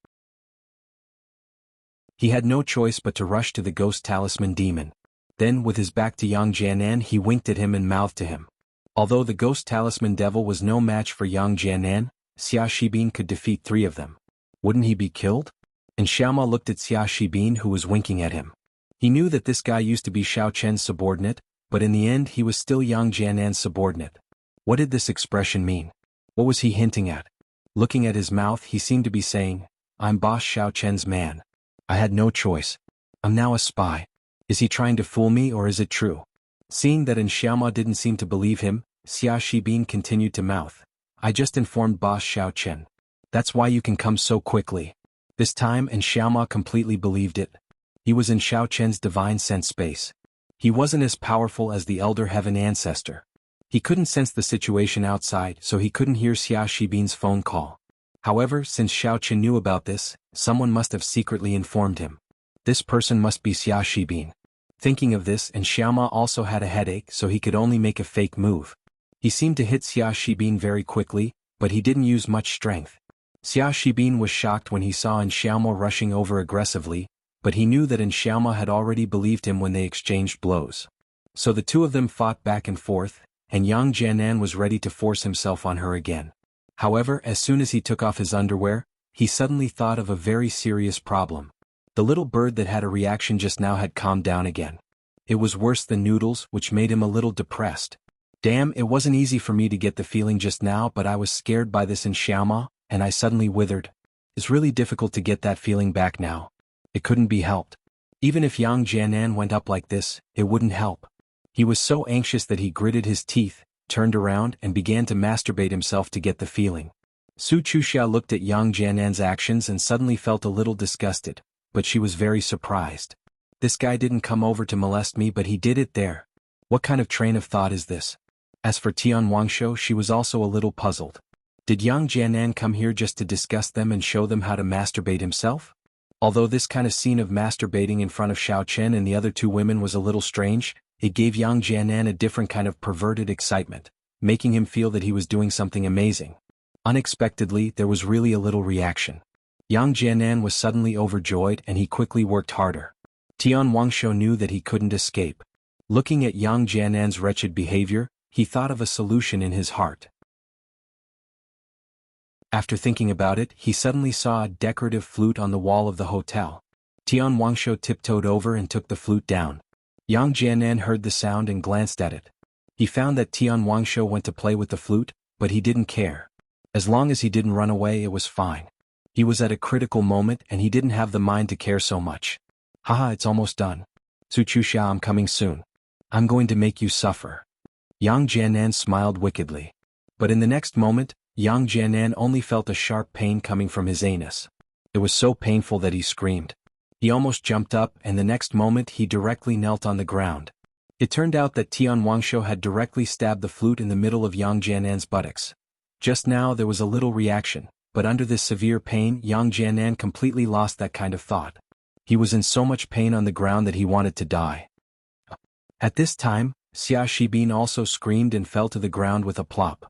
[SPEAKER 1] He had no choice but to rush to the ghost talisman demon. Then, with his back to Yang Jianan, he winked at him and mouthed to him. Although the ghost talisman devil was no match for Yang Jianan, Xia Shibin could defeat 3 of them. Wouldn't he be killed? And Xiaoma looked at Xia Shibin, who was winking at him. He knew that this guy used to be Xiao Chen's subordinate, but in the end he was still Yang Jianan's subordinate. What did this expression mean? What was he hinting at? Looking at his mouth, he seemed to be saying, I'm boss Xiao Chen's man. I had no choice. I'm now a spy. Is he trying to fool me, or is it true? Seeing that Xiaoma didn't seem to believe him, Xia Shibin continued to mouth. I just informed boss Xiao Chen. That's why you can come so quickly. This time Xiaoma completely believed it. He was in Xiao Chen's divine sense space. He wasn't as powerful as the elder heaven ancestor. He couldn't sense the situation outside, so he couldn't hear Xia Shibin's phone call. However, since Xiao Chen knew about this, someone must have secretly informed him. This person must be Xia Shibin. Thinking of this, Xiaoma also had a headache, so he could only make a fake move. He seemed to hit Xia Shibin very quickly, but he didn't use much strength. Xia Shibin was shocked when he saw Xiaoma rushing over aggressively, but he knew that Xiaoma had already believed him when they exchanged blows. So the 2 of them fought back and forth, and Yang Jianan was ready to force himself on her again. However, as soon as he took off his underwear, he suddenly thought of a very serious problem. The little bird that had a reaction just now had calmed down again. It was worse than noodles, which made him a little depressed. Damn, it wasn't easy for me to get the feeling just now, but I was scared by this Xiaoma, and I suddenly withered. It's really difficult to get that feeling back now. It couldn't be helped. Even if Yang Jianan went up like this, it wouldn't help. He was so anxious that he gritted his teeth, turned around and began to masturbate himself to get the feeling. Su Chuxia looked at Yang Jianan's actions and suddenly felt a little disgusted, but she was very surprised. This guy didn't come over to molest me, but he did it there. What kind of train of thought is this? As for Tian Wangshuo, she was also a little puzzled. Did Yang Jianan come here just to disgust them and show them how to masturbate himself? Although this kind of scene of masturbating in front of Xiao Chen and the other 2 women was a little strange, it gave Yang Jianan a different kind of perverted excitement, making him feel that he was doing something amazing. Unexpectedly, there was really a little reaction. Yang Jianan was suddenly overjoyed and he quickly worked harder. Tian Wangshuo knew that he couldn't escape. Looking at Yang Jianan's wretched behavior, he thought of a solution in his heart. After thinking about it, he suddenly saw a decorative flute on the wall of the hotel. Tian Wangshuo tiptoed over and took the flute down. Yang Jianan heard the sound and glanced at it. He found that Tian Wangshuo went to play with the flute, but he didn't care. As long as he didn't run away, it was fine. He was at a critical moment and he didn't have the mind to care so much. Haha, it's almost done. Su Chuxia, I'm coming soon. I'm going to make you suffer. Yang Jianan smiled wickedly. But in the next moment, Yang Jianan only felt a sharp pain coming from his anus. It was so painful that he screamed. He almost jumped up and the next moment he directly knelt on the ground. It turned out that Tian Wangshuo had directly stabbed the flute in the middle of Yang Jianan's buttocks. Just now there was a little reaction, but under this severe pain Yang Jianan completely lost that kind of thought. He was in so much pain on the ground that he wanted to die. At this time, Xia Shibin also screamed and fell to the ground with a plop.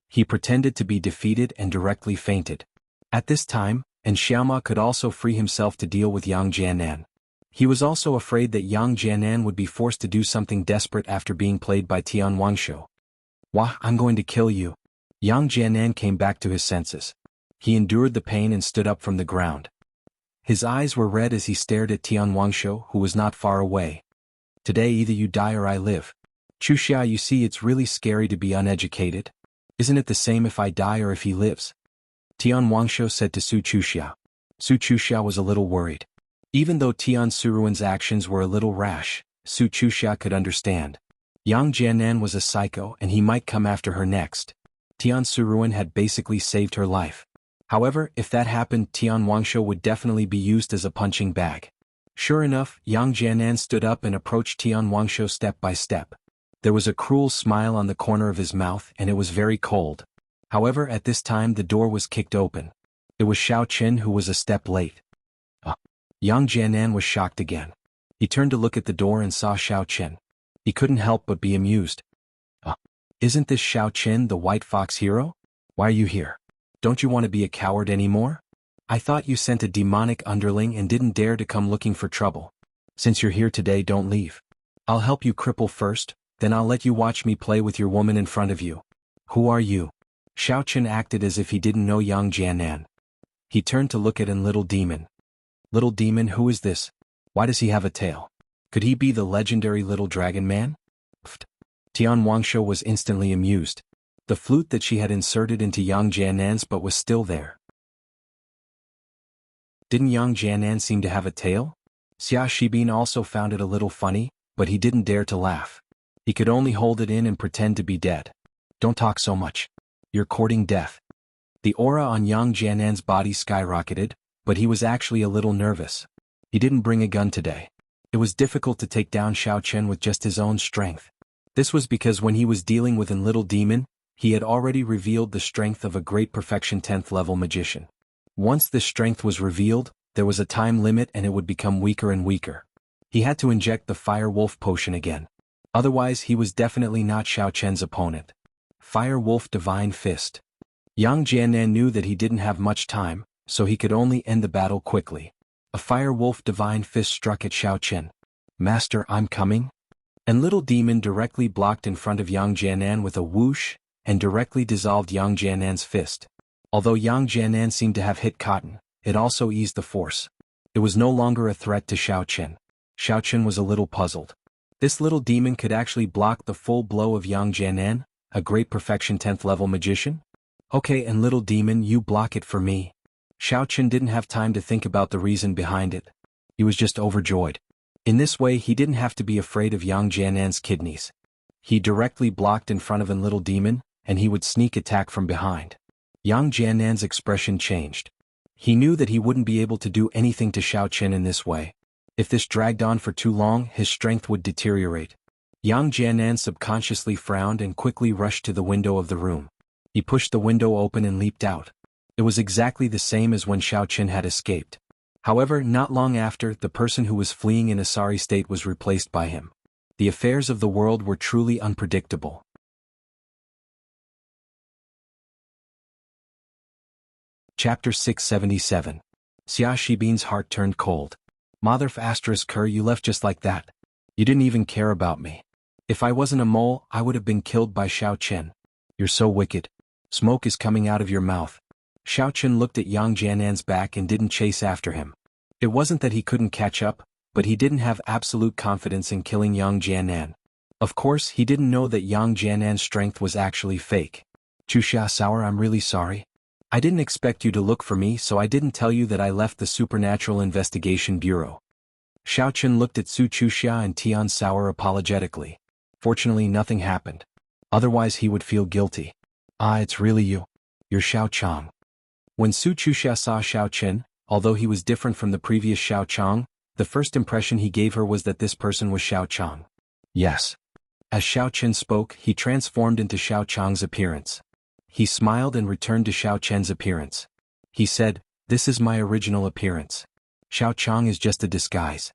[SPEAKER 1] He pretended to be defeated and directly fainted. At this time, Xiaoma could also free himself to deal with Yang Jianan. He was also afraid that Yang Jianan would be forced to do something desperate after being played by Tian Wangshuo. Wah, I'm going to kill you. Yang Jianan came back to his senses. He endured the pain and stood up from the ground. His eyes were red as he stared at Tian Wangshuo, who was not far away. Today either you die or I live. Chuxia, you see, it's really scary to be uneducated. Isn't it the same if I die or if he lives? Tian Wangshuo said to Su Chuxia. Su Chuxia was a little worried. Even though Tian Suruan's actions were a little rash, Su Chuxia could understand. Yang Jianan was a psycho and he might come after her next. Tian Suruan had basically saved her life. However, if that happened, Tian Wangshu would definitely be used as a punching bag. Sure enough, Yang Jianan stood up and approached Tian Wangshu step by step. There was a cruel smile on the corner of his mouth and it was very cold. However, at this time the door was kicked open. It was Xiao Qin who was a step late. Yang Jianan was shocked again. He turned to look at the door and saw Xiao Qin. He couldn't help but be amused. Isn't this Xiao Qin, the White Fox hero? Why are you here? Don't you want to be a coward anymore? I thought you sent a demonic underling and didn't dare to come looking for trouble. Since you're here today, don't leave. I'll help you cripple first, then I'll let you watch me play with your woman in front of you. Who are you? Xiao Qin acted as if he didn't know Yang Jianan. He turned to look at an little demon. Little demon, who is this? Why does he have a tail? Could he be the legendary little dragon man? Pfft. Tian Wangshu was instantly amused. The flute that she had inserted into Yang Jianan's butt was still there. Didn't Yang Jianan seem to have a tail? Xia Shibin also found it a little funny, but he didn't dare to laugh. He could only hold it in and pretend to be dead. Don't talk so much. You're courting death. The aura on Yang Jianan's body skyrocketed, but he was actually a little nervous. He didn't bring a gun today. It was difficult to take down Xiao Qin with just his own strength. This was because when he was dealing with a little demon, he had already revealed the strength of a great perfection 10th level magician. Once this strength was revealed, there was a time limit and it would become weaker and weaker. He had to inject the Fire Wolf potion again. Otherwise he was definitely not Xiao Qin's opponent. Fire Wolf Divine Fist. Yang Jianan knew that he didn't have much time, so he could only end the battle quickly. A Fire Wolf Divine Fist struck at Xiao Qin. Master, I'm coming. And little demon directly blocked in front of Yang Jianan with a whoosh, and directly dissolved Yang Jianan's fist. Although Yang Jianan seemed to have hit cotton, it also eased the force. It was no longer a threat to Xiao Qin. Xiao Qin was a little puzzled. This little demon could actually block the full blow of Yang Jianan, a great perfection 10th level magician? Okay, and little demon, you block it for me. Xiao Qin didn't have time to think about the reason behind it. He was just overjoyed. In this way he didn't have to be afraid of Yang Jianan's kidneys. He directly blocked in front of an little demon, and he would sneak attack from behind. Yang Jianan's expression changed. He knew that he wouldn't be able to do anything to Xiao Qin in this way. If this dragged on for too long, his strength would deteriorate. Yang Jianan subconsciously frowned and quickly rushed to the window of the room. He pushed the window open and leaped out. It was exactly the same as when Xiao Qin had escaped. However, not long after, the person who was fleeing in a sorry state was replaced by him. The affairs of the world were truly unpredictable. Chapter 677. Xia Shibin's heart turned cold. Mother ***, you left just like that. You didn't even care about me. If I wasn't a mole, I would have been killed by Xiao Qin. You're so wicked. Smoke is coming out of your mouth. Xiao Qin looked at Yang Jianan's back and didn't chase after him. It wasn't that he couldn't catch up, but he didn't have absolute confidence in killing Yang Jianan. Of course, he didn't know that Yang Jianan's strength was actually fake. Chuxia Sour, I'm really sorry. I didn't expect you to look for me, so I didn't tell you that I left the Supernatural Investigation Bureau. Xiao Qin looked at Su Chuxia and Tian Sour apologetically. Fortunately, nothing happened. Otherwise he would feel guilty. Ah, it's really you. You're Xiao Chang. When Su Chuxia saw Xiao Qin, although he was different from the previous Xiao Chang, the first impression he gave her was that this person was Xiao Chang. Yes. As Xiao Qin spoke, he transformed into Xiao Chang's appearance. He smiled and returned to Xiao Qin's appearance. He said, "This is my original appearance. Xiao Chang is just a disguise."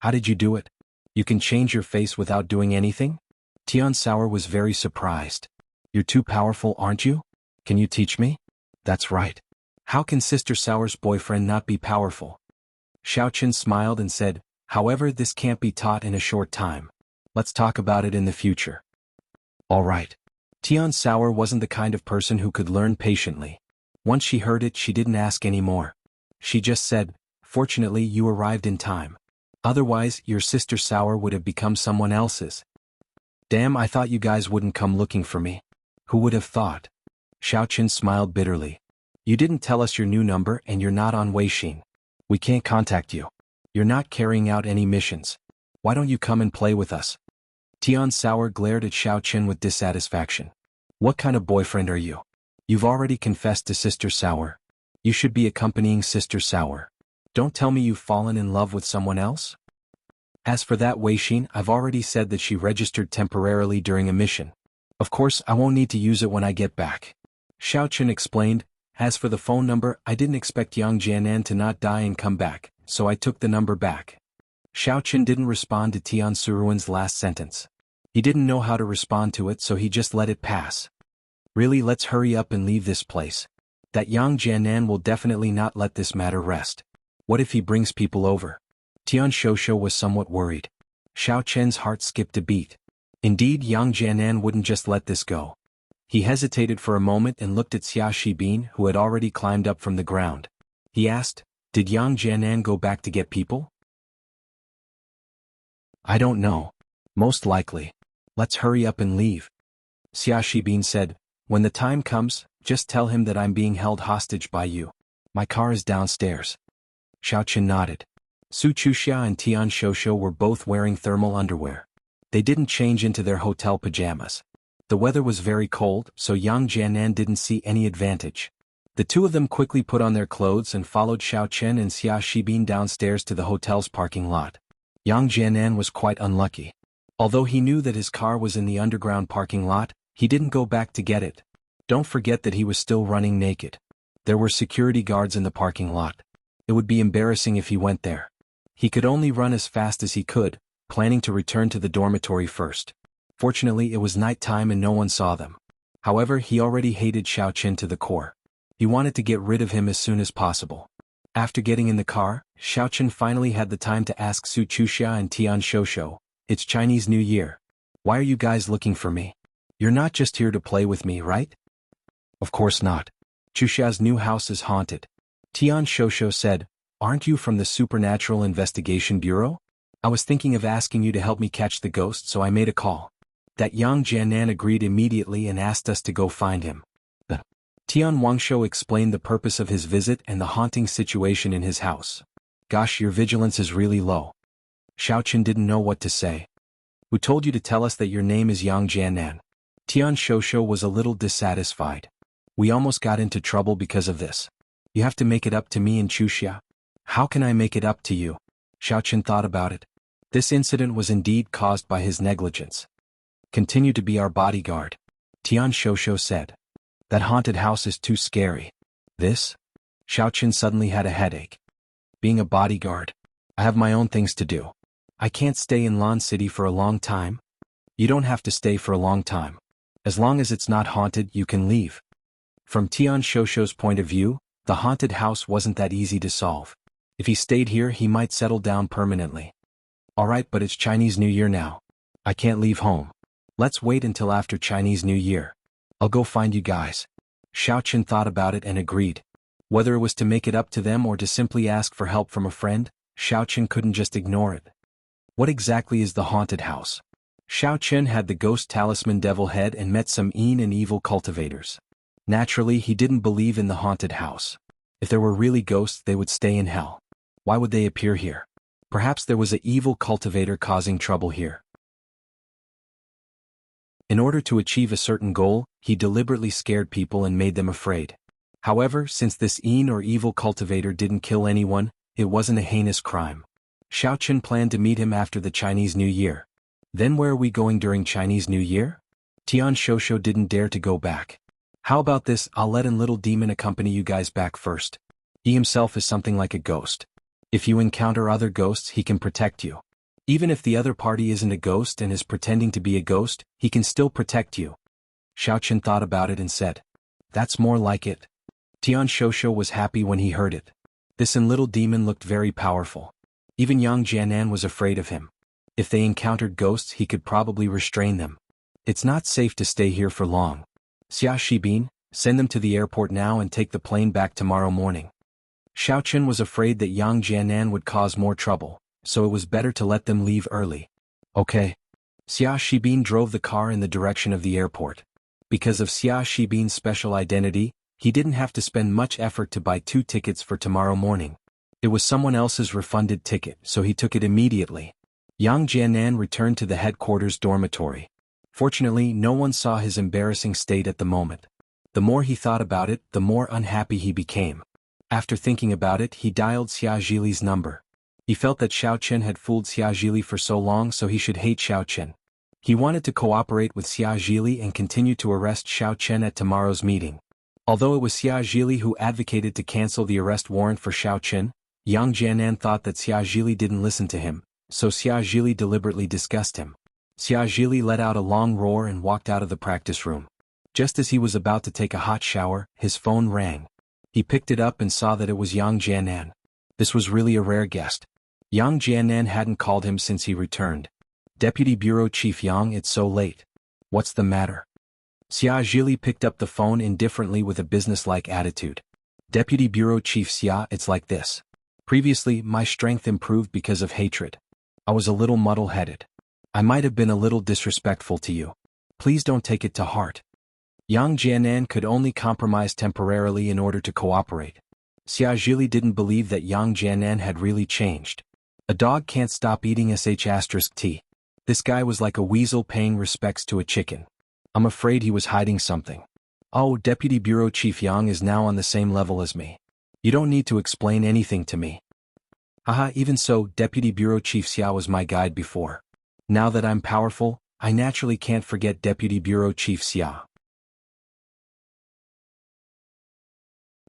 [SPEAKER 1] How did you do it? You can change your face without doing anything? Tian Sour was very surprised. You're too powerful, aren't you? Can you teach me? That's right. How can Sister Sour's boyfriend not be powerful? Xiao Qin smiled and said, however, this can't be taught in a short time. Let's talk about it in the future. All right. Tian Sour wasn't the kind of person who could learn patiently. Once she heard it, she didn't ask any more. She just said, fortunately you arrived in time. Otherwise, your Sister Sour would have become someone else's. Damn, I thought you guys wouldn't come looking for me. Who would have thought? Xiao Qin smiled bitterly. You didn't tell us your new number and you're not on Weixin. We can't contact you. You're not carrying out any missions. Why don't you come and play with us? Tian Sauer glared at Xiao Chen with dissatisfaction. What kind of boyfriend are you? You've already confessed to Sister Sauer. You should be accompanying Sister Sauer. Don't tell me you've fallen in love with someone else? As for that Wei Xin, I've already said that she registered temporarily during a mission. Of course, I won't need to use it when I get back. Xiao Chen explained. As for the phone number, I didn't expect Yang Jianan to not die and come back, so I took the number back. Xiao Chen didn't respond to Tian Suruan's last sentence. He didn't know how to respond to it, so he just let it pass. Really, let's hurry up and leave this place. That Yang Jianan will definitely not let this matter rest. What if he brings people over? Tian Shosho was somewhat worried. Xiao Chen's heart skipped a beat. Indeed, Yang Jianan wouldn't just let this go. He hesitated for a moment and looked at Xia Shibin, who had already climbed up from the ground. He asked, "Did Yang Jianan go back to get people?" "I don't know. Most likely. Let's hurry up and leave." Xia Shibin said, "When the time comes, just tell him that I'm being held hostage by you. My car is downstairs." Xiao Chen nodded. Su Chuxia and Tian Shosho were both wearing thermal underwear. They didn't change into their hotel pajamas. The weather was very cold, so Yang Jianan didn't see any advantage. The two of them quickly put on their clothes and followed Xiao Chen and Xia Shibin downstairs to the hotel's parking lot. Yang Jianan was quite unlucky. Although he knew that his car was in the underground parking lot, he didn't go back to get it. Don't forget that he was still running naked. There were security guards in the parking lot. It would be embarrassing if he went there. He could only run as fast as he could, planning to return to the dormitory first. Fortunately, it was night time and no one saw them. However, he already hated Xiao Chen to the core. He wanted to get rid of him as soon as possible. After getting in the car, Xiao Chen finally had the time to ask Su Chuxia and Tian Shosho, "It's Chinese New Year. Why are you guys looking for me? You're not just here to play with me, right?" "Of course not. Chuxia's new house is haunted." Tian Shosho said, "Aren't you from the Supernatural Investigation Bureau? I was thinking of asking you to help me catch the ghost, so I made a call." That Yang Jianan agreed immediately and asked us to go find him. Tian Wangsho explained the purpose of his visit and the haunting situation in his house. "Gosh, your vigilance is really low." Xiao Chen didn't know what to say. "Who told you to tell us that your name is Yang Jianan?" Tian Shosho was a little dissatisfied. "We almost got into trouble because of this. You have to make it up to me and Chuxia." "How can I make it up to you?" Xiao Chen thought about it. This incident was indeed caused by his negligence. "Continue to be our bodyguard," Tian Shosho said. "That haunted house is too scary." "This?" Xiao Chen suddenly had a headache. "Being a bodyguard. I have my own things to do. I can't stay in Lan City for a long time." "You don't have to stay for a long time. As long as it's not haunted, you can leave." From Tian Shosho's point of view, the haunted house wasn't that easy to solve. If he stayed here, he might settle down permanently. "Alright, but it's Chinese New Year now. I can't leave home. Let's wait until after Chinese New Year. I'll go find you guys." Xiao Chen thought about it and agreed. Whether it was to make it up to them or to simply ask for help from a friend, Xiao Chen couldn't just ignore it. What exactly is the haunted house? Xiao Chen had the ghost talisman devil head and met some and evil cultivators. Naturally, he didn't believe in the haunted house. If there were really ghosts, they would stay in hell. Why would they appear here? Perhaps there was an evil cultivator causing trouble here. In order to achieve a certain goal, he deliberately scared people and made them afraid. However, since this or evil cultivator didn't kill anyone, it wasn't a heinous crime. Xiao Chen planned to meet him after the Chinese New Year. Then where are we going during Chinese New Year? Tian Shosho didn't dare to go back. "How about this, I'll let in Little Demon accompany you guys back first. He himself is something like a ghost. If you encounter other ghosts, he can protect you. Even if the other party isn't a ghost and is pretending to be a ghost, he can still protect you." Xiao Chen thought about it and said, "That's more like it." Tian Shosho was happy when he heard it. This Little Demon looked very powerful. Even Yang Jianan was afraid of him. If they encountered ghosts, he could probably restrain them. "It's not safe to stay here for long. Xia Shibin, send them to the airport now and take the plane back tomorrow morning." Xiao Chen was afraid that Yang Jianan would cause more trouble, so it was better to let them leave early. "Okay." Xia Shibin drove the car in the direction of the airport. Because of Xia Shibin's special identity, he didn't have to spend much effort to buy 2 tickets for tomorrow morning. It was someone else's refunded ticket, so he took it immediately. Yang Jianan returned to the headquarters dormitory. Fortunately, no one saw his embarrassing state at the moment. The more he thought about it, the more unhappy he became. After thinking about it, he dialed Xia Zhili's number. He felt that Xiao Chen had fooled Xia Zhili for so long, so he should hate Xiao Chen. He wanted to cooperate with Xia Zhili and continue to arrest Xiao Chen at tomorrow's meeting. Although it was Xia Zhili who advocated to cancel the arrest warrant for Xiao Chen, Yang Jianan thought that Xia Zhili didn't listen to him, so Xia Zhili deliberately discussed him. Xia Zhili let out a long roar and walked out of the practice room. Just as he was about to take a hot shower, his phone rang. He picked it up and saw that it was Yang Jianan. This was really a rare guest. Yang Jianan hadn't called him since he returned. Deputy Bureau Chief Yang, it's so late. What's the matter? Xia Zhili picked up the phone indifferently with a businesslike attitude. Deputy Bureau Chief Xia, it's like this. Previously, my strength improved because of hatred. I was a little muddle-headed. I might have been a little disrespectful to you. Please don't take it to heart. Yang Jianan could only compromise temporarily in order to cooperate. Xia Zhili didn't believe that Yang Jianan had really changed. A dog can't stop eating sh*t. This guy was like a weasel paying respects to a chicken. I'm afraid he was hiding something. Oh, Deputy Bureau Chief Yang is now on the same level as me. You don't need to explain anything to me. Haha, even so, Deputy Bureau Chief Xia was my guide before. Now that I'm powerful, I naturally can't forget Deputy Bureau Chief Xia.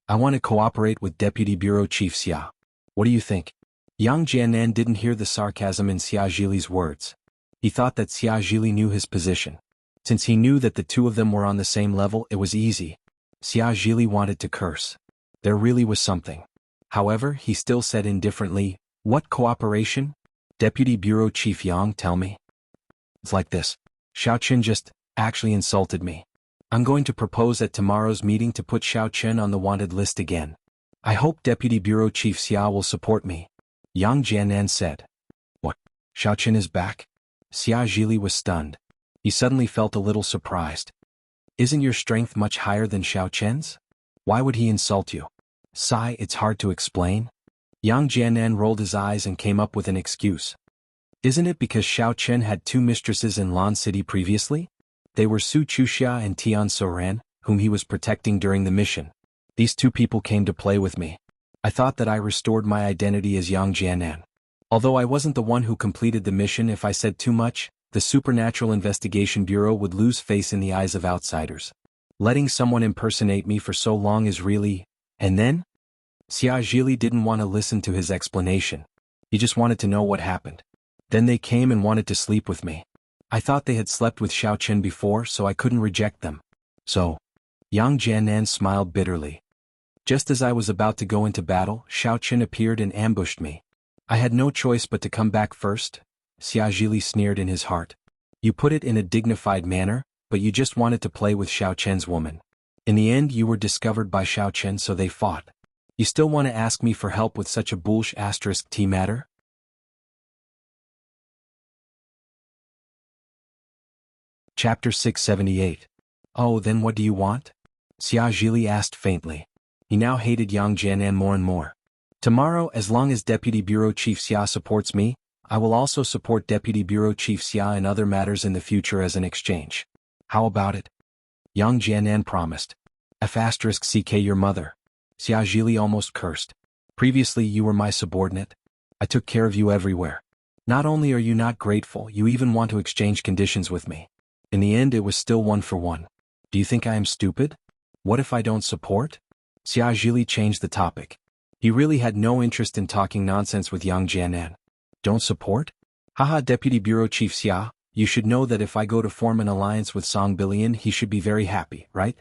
[SPEAKER 1] I want to cooperate with Deputy Bureau Chief Xia. What do you think? Yang Jianan didn't hear the sarcasm in Xia Zhili's words. He thought that Xia Zhili knew his position. Since he knew that the two of them were on the same level, it was easy. Xia Zhili wanted to curse. There really was something. However, he still said indifferently, what cooperation? Deputy Bureau Chief Yang, tell me. It's like this. Xiao Chen just actually insulted me. I'm going to propose at tomorrow's meeting to put Xiao Chen on the wanted list again. I hope Deputy Bureau Chief Xia will support me. Yang Jianan said. What? Xiao Chen is back? Xia Zhili was stunned. He suddenly felt a little surprised. Isn't your strength much higher than Xiao Chen's? Why would he insult you? Sigh, it's hard to explain. Yang Jianan rolled his eyes and came up with an excuse. Isn't it because Xiao Chen had two mistresses in Lan City previously? They were Su Chuxia and Tian Soran, whom he was protecting during the mission. These two people came to play with me. I thought that I restored my identity as Yang Jianan. Although I wasn't the one who completed the mission, if I said too much, the Supernatural Investigation Bureau would lose face in the eyes of outsiders. Letting someone impersonate me for so long is really... And then? Xia Zhili didn't want to listen to his explanation. He just wanted to know what happened. Then they came and wanted to sleep with me. I thought they had slept with Xiao Chen before, so I couldn't reject them. So, Yang Jianan smiled bitterly. Just as I was about to go into battle, Xiao Chen appeared and ambushed me. I had no choice but to come back first. Xia Zhili sneered in his heart. You put it in a dignified manner, but you just wanted to play with Xiao Chen's woman. In the end, you were discovered by Xiao Chen, so they fought. You still want to ask me for help with such a **t matter? Chapter 678. Oh, then what do you want? Xia Zhili asked faintly. He now hated Yang Jianan more and more. Tomorrow, as long as Deputy Bureau Chief Xia supports me, I will also support Deputy Bureau Chief Xia in other matters in the future as an exchange. How about it? Yang Jianan promised. **CK your mother. Xia Zhili almost cursed. Previously you were my subordinate. I took care of you everywhere. Not only are you not grateful, you even want to exchange conditions with me. In the end it was still 1 for 1. Do you think I am stupid? What if I don't support? Xia Zhili changed the topic. He really had no interest in talking nonsense with Yang Jianan. Don't support? Haha, Deputy Bureau Chief Xia, you should know that if I go to form an alliance with Song Billion, he should be very happy, right?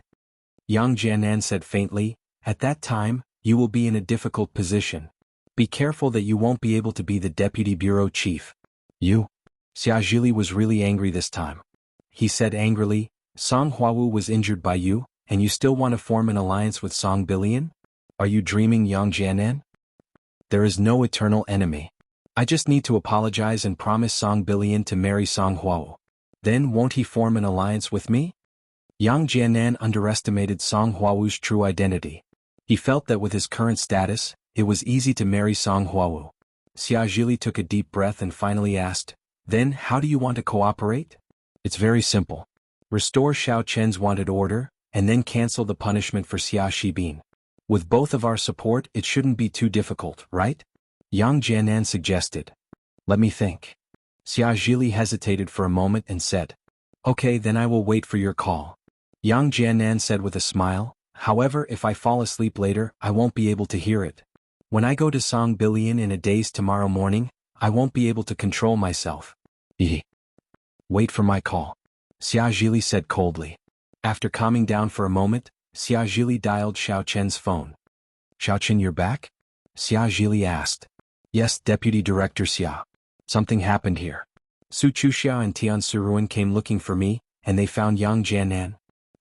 [SPEAKER 1] Yang Jianan said faintly, at that time, you will be in a difficult position. Be careful that you won't be able to be the Deputy Bureau Chief. You? Xia Zhili was really angry this time. He said angrily, Song Huawu was injured by you, and you still want to form an alliance with Song Billion? Are you dreaming, Yang Jianan? There is no eternal enemy. I just need to apologize and promise Song Billion to marry Song Huawu. Then won't he form an alliance with me? Yang Jianan underestimated Song Huawu's true identity. He felt that with his current status, it was easy to marry Song Huawu. Xia Zhili took a deep breath and finally asked, Then how do you want to cooperate? It's very simple. Restore Xiao Chen's wanted order, and then cancel the punishment for Xia Shibin. With both of our support, it shouldn't be too difficult, right? Yang Jianan suggested. Let me think. Xia Zhili hesitated for a moment and said, Okay, then I will wait for your call. Yang Jianan said with a smile, however, if I fall asleep later, I won't be able to hear it. When I go to Song Billion in a daze tomorrow morning, I won't be able to control myself. Wait for my call. Xia Zhili said coldly. After calming down for a moment, Xia Zhili dialed Xiao Chen's phone. Xiao Chen, you're back? Xia Zhili asked. Yes, Deputy Director Xia. Something happened here. Su Chuxiao and Tian Suruan came looking for me, and they found Yang Jianan.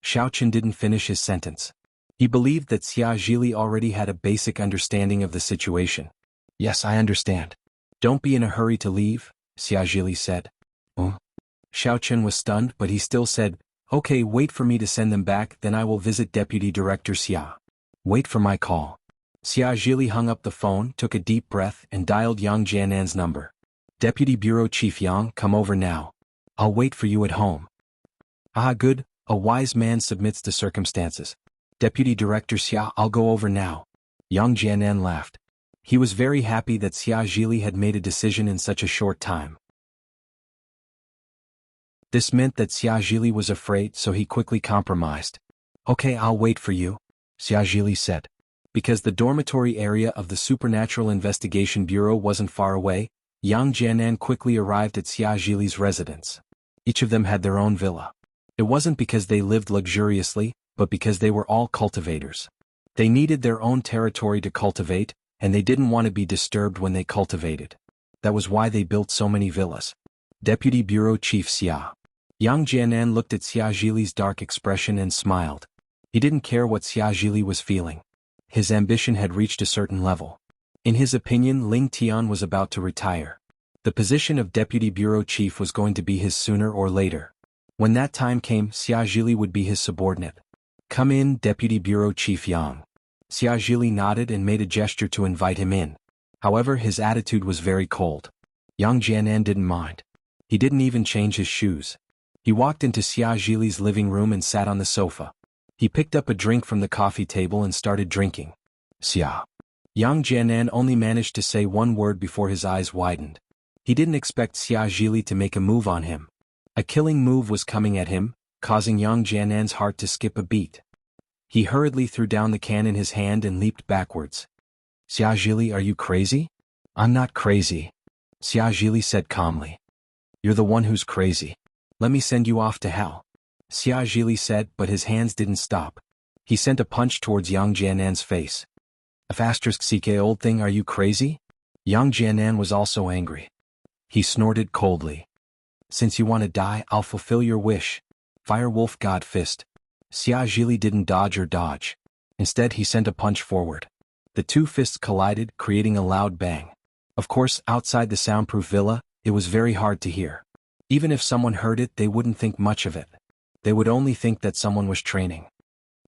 [SPEAKER 1] Xiao Chen didn't finish his sentence. He believed that Xia Zhili already had a basic understanding of the situation. Yes, I understand. Don't be in a hurry to leave, Xia Zhili said. Xiao Chen was stunned, but he still said, Okay, wait for me to send them back, then I will visit Deputy Director Xia. Wait for my call. Xia Zhili hung up the phone, took a deep breath, and dialed Yang Jianan's number. Deputy Bureau Chief Yang, come over now. I'll wait for you at home. Ah, good, a wise man submits to circumstances. Deputy Director Xia, I'll go over now. Yang Jianan laughed. He was very happy that Xia Zhili had made a decision in such a short time. This meant that Xia Zhili was afraid, so he quickly compromised. Okay, I'll wait for you, Xia Zhili said. Because the dormitory area of the Supernatural Investigation Bureau wasn't far away, Yang Jianan quickly arrived at Xia Zhili's residence. Each of them had their own villa. It wasn't because they lived luxuriously, but because they were all cultivators. They needed their own territory to cultivate, and they didn't want to be disturbed when they cultivated. That was why they built so many villas. Deputy Bureau Chief Xia. Yang Jianan looked at Xia Zhili's dark expression and smiled. He didn't care what Xia Zhili was feeling. His ambition had reached a certain level. In his opinion, Ling Tian was about to retire. The position of Deputy Bureau Chief was going to be his sooner or later. When that time came, Xia Zhili would be his subordinate. Come in, Deputy Bureau Chief Yang. Xia Zhili nodded and made a gesture to invite him in. However, his attitude was very cold. Yang Jianan didn't mind. He didn't even change his shoes. He walked into Xia Zhili's living room and sat on the sofa. He picked up a drink from the coffee table and started drinking. Xia. Yang Jianan only managed to say one word before his eyes widened. He didn't expect Xia Zhili to make a move on him. A killing move was coming at him, causing Yang Jianan's heart to skip a beat. He hurriedly threw down the can in his hand and leaped backwards. Xia Zhili, are you crazy? I'm not crazy, Xia Zhili said calmly. You're the one who's crazy. Let me send you off to hell, Xia Zhili said, but his hands didn't stop. He sent a punch towards Yang Jianan's face. *CK old thing, are you crazy? Yang Jianan was also angry. He snorted coldly. Since you want to die, I'll fulfill your wish. Firewolf God Fist. Xia Zhili didn't dodge or dodge. Instead, he sent a punch forward. The two fists collided, creating a loud bang. Of course, outside the soundproof villa, it was very hard to hear. Even if someone heard it, they wouldn't think much of it. They would only think that someone was training.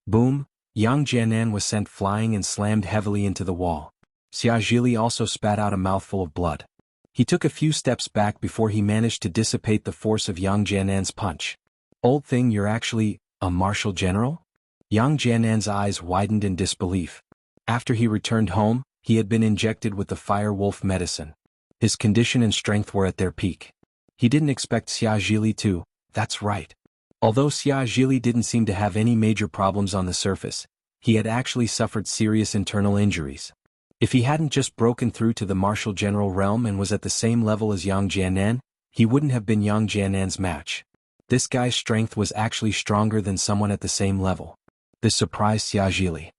[SPEAKER 1] Boom! Yang Jianan was sent flying and slammed heavily into the wall. Xia Zhili also spat out a mouthful of blood. He took a few steps back before he managed to dissipate the force of Yang Jianan's punch. Old thing, you're actually a martial general? Yang Jianan's eyes widened in disbelief. After he returned home, he had been injected with the fire wolf medicine. His condition and strength were at their peak. He didn't expect Xia Zhili to, that's right. Although Xia Zhili didn't seem to have any major problems on the surface, he had actually suffered serious internal injuries. If he hadn't just broken through to the martial general realm and was at the same level as Yang Jianan, he wouldn't have been Yang Jianan's match. This guy's strength was actually stronger than someone at the same level. This surprised Xia Zhili.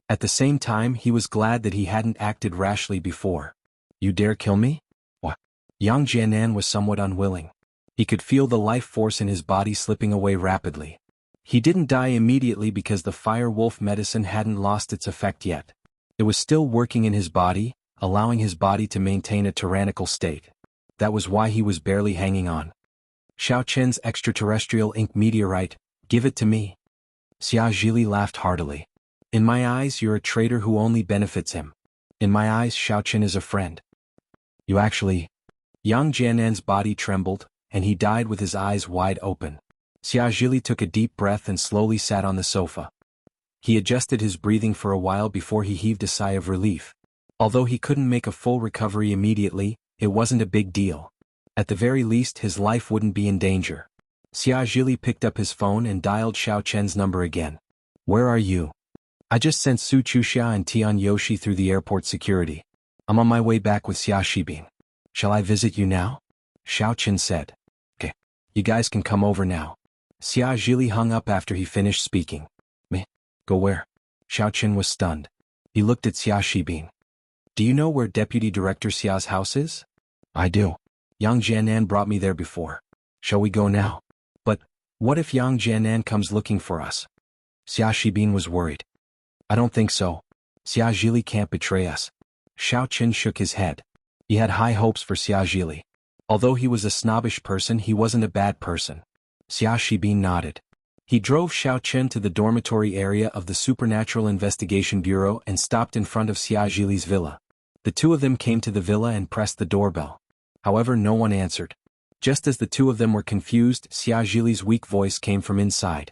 [SPEAKER 1] At the same time, he was glad that he hadn't acted rashly before. You dare kill me? What? Yang Jianan was somewhat unwilling. He could feel the life force in his body slipping away rapidly. He didn't die immediately because the fire wolf medicine hadn't lost its effect yet. It was still working in his body, allowing his body to maintain a tyrannical state. That was why he was barely hanging on. Xiao Chen's extraterrestrial ink meteorite, give it to me. Xia Zhili laughed heartily. In my eyes, you're a traitor who only benefits him. In my eyes, Xiao Chen is a friend. You actually... Yang Jianan's body trembled, and he died with his eyes wide open. Xia Zhili took a deep breath and slowly sat on the sofa. He adjusted his breathing for a while before he heaved a sigh of relief. Although he couldn't make a full recovery immediately, it wasn't a big deal. At the very least his life wouldn't be in danger. Xia Zhili picked up his phone and dialed Xiao Chen's number again. Where are you? I just sent Su Chuxia and Tian Yoshi through the airport security. I'm on my way back with Xia Shibin. Shall I visit you now? Xiao Chen said. Okay. You guys can come over now. Xia Zhili hung up after he finished speaking. Me? Go where? Xiao Chen was stunned. He looked at Xia Shibin. Do you know where Deputy Director Xia's house is? I do. Yang Jianan brought me there before. Shall we go now? But, what if Yang Jianan comes looking for us? Xia Shibin was worried. I don't think so. Xia Zhili can't betray us. Xiao Chen shook his head. He had high hopes for Xia Zhili. Although he was a snobbish person, he wasn't a bad person. Xia Shibin nodded. He drove Xiao Chen to the dormitory area of the Supernatural Investigation Bureau and stopped in front of Xia Zhili's villa. The two of them came to the villa and pressed the doorbell. However, no one answered. Just as the two of them were confused, Xia Zhili's weak voice came from inside.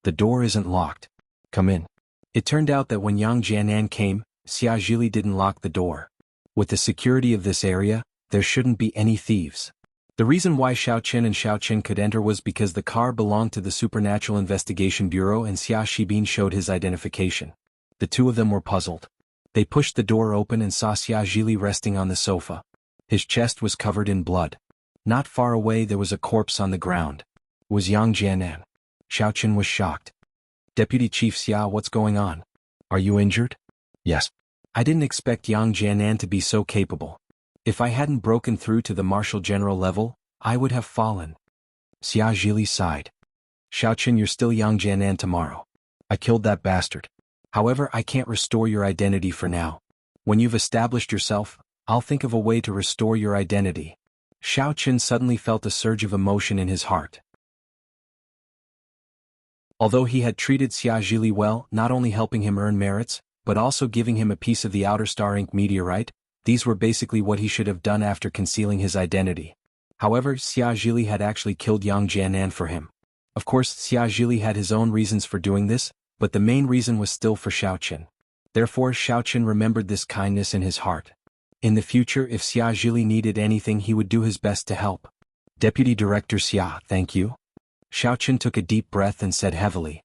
[SPEAKER 1] The door isn't locked. Come in. It turned out that when Yang Jianan came, Xia Zhili didn't lock the door. With the security of this area, there shouldn't be any thieves. The reason why Xiao Chen and Xiao Chen could enter was because the car belonged to the Supernatural Investigation Bureau and Xia Shibin showed his identification. The two of them were puzzled. They pushed the door open and saw Xia Zhili resting on the sofa. His chest was covered in blood. Not far away there was a corpse on the ground. It was Yang Jianan. Xiao Chen was shocked. Deputy Chief Xia, what's going on? Are you injured? Yes. I didn't expect Yang Jianan to be so capable. If I hadn't broken through to the Marshal General level, I would have fallen. Xia Zhili sighed. Xiao Chen, you're still Yang Jianan tomorrow. I killed that bastard. However, I can't restore your identity for now. When you've established yourself, I'll think of a way to restore your identity. Xiao Chen suddenly felt a surge of emotion in his heart. Although he had treated Xia Zhili well, not only helping him earn merits, but also giving him a piece of the Outer Star Ink meteorite, these were basically what he should have done after concealing his identity. However, Xia Zhili had actually killed Yang Jianan for him. Of course, Xia Zhili had his own reasons for doing this, but the main reason was still for Xiao Chen. Therefore, Xiao Chen remembered this kindness in his heart. In the future, if Xia Zhili needed anything, he would do his best to help. Deputy Director Xia, thank you. Xiao Chen took a deep breath and said heavily.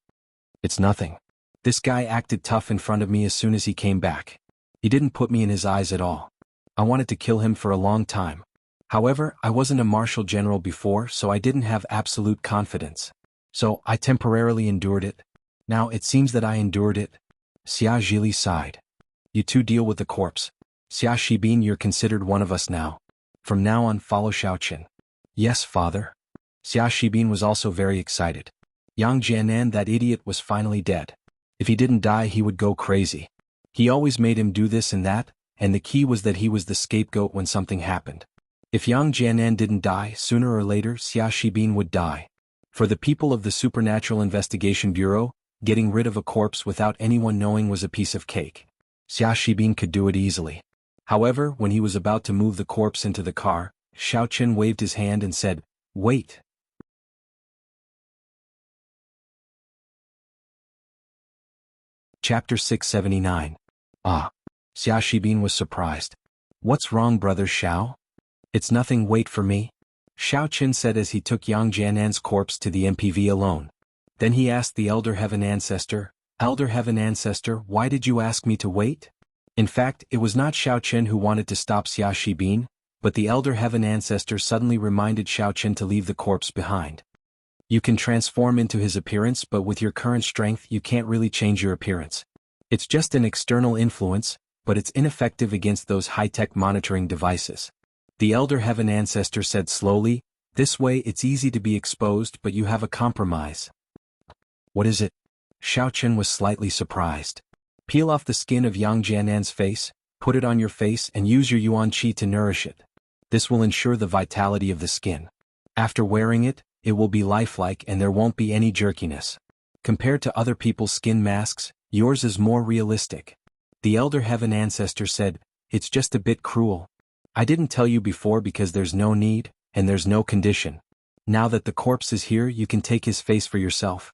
[SPEAKER 1] It's nothing. This guy acted tough in front of me as soon as he came back. He didn't put me in his eyes at all. I wanted to kill him for a long time. However, I wasn't a Marshal General before, so I didn't have absolute confidence. So, I temporarily endured it. Now it seems that I endured it. Xia Zhili sighed. You two deal with the corpse. Xia Shibin, you're considered one of us now. From now on, follow Xiao Chen. Yes, father. Xia Shibin was also very excited. Yang Jianan, that idiot, was finally dead. If he didn't die, he would go crazy. He always made him do this and that, and the key was that he was the scapegoat when something happened. If Yang Jianan didn't die, sooner or later Xia Shibin would die. For the people of the Supernatural Investigation Bureau, getting rid of a corpse without anyone knowing was a piece of cake. Xia Shibin could do it easily. However, when he was about to move the corpse into the car, Xiao Chen waved his hand and said, "Wait." Chapter 679. Ah. Xia Shibin was surprised. What's wrong, brother Xiao? It's nothing, wait for me. Xiao Chen said as he took Yang Jianan's corpse to the MPV alone. Then he asked the Elder Heaven Ancestor, Elder Heaven Ancestor, why did you ask me to wait? In fact, it was not Xiao Chen who wanted to stop Xia Shibin, but the Elder Heaven Ancestor suddenly reminded Xiao Chen to leave the corpse behind. You can transform into his appearance, but with your current strength you can't really change your appearance. It's just an external influence, but it's ineffective against those high-tech monitoring devices. The Elder Heaven Ancestor said slowly, this way it's easy to be exposed, but you have a compromise. What is it? Xiao Chen was slightly surprised. Peel off the skin of Yang Jianan's face, put it on your face and use your Yuan Qi to nourish it. This will ensure the vitality of the skin. After wearing it, it will be lifelike and there won't be any jerkiness. Compared to other people's skin masks, yours is more realistic. The Elder Heaven Ancestor said, it's just a bit cruel. I didn't tell you before because there's no need, and there's no condition. Now that the corpse is here, you can take his face for yourself.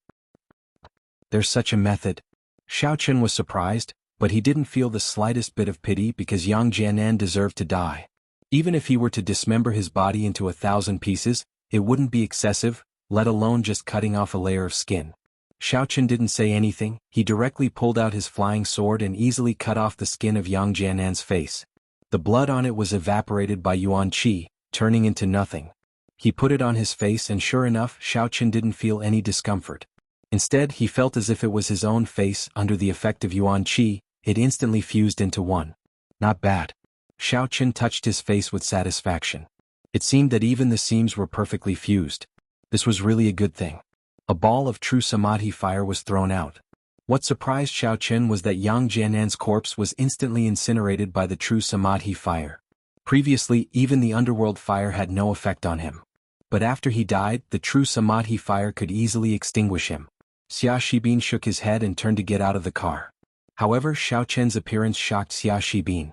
[SPEAKER 1] There's such a method. Xiao Chen was surprised, but he didn't feel the slightest bit of pity because Yang Jianan deserved to die. Even if he were to dismember his body into 1,000 pieces, it wouldn't be excessive, let alone just cutting off a layer of skin. Xiao Chen didn't say anything. He directly pulled out his flying sword and easily cut off the skin of Yang Jianan's face. The blood on it was evaporated by Yuan Qi, turning into nothing. He put it on his face and sure enough, Xiao Chen didn't feel any discomfort. Instead, he felt as if it was his own face. Under the effect of Yuan Qi, it instantly fused into one. Not bad. Xiao Chen touched his face with satisfaction. It seemed that even the seams were perfectly fused. This was really a good thing. A ball of true samadhi fire was thrown out. What surprised Xiao Chen was that Yang Jianan's corpse was instantly incinerated by the true samadhi fire. Previously, even the underworld fire had no effect on him. But after he died, the true samadhi fire could easily extinguish him. Xia Shibin shook his head and turned to get out of the car. However, Xiao Chen's appearance shocked Xia Shibin.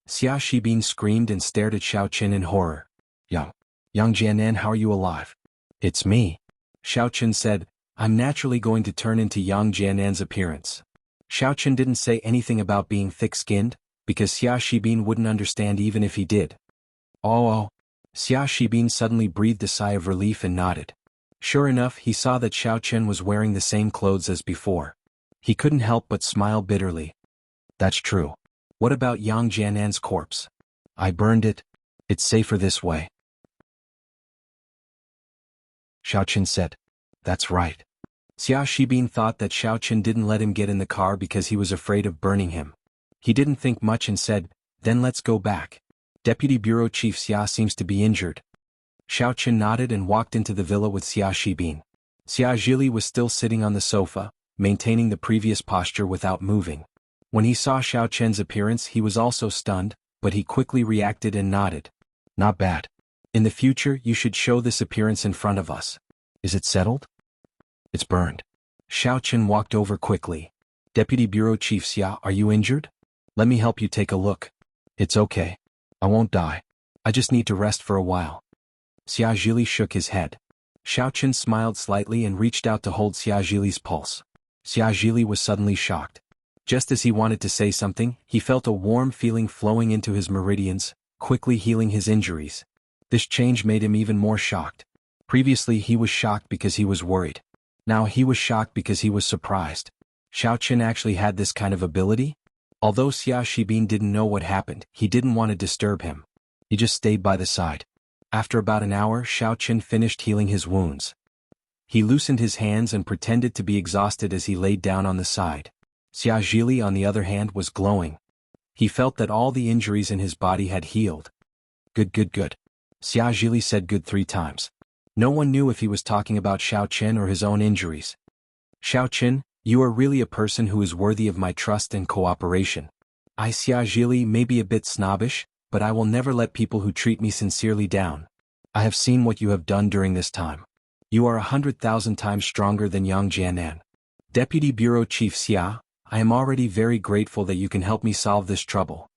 [SPEAKER 1] Xia Shibin screamed and stared at Xiao Chen in horror. Yang Jianan, how are you alive? It's me. Xiao Chen said, I'm naturally going to turn into Yang Jianan's appearance. Xiao Chen didn't say anything about being thick-skinned, because Xia Shibin wouldn't understand even if he did. Oh. Xia Shibin suddenly breathed a sigh of relief and nodded. Sure enough, he saw that Xiao Chen was wearing the same clothes as before. He couldn't help but smile bitterly. That's true. What about Yang Jianan's corpse? I burned it. It's safer this way. Xiao Chen said. That's right. Xia Shibin thought that Xiao Chen didn't let him get in the car because he was afraid of burning him. He didn't think much and said, then let's go back. Deputy Bureau Chief Xia seems to be injured. Xiao Chen nodded and walked into the villa with Xia Shibin. Xia Zhili was still sitting on the sofa, maintaining the previous posture without moving. When he saw Xiao Chen's appearance, he was also stunned, but he quickly reacted and nodded. Not bad. In the future, you should show this appearance in front of us. Is it settled? It's burned. Xiao Chen walked over quickly. Deputy Bureau Chief Xia, are you injured? Let me help you take a look. It's okay. I won't die. I just need to rest for a while. Xia Zhili shook his head. Xiao Chen smiled slightly and reached out to hold Xia Zhili's pulse. Xia Zhili was suddenly shocked. Just as he wanted to say something, he felt a warm feeling flowing into his meridians, quickly healing his injuries. This change made him even more shocked. Previously he was shocked because he was worried. Now he was shocked because he was surprised. Xiao Chen actually had this kind of ability? Although Xia Shibin didn't know what happened, he didn't want to disturb him. He just stayed by the side. After about an hour, Xiao Chen finished healing his wounds. He loosened his hands and pretended to be exhausted as he laid down on the side. Xia Zhili, on the other hand, was glowing. He felt that all the injuries in his body had healed. Good. Xia Zhili said good 3 times. No one knew if he was talking about Xiao Chen or his own injuries. Xiao Chen, you are really a person who is worthy of my trust and cooperation. I, Xia Zhili, may be a bit snobbish, but I will never let people who treat me sincerely down. I have seen what you have done during this time. You are 100,000 times stronger than Yang Jianan. Deputy Bureau Chief Xia, I am already very grateful that you can help me solve this trouble.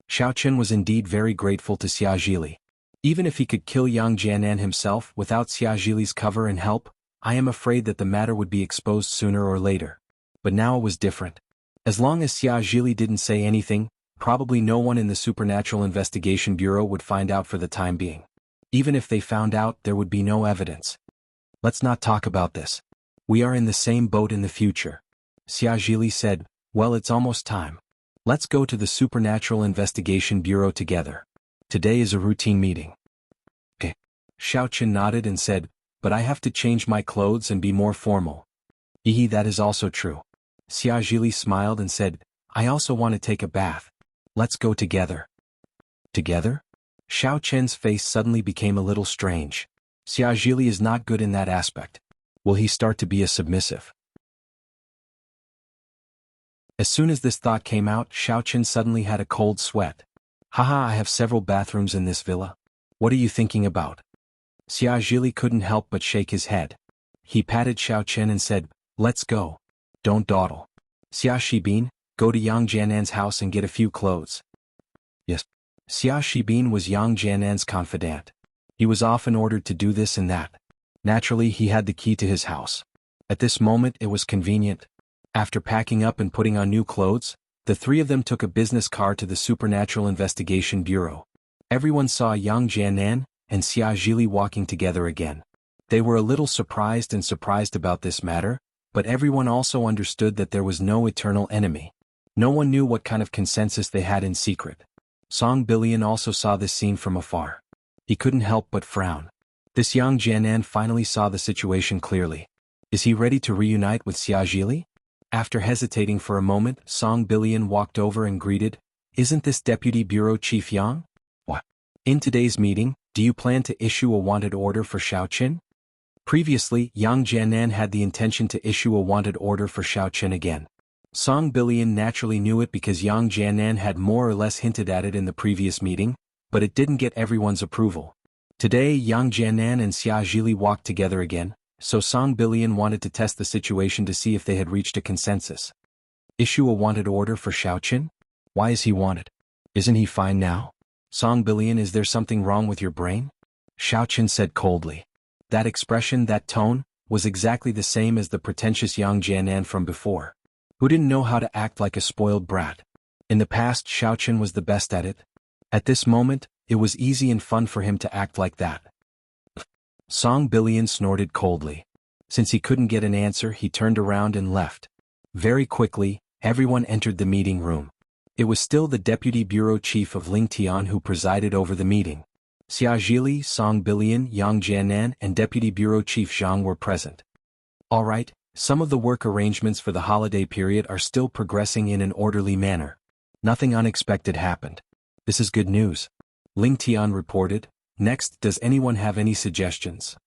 [SPEAKER 1] Xiao Chen was indeed very grateful to Xia Zhili. Even if he could kill Yang Jianan himself without Xia Zhili's cover and help, I am afraid that the matter would be exposed sooner or later. But now it was different. As long as Xia Zhili didn't say anything, probably no one in the Supernatural Investigation Bureau would find out for the time being. Even if they found out, there would be no evidence. Let's not talk about this. We are in the same boat in the future. Xia Zhili said, well, it's almost time. Let's go to the Supernatural Investigation Bureau together. Today is a routine meeting. Okay. Xiao Chen nodded and said, but I have to change my clothes and be more formal. That is also true. Xia Zhili smiled and said, I also want to take a bath. Let's go together. Together? Xiao Chen's face suddenly became a little strange. Xia Zhili is not good in that aspect. Will he start to be a submissive? As soon as this thought came out, Xiao Chen suddenly had a cold sweat. Haha, I have several bathrooms in this villa. What are you thinking about? Xia Zhili couldn't help but shake his head. He patted Xiao Chen and said, let's go. Don't dawdle. Xia Shibin, go to Yang Jianan's house and get a few clothes. Yes. Xia Shibin was Yang Jiannan's confidant. He was often ordered to do this and that. Naturally, he had the key to his house. At this moment, it was convenient. After packing up and putting on new clothes, the three of them took a business car to the Supernatural Investigation Bureau. Everyone saw Yang Jiannan and Xia Zhili walking together again. They were a little surprised about this matter, but everyone also understood that there was no eternal enemy. No one knew what kind of consensus they had in secret. Song Bilian also saw this scene from afar. He couldn't help but frown. This Yang Jiannan finally saw the situation clearly. Is he ready to reunite with Xia Zhili? After hesitating for a moment, Song Bilian walked over and greeted, "Isn't this Deputy Bureau Chief Yang? What? In today's meeting, do you plan to issue a wanted order for Xiaoqin?" Previously, Yang Jiannan had the intention to issue a wanted order for Xiaoqin again. Song Bilian naturally knew it because Yang Jiannan had more or less hinted at it in the previous meeting, but it didn't get everyone's approval. Today, Yang Jiannan and Xia Zhili walked together again, so Song Bilian wanted to test the situation to see if they had reached a consensus. Issue a wanted order for Xiaoqin? Why is he wanted? Isn't he fine now? Song Bilian, is there something wrong with your brain? Xiaoqin said coldly. That expression, that tone, was exactly the same as the pretentious Yang Jiannan from before, who didn't know how to act like a spoiled brat. In the past, Xiaoqin was the best at it. At this moment, it was easy and fun for him to act like that. Song Bilian snorted coldly. Since he couldn't get an answer, he turned around and left. Very quickly, everyone entered the meeting room. It was still the Deputy Bureau Chief of Ling Tian who presided over the meeting. Xia Zhili, Song Bilian, Yang Jiannan, and Deputy Bureau Chief Zhang were present. All right, some of the work arrangements for the holiday period are still progressing in an orderly manner. Nothing unexpected happened. This is good news. Ling Tian reported. Next, does anyone have any suggestions?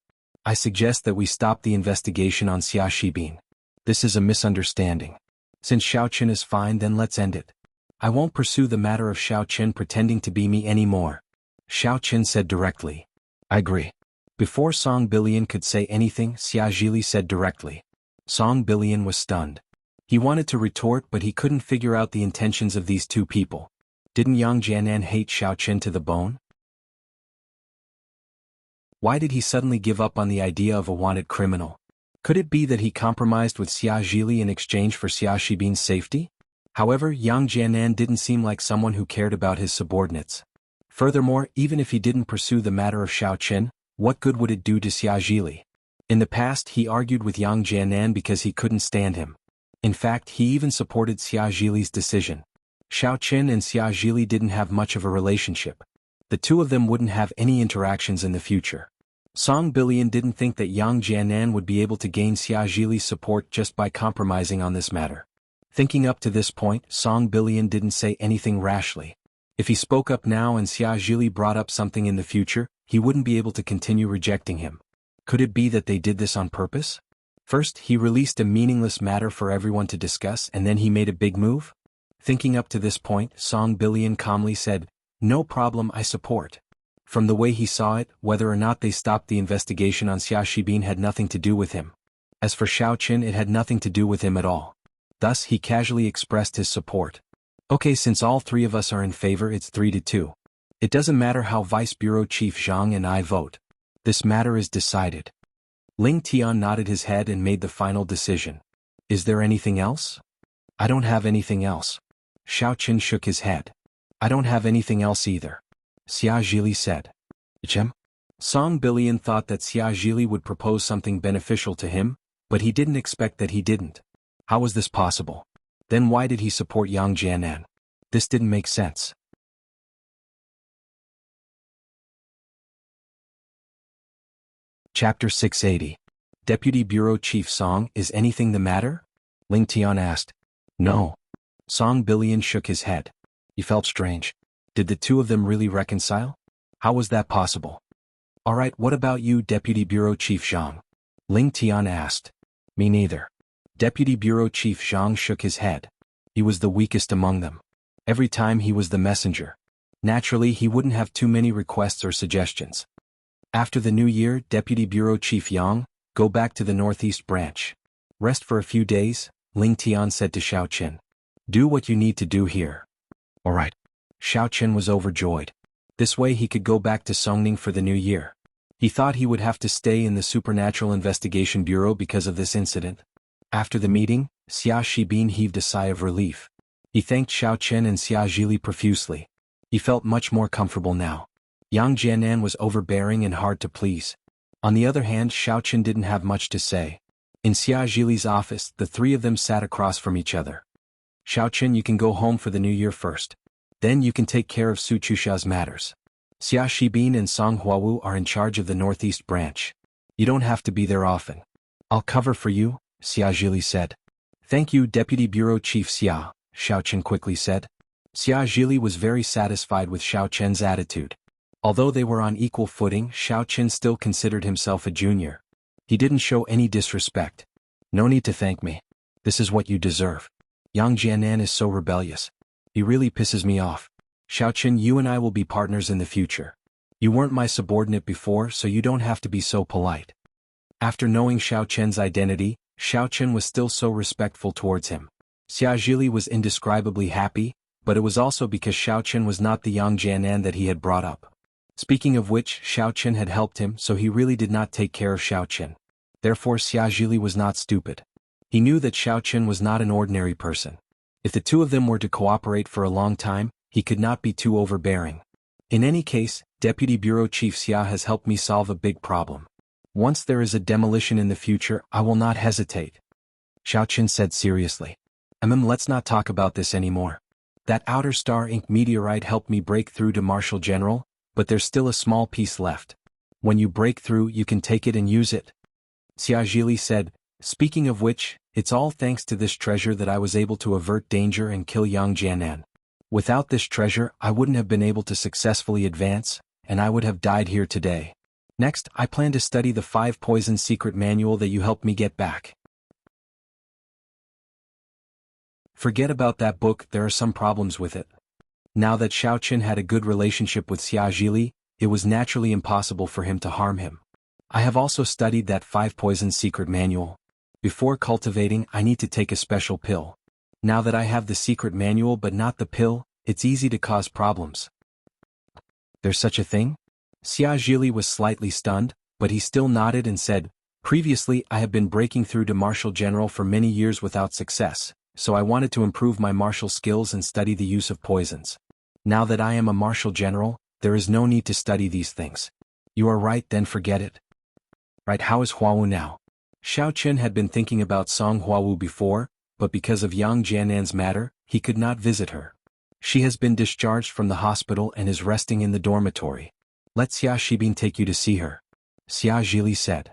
[SPEAKER 1] I suggest that we stop the investigation on Xia Shibin. This is a misunderstanding. Since Xiaoqin is fine, then let's end it. I won't pursue the matter of Xiaoqin pretending to be me anymore. Xiaoqin said directly. I agree. Before Song Bilian could say anything, Xia Zhili said directly. Song Bilian was stunned. He wanted to retort, but he couldn't figure out the intentions of these two people. Didn't Yang Jiannan hate Xiaoqin to the bone? Why did he suddenly give up on the idea of a wanted criminal? Could it be that he compromised with Xia Zhili in exchange for Xia Shibin's safety? However, Yang Jiannan didn't seem like someone who cared about his subordinates. Furthermore, even if he didn't pursue the matter of Xiaoqin, what good would it do to Xia Zhili? In the past, he argued with Yang Jiannan because he couldn't stand him. In fact, he even supported Xia Zhili's decision. Xiaoqin and Xia Zhili didn't have much of a relationship. The two of them wouldn't have any interactions in the future. Song Bilian didn't think that Yang Jiannan would be able to gain Xia Zhili's support just by compromising on this matter. Thinking up to this point, Song Bilian didn't say anything rashly. If he spoke up now and Xia Zhili brought up something in the future, he wouldn't be able to continue rejecting him. Could it be that they did this on purpose? First, he released a meaningless matter for everyone to discuss, and then he made a big move? Thinking up to this point, Song Bilian calmly said, "No problem, I support." From the way he saw it, whether or not they stopped the investigation on Xia Shibin had nothing to do with him. As for Xiaoqin, it had nothing to do with him at all. Thus, he casually expressed his support. Okay, since all three of us are in favor, it's 3-2. It doesn't matter how Vice Bureau Chief Zhang and I vote. This matter is decided. Ling Tian nodded his head and made the final decision. Is there anything else? I don't have anything else. Xiaoqin shook his head. I don't have anything else either. Xia Zhili said. Chem? Song Bilian thought that Xia Zhili would propose something beneficial to him, but he didn't expect that he didn't. How was this possible? Then why did he support Yang Jiannan? This didn't make sense. Chapter 680. Deputy Bureau Chief Song, is anything the matter? Ling Tian asked. No. Song Bilian shook his head. He felt strange. Did the two of them really reconcile? How was that possible? Alright, what about you, Deputy Bureau Chief Zhang? Ling Tian asked. Me neither. Deputy Bureau Chief Zhang shook his head. He was the weakest among them. Every time he was the messenger. Naturally, he wouldn't have too many requests or suggestions. After the new year, Deputy Bureau Chief Yang, go back to the Northeast Branch. Rest for a few days, Ling Tian said to Xiaoqin. Do what you need to do here. Alright. Xiao Chen was overjoyed. This way he could go back to Songning for the new year. He thought he would have to stay in the Supernatural Investigation Bureau because of this incident. After the meeting, Xia Shibin heaved a sigh of relief. He thanked Xiao Chen and Xia Zhili profusely. He felt much more comfortable now. Yang Jianan was overbearing and hard to please. On the other hand, Xiao Chen didn't have much to say. In Xia Zhili's office, the three of them sat across from each other. Xiao Chen, you can go home for the new year first. Then you can take care of Su Chusha's matters. Xia Shibin and Song Huawu are in charge of the Northeast branch. You don't have to be there often. I'll cover for you, Xia Zhili said. Thank you, Deputy Bureau Chief Xia, Xiao Chen quickly said. Xia Zhili was very satisfied with Xiao Chen's attitude. Although they were on equal footing, Xiao Chen still considered himself a junior. He didn't show any disrespect. No need to thank me. This is what you deserve. Yang Jianan is so rebellious. He really pisses me off. Xiao Chen, you and I will be partners in the future. You weren't my subordinate before, so you don't have to be so polite. After knowing Xiao Chen's identity, Xiao Chen was still so respectful towards him. Xia Zhili was indescribably happy, but it was also because Xiao Chen was not the Yang Jianan that he had brought up. Speaking of which, Xiao Chen had helped him, so he really did not take care of Xiao Chen. Therefore Xia Zhili was not stupid. He knew that Xiao Chen was not an ordinary person. If the two of them were to cooperate for a long time, he could not be too overbearing. In any case, Deputy Bureau Chief Xia has helped me solve a big problem. Once there is a demolition in the future, I will not hesitate. Xiao Chen said seriously. Let's not talk about this anymore. That Outer Star Inc. meteorite helped me break through to Marshal General, but there's still a small piece left. When you break through, you can take it and use it. Xia Zhili said, speaking of which, it's all thanks to this treasure that I was able to avert danger and kill Yang Jianan. Without this treasure, I wouldn't have been able to successfully advance, and I would have died here today. Next, I plan to study the 5 Poison Secret Manual that you helped me get back. Forget about that book, there are some problems with it. Now that Xiao Chen had a good relationship with Xia Zhili, it was naturally impossible for him to harm him. I have also studied that 5 Poison Secret Manual. Before cultivating, I need to take a special pill. Now that I have the secret manual but not the pill, it's easy to cause problems. There's such a thing? Xia Zhili was slightly stunned, but he still nodded and said, previously I have been breaking through to Marshal General for many years without success, so I wanted to improve my martial skills and study the use of poisons. Now that I am a Marshal General, there is no need to study these things. You are right, then forget it. Right, how is Huawu now? Xiao Chen had been thinking about Song Huawu before, but because of Yang Jianan's matter, he could not visit her. She has been discharged from the hospital and is resting in the dormitory. Let Xia Shibin take you to see her. Xia Zhili said.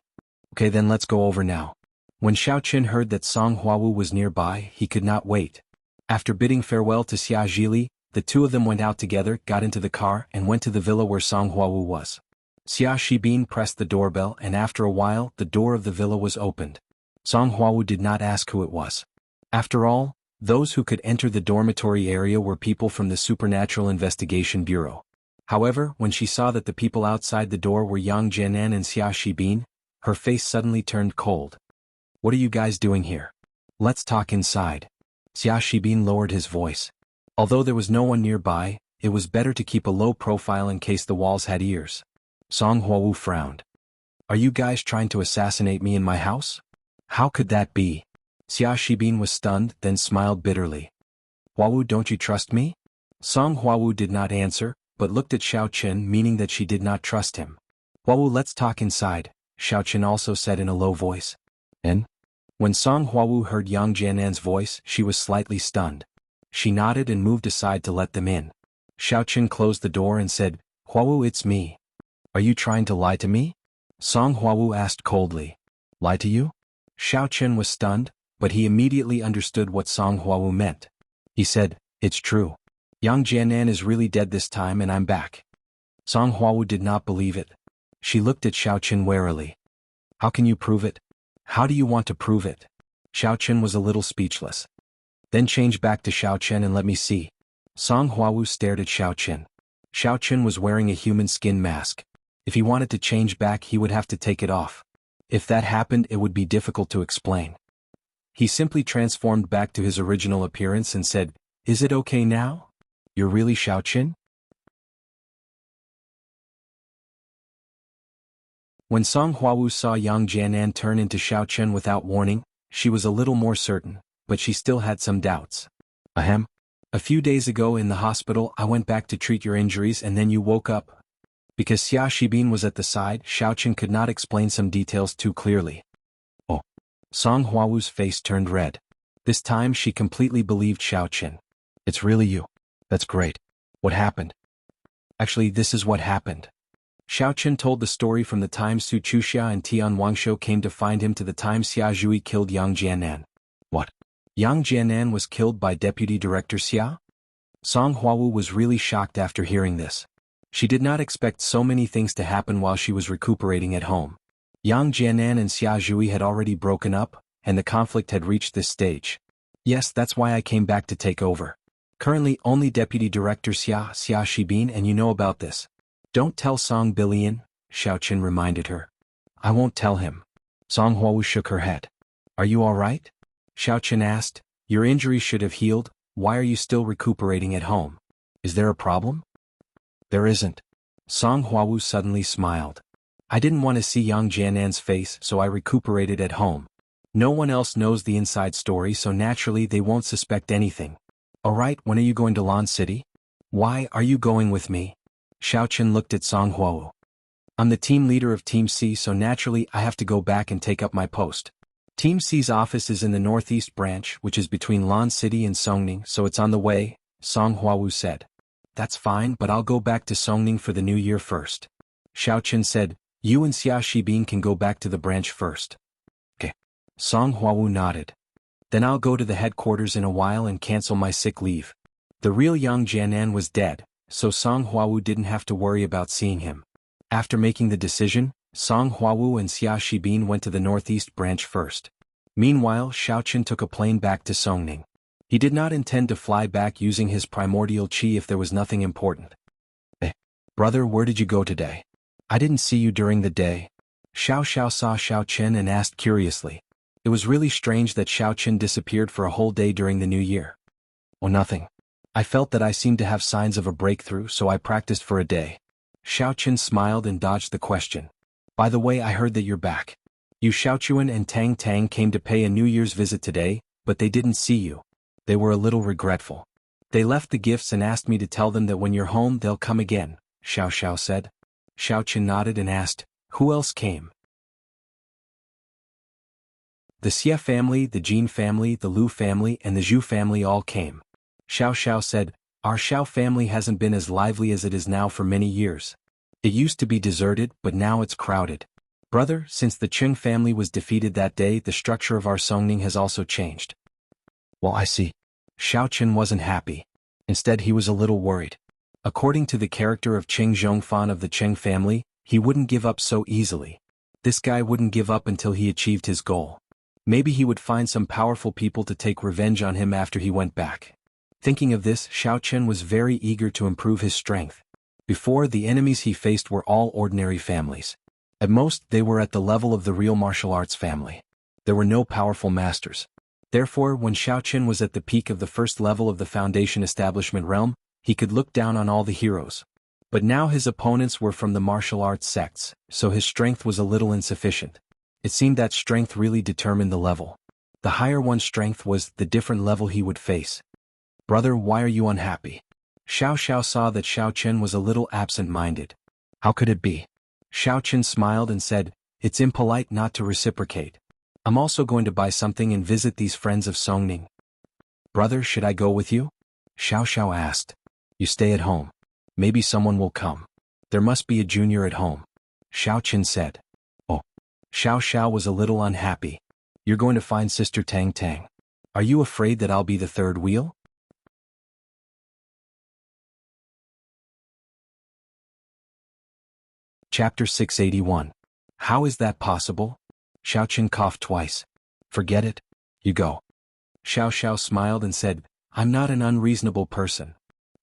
[SPEAKER 1] Okay, then let's go over now. When Xiao Chen heard that Song Huawu was nearby, he could not wait. After bidding farewell to Xia Zhili, the two of them went out together, got into the car, and went to the villa where Song Huawu was. Xia Shibin pressed the doorbell, and after a while, the door of the villa was opened. Song Huawu did not ask who it was. After all, those who could enter the dormitory area were people from the Supernatural Investigation Bureau. However, when she saw that the people outside the door were Yang Jianan and Xia Shibin, her face suddenly turned cold. What are you guys doing here? Let's talk inside. Xia Shibin lowered his voice. Although there was no one nearby, it was better to keep a low profile in case the walls had ears. Song Huawu frowned. Are you guys trying to assassinate me in my house? How could that be? Xia Shibin was stunned, then smiled bitterly. Huawu, don't you trust me? Song Huawu did not answer, but looked at Xiao Chen, meaning that she did not trust him. Huawu, let's talk inside, Xiao Chen also said in a low voice. And? When Song Huawu heard Yang Jianan's voice, she was slightly stunned. She nodded and moved aside to let them in. Xiao Chen closed the door and said, Huawu, it's me. Are you trying to lie to me? Song Huawu asked coldly. Lie to you? Xiao Chen was stunned, but he immediately understood what Song Huawu meant. He said, it's true. Yang Jianan is really dead this time and I'm back. Song Huawu did not believe it. She looked at Xiao Chen warily. How can you prove it? How do you want to prove it? Xiao Chen was a little speechless. Then change back to Xiao Chen and let me see. Song Huawu stared at Xiao Chen. Xiao Chen was wearing a human skin mask. If he wanted to change back, he would have to take it off. If that happened, it would be difficult to explain. He simply transformed back to his original appearance and said, is it okay now? You're really Xiao Qin? When Song Huawu saw Yang Jianan turn into Xiao Qin without warning, she was a little more certain, but she still had some doubts. Ahem. A few days ago in the hospital I went back to treat your injuries and then you woke up. Because Xia Shibin was at the side, Xiao Qin could not explain some details too clearly. Oh. Song Huawu's face turned red. This time she completely believed Xiao Qin. It's really you. That's great. What happened? Actually, this is what happened. Xiao Qin told the story from the time Su Chuxia and Tian Wangshou came to find him to the time Xia Zhui killed Yang Jianan. What? Yang Jianan was killed by Deputy Director Xia? Song Huawu was really shocked after hearing this. She did not expect so many things to happen while she was recuperating at home. Yang Jianan and Xia Zhui had already broken up, and the conflict had reached this stage. Yes, that's why I came back to take over. Currently only Deputy Director Xia Shibin and you know about this. Don't tell Song Bilian, Xiao Qin reminded her. I won't tell him. Song Huawu shook her head. Are you all right? Xiao Qin asked. Your injury should have healed, why are you still recuperating at home? Is there a problem? There isn't. Song Huawu suddenly smiled. I didn't want to see Yang Jianan's face, so I recuperated at home. No one else knows the inside story, so naturally they won't suspect anything. Alright, when are you going to Lan City? Why are you going with me? Xiao Qin looked at Song Huawu. I'm the team leader of Team C, so naturally I have to go back and take up my post. Team C's office is in the northeast branch, which is between Lan City and Songning, so it's on the way, Song Huawu said. That's fine, but I'll go back to Songning for the new year first. Xiao Qin said, you and Xia Shibin can go back to the branch first. Okay. Song Huawu nodded. Then I'll go to the headquarters in a while and cancel my sick leave. The real Yang Jianan was dead, so Song Huawu didn't have to worry about seeing him. After making the decision, Song Huawu and Xia Shibin went to the northeast branch first. Meanwhile, Xiao Qin took a plane back to Songning. He did not intend to fly back using his primordial qi if there was nothing important. Brother, where did you go today? I didn't see you during the day. Xiao saw Xiao Qin and asked curiously. It was really strange that Xiao Qin disappeared for a whole day during the new year. Oh, nothing. I felt that I seemed to have signs of a breakthrough, so I practiced for a day. Xiao Qin smiled and dodged the question. By the way, I heard that you're back. You Xiaochuan and Tang Tang came to pay a New Year's visit today, but they didn't see you. They were a little regretful. They left the gifts and asked me to tell them that when you're home they'll come again, Xiao said. Xiao Qin nodded and asked, who else came? The Xie family, the Jin family, the Lu family, and the Zhu family all came. Xiao said, our Xiao family hasn't been as lively as it is now for many years. It used to be deserted, but now it's crowded. Brother, since the Qing family was defeated that day, the structure of our Songning has also changed. Well, I see. Xiao Qin wasn't happy. Instead, he was a little worried. According to the character of Qing Zhongfan of the Qing family, he wouldn't give up so easily. This guy wouldn't give up until he achieved his goal. Maybe he would find some powerful people to take revenge on him after he went back. Thinking of this, Xiao Qin was very eager to improve his strength. Before, the enemies he faced were all ordinary families. At most, they were at the level of the real martial arts family. There were no powerful masters. Therefore, when Xiao Qin was at the peak of the first level of the Foundation Establishment realm, he could look down on all the heroes. But now his opponents were from the martial arts sects, so his strength was a little insufficient. It seemed that strength really determined the level. The higher one's strength was, the different level he would face. Brother, why are you unhappy? Xiao saw that Xiao Qin was a little absent-minded. How could it be? Xiao Qin smiled and said, it's impolite not to reciprocate. I'm also going to buy something and visit these friends of Songning. Brother, should I go with you? Xiao asked. You stay at home. Maybe someone will come. There must be a junior at home. Xiao Qin said. Oh. Xiao was a little unhappy. You're going to find Sister Tang Tang. Are you afraid that I'll be the third wheel? Chapter 681. How is that possible? Xiao Qin coughed twice. Forget it. You go. Xiao smiled and said, I'm not an unreasonable person.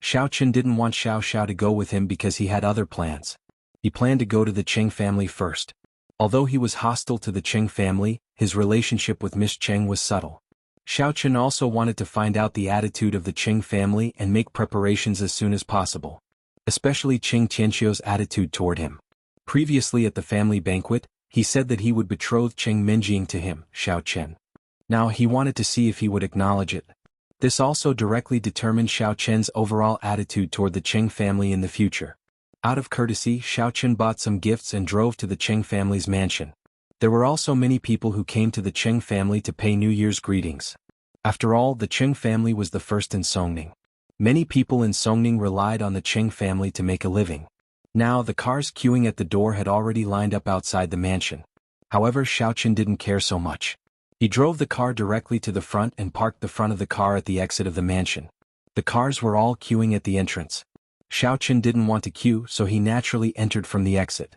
[SPEAKER 1] Xiao Qin didn't want Xiao to go with him because he had other plans. He planned to go to the Qing family first. Although he was hostile to the Qing family, his relationship with Miss Cheng was subtle. Xiao Chen also wanted to find out the attitude of the Qing family and make preparations as soon as possible. Especially Qing Tianxiu's attitude toward him. Previously at the family banquet, he said that he would betroth Qing Minjing to him, Xiao Chen. Now he wanted to see if he would acknowledge it. This also directly determined Xiao Chen's overall attitude toward the Qing family in the future. Out of courtesy, Xiao Chen bought some gifts and drove to the Qing family's mansion. There were also many people who came to the Qing family to pay New Year's greetings. After all, the Qing family was the first in Songning. Many people in Songning relied on the Qing family to make a living. Now the cars queuing at the door had already lined up outside the mansion. However, Xiao Chen didn't care so much. He drove the car directly to the front and parked the front of the car at the exit of the mansion. The cars were all queuing at the entrance. Xiao Chen didn't want to queue, so he naturally entered from the exit.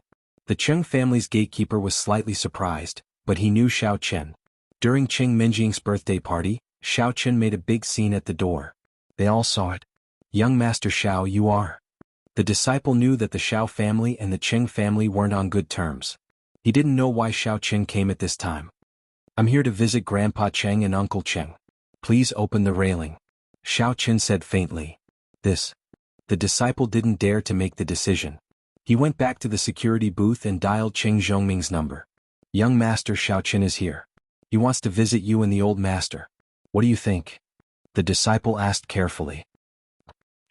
[SPEAKER 1] The Qing family's gatekeeper was slightly surprised, but he knew Xiao Chen. During Qing Minjing's birthday party, Xiao Chen made a big scene at the door. They all saw it. "Young Master Xiao, you are." The disciple knew that the Xiao family and the Qing family weren't on good terms. He didn't know why Xiao Chen came at this time. "I'm here to visit Grandpa Cheng and Uncle Cheng. Please open the railing," Xiao Chen said faintly. "This." The disciple didn't dare to make the decision. He went back to the security booth and dialed Qing Zhongming's number. "Young Master Xiao Chen is here. He wants to visit you and the old master. What do you think?" The disciple asked carefully.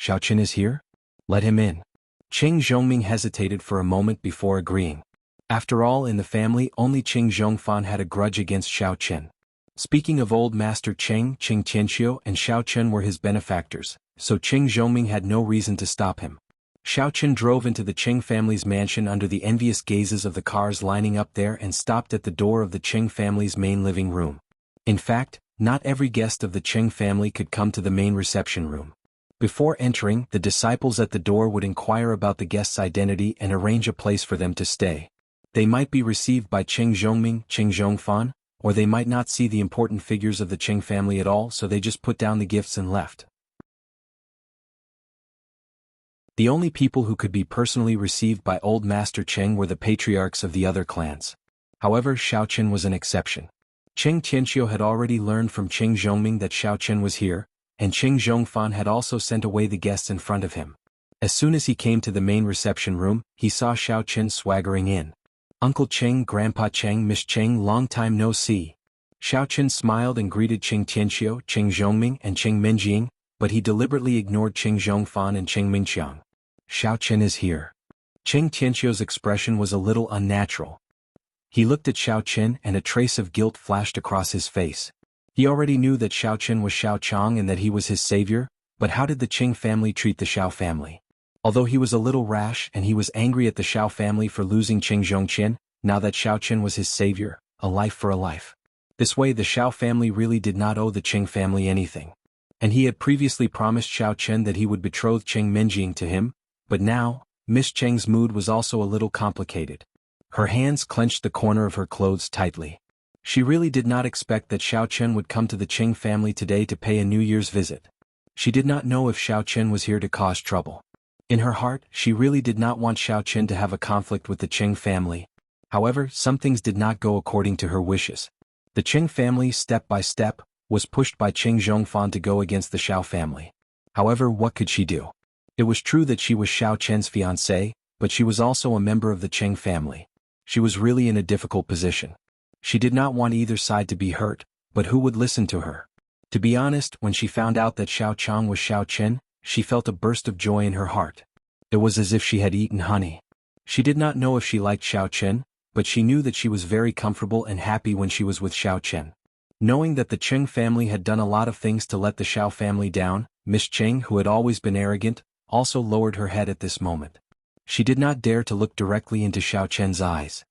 [SPEAKER 1] "Xiao Chen is here? Let him in." Qing Zhongming hesitated for a moment before agreeing. After all, in the family only Qing Zhongfan had a grudge against Xiao Chen. Speaking of old master Qing Tianxiu and Xiao Chen were his benefactors, so Qing Zhongming had no reason to stop him. Xiao Chen drove into the Qing family's mansion under the envious gazes of the cars lining up there and stopped at the door of the Qing family's main living room. In fact, not every guest of the Qing family could come to the main reception room. Before entering, the disciples at the door would inquire about the guest's identity and arrange a place for them to stay. They might be received by Qing Zhongming, Qing Zhongfan, or they might not see the important figures of the Qing family at all, so they just put down the gifts and left. The only people who could be personally received by old Master Cheng were the patriarchs of the other clans. However, Xiao Chen was an exception. Qing Tianxiu had already learned from Qing Zhongming that Xiao Chen was here, and Qing Zhongfan had also sent away the guests in front of him. As soon as he came to the main reception room, he saw Xiao Chen swaggering in. "Uncle Cheng, Grandpa Cheng, Miss Cheng, long time no see." Xiao Chen smiled and greeted Qing Tianxiu, Qing Zhongming, and Qing Minjing, but he deliberately ignored Qing Zhongfan and Qing Mingqiang. "Xiao Chen is here." Qing Tianxiu's expression was a little unnatural. He looked at Xiao Chen and a trace of guilt flashed across his face. He already knew that Xiao Chen was Xiao Chang and that he was his savior, but how did the Qing family treat the Xiao family? Although he was a little rash and he was angry at the Xiao family for losing Qing Zhongqian, now that Xiao Chen was his savior, a life for a life. This way the Xiao family really did not owe the Qing family anything. And he had previously promised Xiao Chen that he would betroth Qing Minjing to him, but now, Miss Cheng's mood was also a little complicated. Her hands clenched the corner of her clothes tightly. She really did not expect that Xiao Chen would come to the Qing family today to pay a New Year's visit. She did not know if Xiao Chen was here to cause trouble. In her heart, she really did not want Xiao Chen to have a conflict with the Qing family. However, some things did not go according to her wishes. The Qing family, step by step, was pushed by Qing Zhongfan to go against the Xiao family. However, what could she do? It was true that she was Xiao Chen's fiancée, but she was also a member of the Qing family. She was really in a difficult position. She did not want either side to be hurt, but who would listen to her? To be honest, when she found out that Xiao Chang was Xiao Chen, she felt a burst of joy in her heart. It was as if she had eaten honey. She did not know if she liked Xiao Chen, but she knew that she was very comfortable and happy when she was with Xiao Chen. Knowing that the Qing family had done a lot of things to let the Xiao family down, Miss Cheng, who had always been arrogant, also lowered her head at this moment. She did not dare to look directly into Xiao Chen's eyes.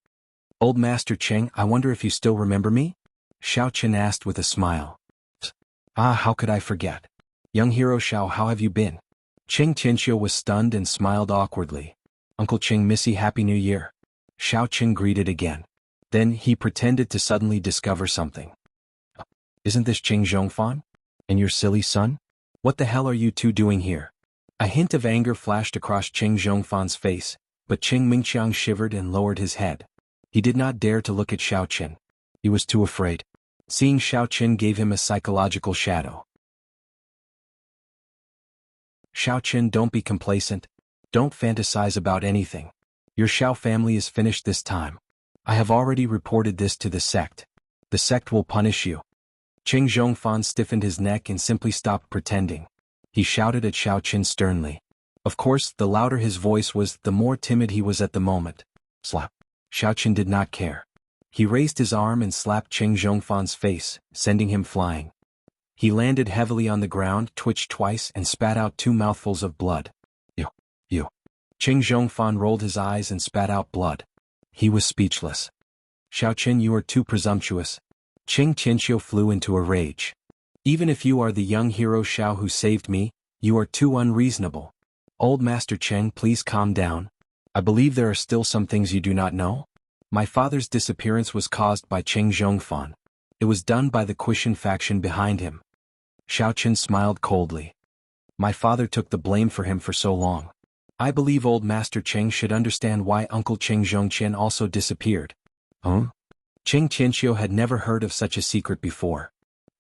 [SPEAKER 1] "Old Master Cheng, I wonder if you still remember me?" Xiao Chen asked with a smile. "Ah, how could I forget? Young hero Xiao, how have you been?" Qing Tianxiu was stunned and smiled awkwardly. "Uncle Qing, Missy, Happy New Year." Xiao Chen greeted again. Then he pretended to suddenly discover something. "Isn't this Qing Zhongfan? And your silly son? What the hell are you two doing here?" A hint of anger flashed across Qing Zhongfan's face, but Qing Mingqiang shivered and lowered his head. He did not dare to look at Xiao Chen. He was too afraid. Seeing Xiao Qin gave him a psychological shadow. Xiao Qin, don't be complacent. Don't fantasize about anything. Your Xiao family is finished this time. I have already reported this to the sect. The sect will punish you. Qing Zhongfan stiffened his neck and simply stopped pretending. He shouted at Xiao Qin sternly. Of course, the louder his voice was, the more timid he was at the moment. Slap. Xiao Qin did not care. He raised his arm and slapped Qing Zhongfan's face, sending him flying. He landed heavily on the ground, twitched twice, and spat out 2 mouthfuls of blood. You. Qing Zhongfan rolled his eyes and spat out blood. He was speechless. Xiao Qin, you are too presumptuous. Qing Tianqiu flew into a rage. Even if you are the young hero Xiao who saved me, you are too unreasonable. Old Master Cheng, please calm down. I believe there are still some things you do not know. My father's disappearance was caused by Qing Zhongfan. It was done by the Quishan faction behind him. Xiao Qin smiled coldly. My father took the blame for him for so long. I believe old Master Cheng should understand why Uncle Qing Zhongqian also disappeared. Huh? Qing Tianqiu had never heard of such a secret before.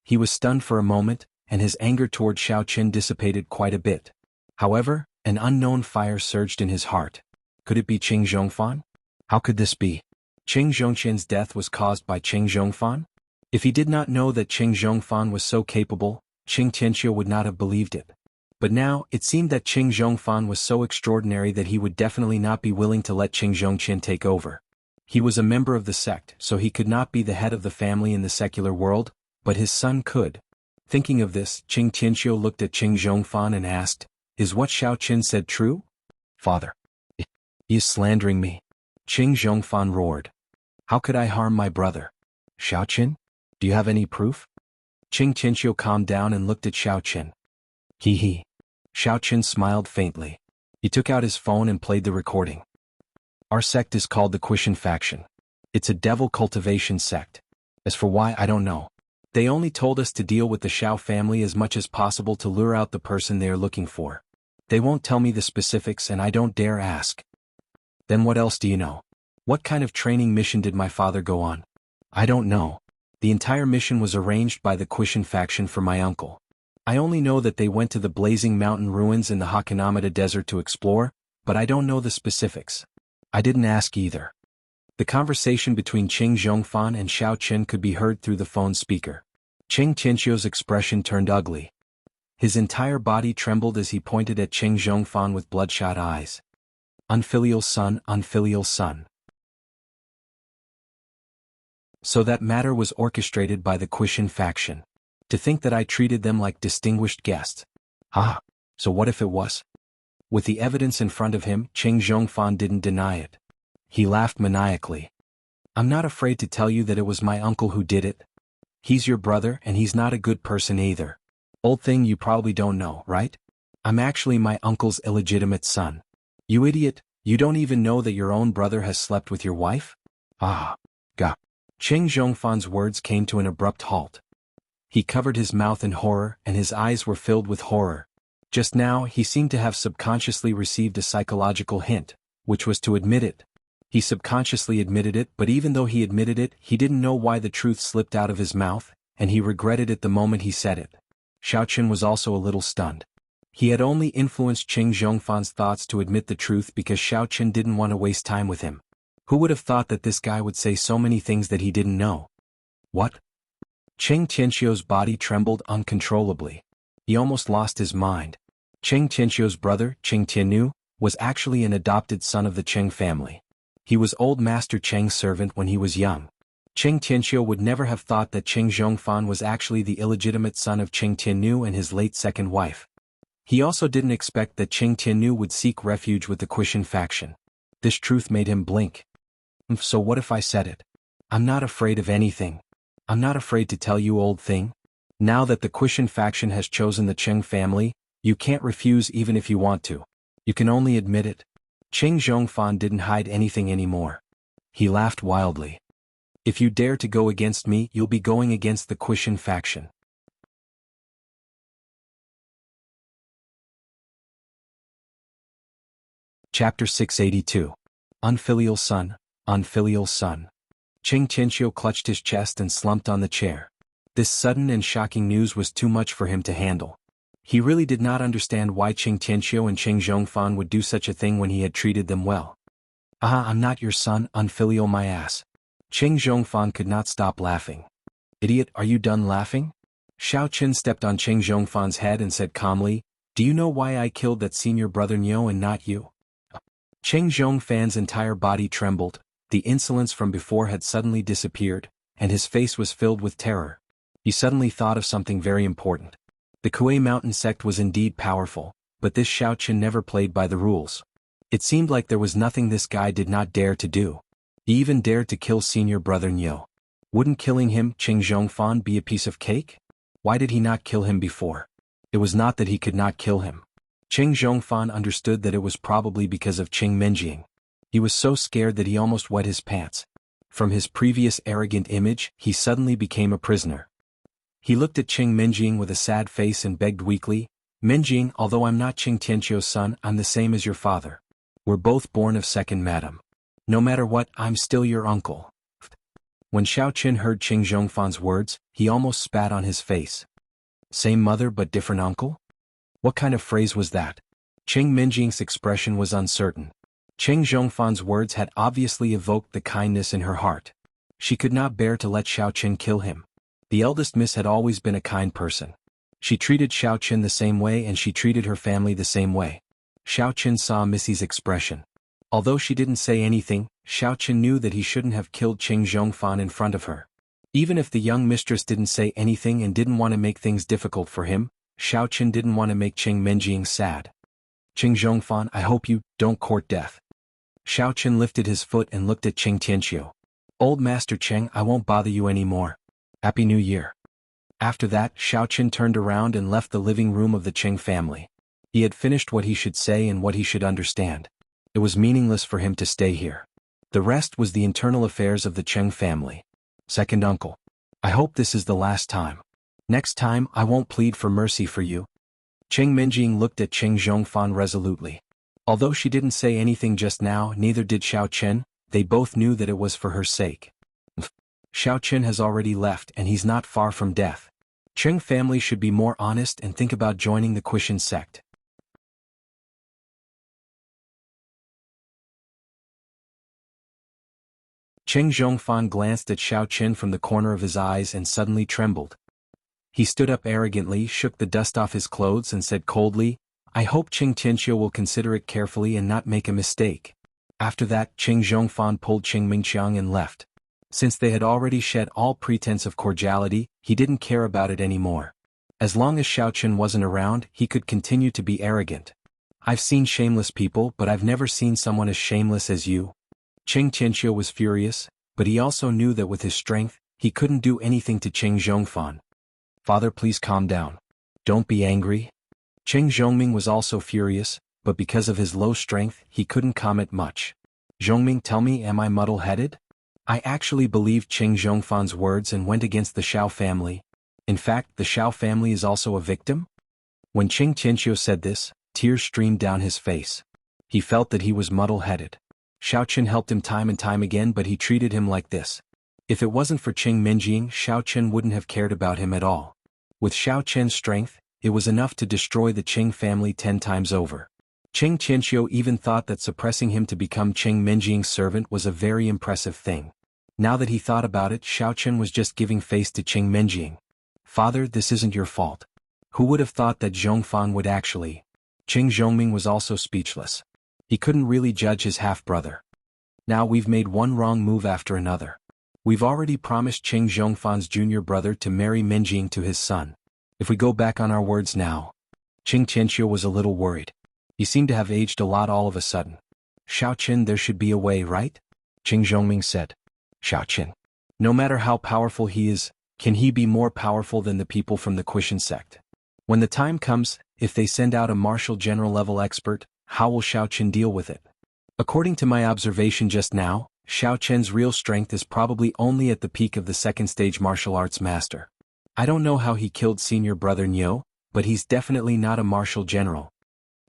[SPEAKER 1] He was stunned for a moment, and his anger toward Xiao Qin dissipated quite a bit. However, an unknown fire surged in his heart. Could it be Qing Zhongfan? How could this be? Qing Zhongqian's death was caused by Qing Zhongfan? If he did not know that Qing Zhongfan was so capable, Qing Tianqiu would not have believed it. But now, it seemed that Qing Zhongfan was so extraordinary that he would definitely not be willing to let Qing Zhongqian take over. He was a member of the sect, so he could not be the head of the family in the secular world, but his son could. Thinking of this, Qing Tianqiu looked at Qing Zhongfan and asked, "Is what Xiao Qin said true?" "Father, he is slandering me." Qing Zhongfan roared. "How could I harm my brother? Xiao Qin, do you have any proof?" Qing Tianqiu calmed down and looked at Xiao Qin. He. Xiao Qin smiled faintly. He took out his phone and played the recording. Our sect is called the Quishan faction. It's a devil cultivation sect. As for why, I don't know. They only told us to deal with the Xiao family as much as possible to lure out the person they are looking for. They won't tell me the specifics and I don't dare ask. Then what else do you know? What kind of training mission did my father go on? I don't know. The entire mission was arranged by the Quishan faction for my uncle. I only know that they went to the blazing mountain ruins in the Hakanamada desert to explore, but I don't know the specifics. I didn't ask either. The conversation between Qing Zhongfan and Xiao Qin could be heard through the phone speaker. Qing Tianqiu's expression turned ugly. His entire body trembled as he pointed at Qing Zhongfan with bloodshot eyes. Unfilial son, unfilial son. So that matter was orchestrated by the Quishan faction. To think that I treated them like distinguished guests. So what if it was? With the evidence in front of him, Qing Zhongfan didn't deny it. He laughed maniacally. I'm not afraid to tell you that it was my uncle who did it. He's your brother and he's not a good person either. Old thing, you probably don't know, right? I'm actually my uncle's illegitimate son. You idiot, you don't even know that your own brother has slept with your wife? Gah. Qing Zhongfan's words came to an abrupt halt. He covered his mouth in horror and his eyes were filled with horror. Just now, he seemed to have subconsciously received a psychological hint, which was to admit it. He subconsciously admitted it, but even though he admitted it, he didn't know why the truth slipped out of his mouth, and he regretted it the moment he said it. Xiao Qin was also a little stunned. He had only influenced Qing Zhongfan's thoughts to admit the truth because Xiao Qin didn't want to waste time with him. Who would have thought that this guy would say so many things that he didn't know? What? Qing Tianqiu's body trembled uncontrollably. He almost lost his mind. Qing Tianqiu's brother, Qing Tiannu, was actually an adopted son of the Qing family. He was old Master Cheng's servant when he was young. Qing Tianqiu would never have thought that Qing Zhongfan was actually the illegitimate son of Qing Tiannu and his late second wife. He also didn't expect that Qing Tiannu would seek refuge with the Quishan faction. This truth made him blink. So what if I said it? I'm not afraid of anything. I'm not afraid to tell you, old thing. Now that the Quishan faction has chosen the Qing family, you can't refuse even if you want to. You can only admit it. Qing Zhongfan didn't hide anything anymore. He laughed wildly. If you dare to go against me, you'll be going against the Quishan faction. Chapter 682. Unfilial son, unfilial son. Qing Tianqiu clutched his chest and slumped on the chair. This sudden and shocking news was too much for him to handle. He really did not understand why Qing Tianqiu and Qing Zhongfan would do such a thing when he had treated them well. "Ah, I'm not your son, unfilial my ass." Qing Zhongfan could not stop laughing. "Idiot, are you done laughing?" Xiao Qin stepped on Qing Zhongfan's head and said calmly, "Do you know why I killed that senior brother Niu and not you?" Qing Zhongfan's entire body trembled, the insolence from before had suddenly disappeared, and his face was filled with terror. He suddenly thought of something very important. The Kuei Mountain sect was indeed powerful, but this Xiao Qin never played by the rules. It seemed like there was nothing this guy did not dare to do. He even dared to kill senior brother Niu. Wouldn't killing him, Qing Zhongfan, be a piece of cake? Why did he not kill him before? It was not that he could not kill him. Qing Zhongfan understood that it was probably because of Qing Minjing. He was so scared that he almost wet his pants. From his previous arrogant image, he suddenly became a prisoner. He looked at Qing Minjing with a sad face and begged weakly, "Minjing, although I'm not Qing Tianqiu's son, I'm the same as your father. We're both born of second madam. No matter what, I'm still your uncle." When Xiao Qin heard Qing Zhongfan's words, he almost spat on his face. Same mother but different uncle? What kind of phrase was that? Qing Minjing's expression was uncertain. Qing Zhongfan's words had obviously evoked the kindness in her heart. She could not bear to let Xiao Qin kill him. The eldest miss had always been a kind person. She treated Xiao Qin the same way and she treated her family the same way. Xiao Qin saw Missy's expression. Although she didn't say anything, Xiao Qin knew that he shouldn't have killed Qing Zhongfan in front of her. Even if the young mistress didn't say anything and didn't want to make things difficult for him, Xiao Qin didn't want to make Qing Minjing sad. "Qing Zhongfan, I hope you don't court death." Xiao Qin lifted his foot and looked at Qing Tianqiu. "Old Master Qing, I won't bother you anymore. Happy New Year." After that, Xiao Qin turned around and left the living room of the Qing family. He had finished what he should say and what he should understand. It was meaningless for him to stay here. The rest was the internal affairs of the Qing family. "Second uncle. I hope this is the last time. Next time, I won't plead for mercy for you." Qing Minjing looked at Qing Zhongfan resolutely. Although she didn't say anything just now, neither did Xiao Qin, they both knew that it was for her sake. Xiao Qin has already left and he's not far from death. Qing family should be more honest and think about joining the Quishan sect. Qing Zhongfan glanced at Xiao Qin from the corner of his eyes and suddenly trembled. He stood up arrogantly, shook the dust off his clothes and said coldly, "I hope Qing Tianqiu will consider it carefully and not make a mistake." After that, Qing Zhongfan pulled Qing Mingqiang and left. Since they had already shed all pretense of cordiality, he didn't care about it anymore. As long as Xiao Qin wasn't around, he could continue to be arrogant. "I've seen shameless people, but I've never seen someone as shameless as you." Qing Tianqiu was furious, but he also knew that with his strength, he couldn't do anything to Qing Zhongfan. "Father, please calm down. Don't be angry." Qing Zhongming was also furious, but because of his low strength, he couldn't comment much. "Zhongming, tell me, am I muddle-headed? I actually believed Qing Zhongfan's words and went against the Xiao family. In fact, the Xiao family is also a victim?" When Qing Tianqiu said this, tears streamed down his face. He felt that he was muddle-headed. Xiao Qin helped him time and time again, but he treated him like this. If it wasn't for Qing Minjing, Xiao Qin wouldn't have cared about him at all. With Xiao Qin's strength, it was enough to destroy the Qing family 10 times over. Qing Tianqiu even thought that suppressing him to become Qing Minjing's servant was a very impressive thing. Now that he thought about it, Xiao Qin was just giving face to Qing Minjing. "Father, this isn't your fault. Who would have thought that Zhongfan would actually—" Qing Zhongming was also speechless. He couldn't really judge his half-brother. "Now we've made one wrong move after another. We've already promised Qing Zhongfan's junior brother to marry Minjing to his son. If we go back on our words now..." Qing Tianqiu was a little worried. He seemed to have aged a lot all of a sudden. "Xiao Qin, there should be a way, right?" Qing Zhongming said. "Xiao Qin. No matter how powerful he is, can he be more powerful than the people from the Quishan sect? When the time comes, if they send out a martial general level expert, how will Xiao Qin deal with it? According to my observation just now, Xiao Qin's real strength is probably only at the peak of the second stage martial arts master. I don't know how he killed senior brother Niu, but he's definitely not a martial general."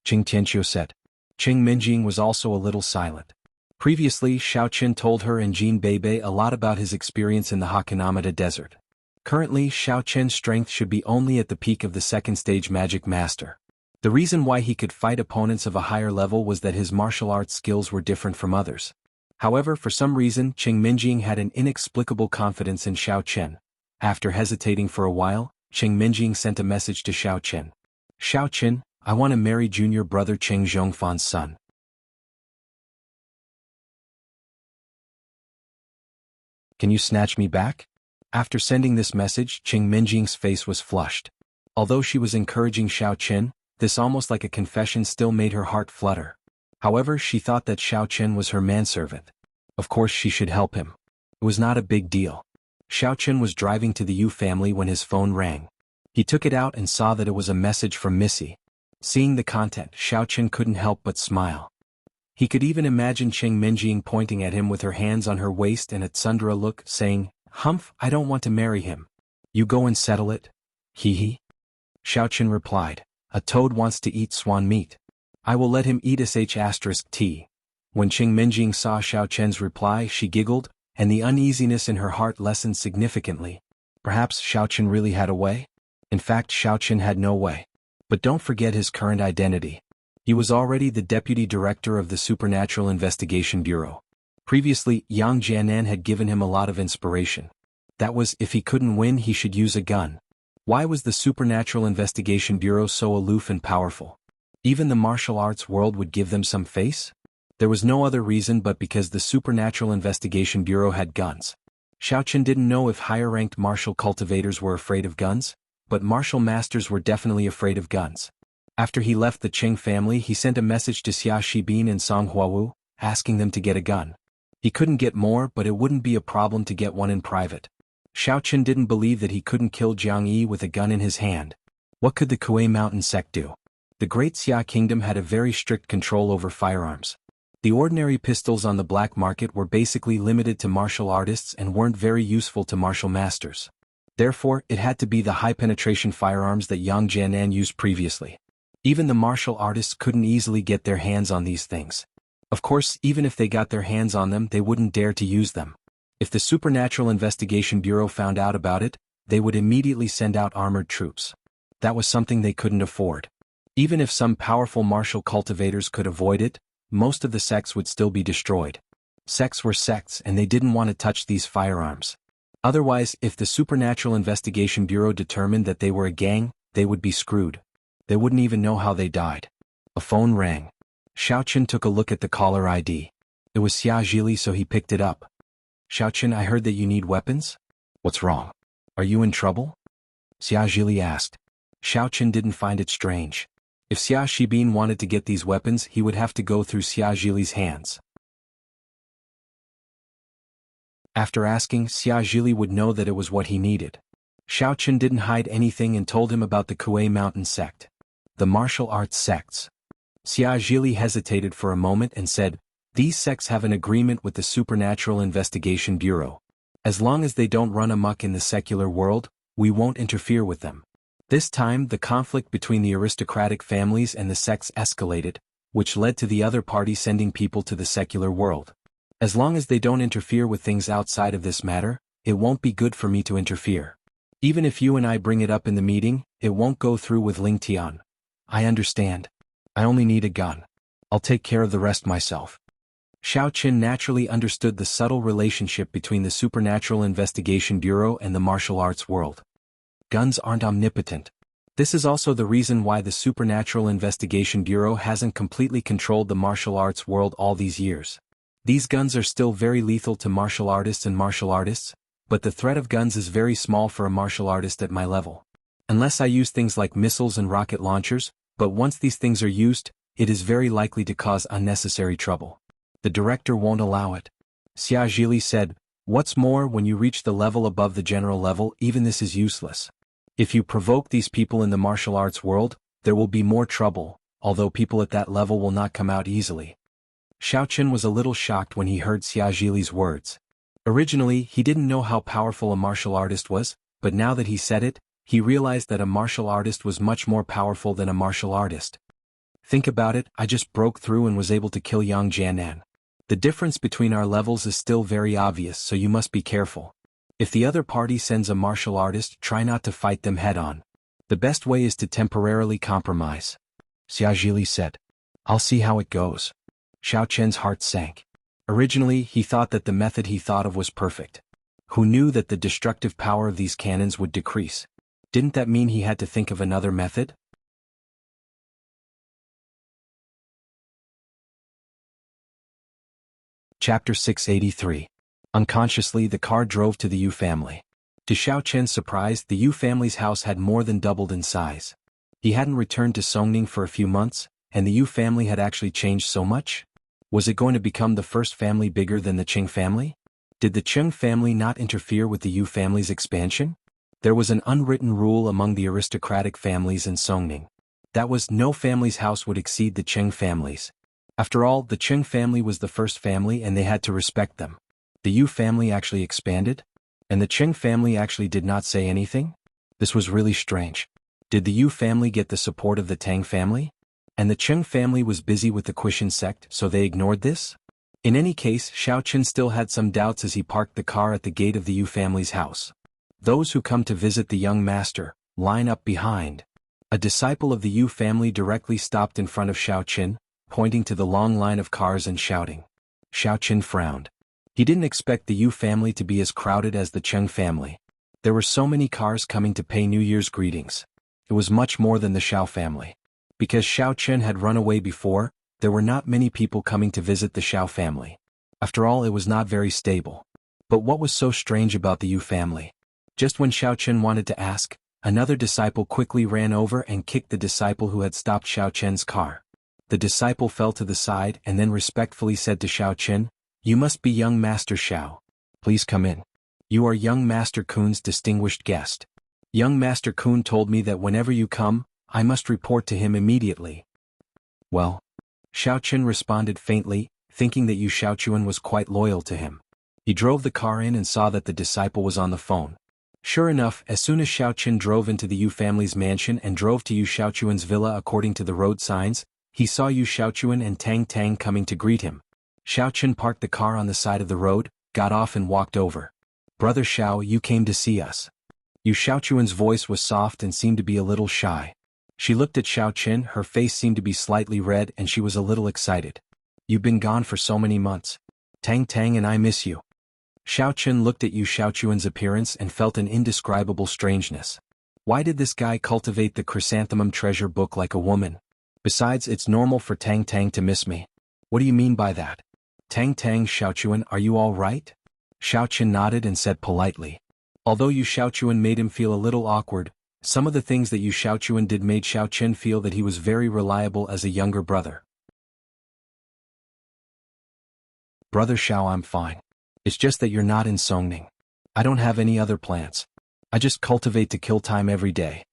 [SPEAKER 1] Qing Tianqiu said. Qing Minjing was also a little silent. Previously, Xiao Qin told her and Jin Beibei a lot about his experience in the Hakanamata desert. Currently, Xiao Chen's strength should be only at the peak of the second stage magic master. The reason why he could fight opponents of a higher level was that his martial arts skills were different from others. However, for some reason, Qing Minjing had an inexplicable confidence in Xiao Chen. After hesitating for a while, Qing Minjing sent a message to Xiao Chen. Xiao Chen, I want to marry junior brother Qing Zhongfan's son. Can you snatch me back? After sending this message, Qing Minjing's face was flushed. Although she was encouraging Xiao Chen, this almost like a confession still made her heart flutter. However, she thought that Xiao Chen was her manservant. Of course she should help him. It was not a big deal. Xiao Chen was driving to the Yu family when his phone rang. He took it out and saw that it was a message from Missy. Seeing the content, Xiao Chen couldn't help but smile. He could even imagine Qing Minjing pointing at him with her hands on her waist and a tsundere look, saying, "Humph, I don't want to marry him. You go and settle it." Hee hee. Xiao Chen replied, "A toad wants to eat swan meat. I will let him eat sh*t. When Qing Minjing saw Xiao Chen's reply, she giggled, and the uneasiness in her heart lessened significantly. Perhaps Xiao Chen really had a way? In fact, Xiao Chen had no way. But don't forget his current identity. He was already the deputy director of the Supernatural Investigation Bureau. Previously, Yang Jianan had given him a lot of inspiration. That was, if he couldn't win, he should use a gun. Why was the Supernatural Investigation Bureau so aloof and powerful? Even the martial arts world would give them some face? There was no other reason but because the Supernatural Investigation Bureau had guns. Xiao Chen didn't know if higher-ranked martial cultivators were afraid of guns, but martial masters were definitely afraid of guns. After he left the Qing family, he sent a message to Xia Shibin and Song Huawu, asking them to get a gun. He couldn't get more, but it wouldn't be a problem to get one in private. Xiao Chen didn't believe that he couldn't kill Jiang Yi with a gun in his hand. What could the Kuei Mountain sect do? The Great Xia Kingdom had a very strict control over firearms. The ordinary pistols on the black market were basically limited to martial artists and weren't very useful to martial masters. Therefore, it had to be the high-penetration firearms that Yang Jianan used previously. Even the martial artists couldn't easily get their hands on these things. Of course, even if they got their hands on them, they wouldn't dare to use them. If the Supernatural Investigation Bureau found out about it, they would immediately send out armored troops. That was something they couldn't afford. Even if some powerful martial cultivators could avoid it, most of the sects would still be destroyed. Sects were sects and they didn't want to touch these firearms. Otherwise, if the Supernatural Investigation Bureau determined that they were a gang, they would be screwed. They wouldn't even know how they died. A phone rang. Xiao Chen took a look at the caller ID. It was Xia Zhili, so he picked it up. "Xiao Chen, I heard that you need weapons? What's wrong? Are you in trouble?" Xia Zhili asked. Xiao Chen didn't find it strange. If Xia Shibin wanted to get these weapons, he would have to go through Xia Zhili's hands. After asking, Xia Zhili would know that it was what he needed. Xiao Chen didn't hide anything and told him about the Kuei Mountain sect. The martial arts sects. Xia Zhili hesitated for a moment and said, "These sects have an agreement with the Supernatural Investigation Bureau. As long as they don't run amok in the secular world, we won't interfere with them." This time, the conflict between the aristocratic families and the sects escalated, which led to the other party sending people to the secular world. As long as they don't interfere with things outside of this matter, it won't be good for me to interfere. Even if you and I bring it up in the meeting, it won't go through with Ling Tian. I understand. I only need a gun. I'll take care of the rest myself. Xiao Chen naturally understood the subtle relationship between the Supernatural Investigation Bureau and the martial arts world. Guns aren't omnipotent. This is also the reason why the Supernatural Investigation Bureau hasn't completely controlled the martial arts world all these years. These guns are still very lethal to martial artists, but the threat of guns is very small for a martial artist at my level. Unless I use things like missiles and rocket launchers, but once these things are used, it is very likely to cause unnecessary trouble. The director won't allow it. Xia Zhili said, "What's more, when you reach the level above the general level, even this is useless. If you provoke these people in the martial arts world, there will be more trouble, although people at that level will not come out easily." Xiao Chen was a little shocked when he heard Xia Zhili's words. Originally, he didn't know how powerful a martial artist was, but now that he said it, he realized that a martial artist was much more powerful than a martial artist. Think about it, I just broke through and was able to kill Yang Jianan. The difference between our levels is still very obvious, so you must be careful. If the other party sends a martial artist, try not to fight them head-on. The best way is to temporarily compromise. Xiaojili said. I'll see how it goes. Xiao Chen's heart sank. Originally, he thought that the method he thought of was perfect. Who knew that the destructive power of these cannons would decrease? Didn't that mean he had to think of another method? Chapter 683. Unconsciously, the car drove to the Yu family. To Xiao Chen's surprise, the Yu family's house had more than doubled in size. He hadn't returned to Songning for a few months, and the Yu family had actually changed so much? Was it going to become the first family bigger than the Qing family? Did the Qing family not interfere with the Yu family's expansion? There was an unwritten rule among the aristocratic families in Songning. That was, no family's house would exceed the Qing family's. After all, the Qing family was the first family and they had to respect them. The Yu family actually expanded? And the Qing family actually did not say anything? This was really strange. Did the Yu family get the support of the Tang family? And the Qing family was busy with the Quishan sect, so they ignored this? In any case, Xiao Chen still had some doubts as he parked the car at the gate of the Yu family's house. Those who come to visit the young master line up behind. A disciple of the Yu family directly stopped in front of Xiao Chen, pointing to the long line of cars and shouting. Xiao Chen frowned. He didn't expect the Yu family to be as crowded as the Qing family. There were so many cars coming to pay New Year's greetings. It was much more than the Xiao family. Because Xiao Chen had run away before, there were not many people coming to visit the Xiao family. After all, it was not very stable. But what was so strange about the Yu family? Just when Xiao Chen wanted to ask, another disciple quickly ran over and kicked the disciple who had stopped Xiao Chen's car. The disciple fell to the side and then respectfully said to Xiao Chen, "You must be young Master Xiao. Please come in. You are young Master Kun's distinguished guest. Young Master Kun told me that whenever you come, I must report to him immediately." Well, Xiao Chen responded faintly, thinking that Yu Xiaochuan was quite loyal to him. He drove the car in and saw that the disciple was on the phone. Sure enough, as soon as Xiao Chen drove into the Yu family's mansion and drove to Yu Xiaochuan's villa according to the road signs, he saw Yu Xiaochuan and Tang Tang coming to greet him. Xiao Chen parked the car on the side of the road, got off and walked over. "Brother Xiao, you came to see us." Yu Xiaochuan's voice was soft and seemed to be a little shy. She looked at Xiao Chen, her face seemed to be slightly red and she was a little excited. "You've been gone for so many months. Tang Tang and I miss you." Xiao Chen looked at Yu Xiaochuan's appearance and felt an indescribable strangeness. Why did this guy cultivate the chrysanthemum treasure book like a woman? Besides, it's normal for Tang Tang to miss me. What do you mean by that? Tang Tang, Xiaochuan, are you all right? Xiao Chen nodded and said politely. Although Yu Xiaochuan made him feel a little awkward, some of the things that Yu Xiaochuan did made Xiao Chen feel that he was very reliable as a younger brother. "Brother Xiao, I'm fine. It's just that you're not in Songning. I don't have any other plans. I just cultivate to kill time every day."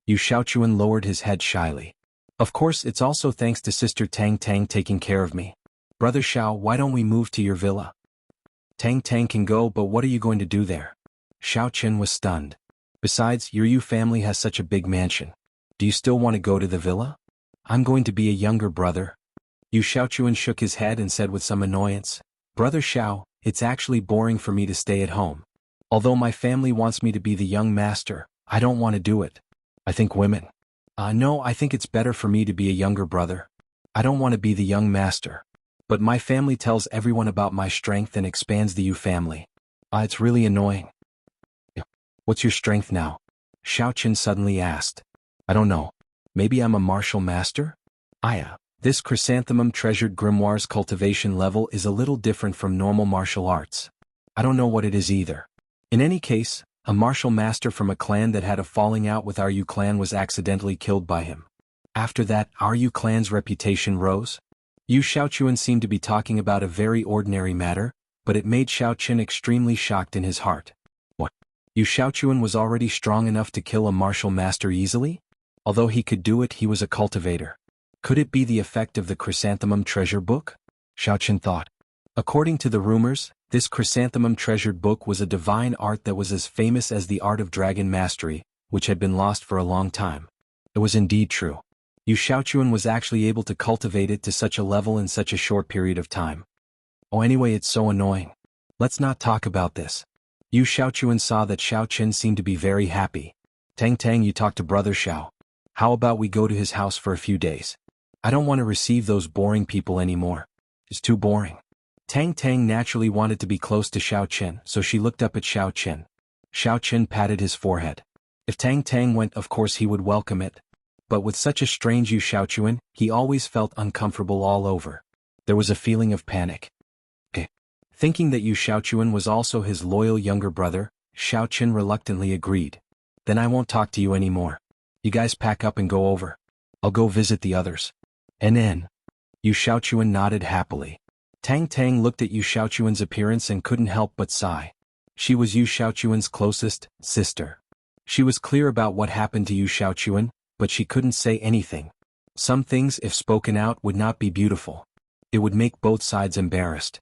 [SPEAKER 1] Yu Xiaochuan lowered his head shyly. "Of course, it's also thanks to Sister Tang Tang taking care of me. Brother Xiao, why don't we move to your villa?" "Tang Tang can go, but what are you going to do there?" Xiao Chen was stunned. "Besides, your Yu family has such a big mansion. Do you still want to go to the villa?" "I'm going to be a younger brother." Yu Xiaochuan shook his head and said with some annoyance, "Brother Xiao, it's actually boring for me to stay at home. Although my family wants me to be the young master, I don't want to do it. I think women. No, I think it's better for me to be a younger brother. I don't want to be the young master. But my family tells everyone about my strength and expands the Yu family. It's really annoying." "What's your strength now?" Xiao Chen suddenly asked. "I don't know. Maybe I'm a martial master?" This chrysanthemum treasured grimoire's cultivation level is a little different from normal martial arts. I don't know what it is either. In any case, a martial master from a clan that had a falling out with our Yu clan was accidentally killed by him. After that, our Yu clan's reputation rose. Yu Xiaochuan seemed to be talking about a very ordinary matter, but it made Xiao Chen extremely shocked in his heart. What? Yu Xiaochuan was already strong enough to kill a martial master easily? Although he could do it, he was a cultivator. Could it be the effect of the chrysanthemum treasure book? Xiao Chen thought. According to the rumors, this chrysanthemum treasured book was a divine art that was as famous as the art of dragon mastery, which had been lost for a long time. It was indeed true. Yu Xiaochuan was actually able to cultivate it to such a level in such a short period of time. Oh, anyway, it's so annoying. Let's not talk about this. Yu Xiaochuan saw that Xiao Chen seemed to be very happy. Tang Tang, you talk to brother Xiao. How about we go to his house for a few days? I don't want to receive those boring people anymore. It's too boring. Tang Tang naturally wanted to be close to Xiao Chen, so she looked up at Xiao Chen. Xiao Chen patted his forehead. If Tang Tang went, of course he would welcome it. But with such a strange Yu Xiaochuan, he always felt uncomfortable all over. There was a feeling of panic. Thinking that Yu Xiaochuan was also his loyal younger brother, Xiao Chen reluctantly agreed. Then I won't talk to you anymore. You guys pack up and go over. I'll go visit the others. And then, Yu Xiaochuan nodded happily. Tang Tang looked at Yu Xiaochuan's appearance and couldn't help but sigh. She was Yu Xiaochuan's closest sister. She was clear about what happened to Yu Xiaochuan, but she couldn't say anything. Some things, if spoken out, would not be beautiful. It would make both sides embarrassed.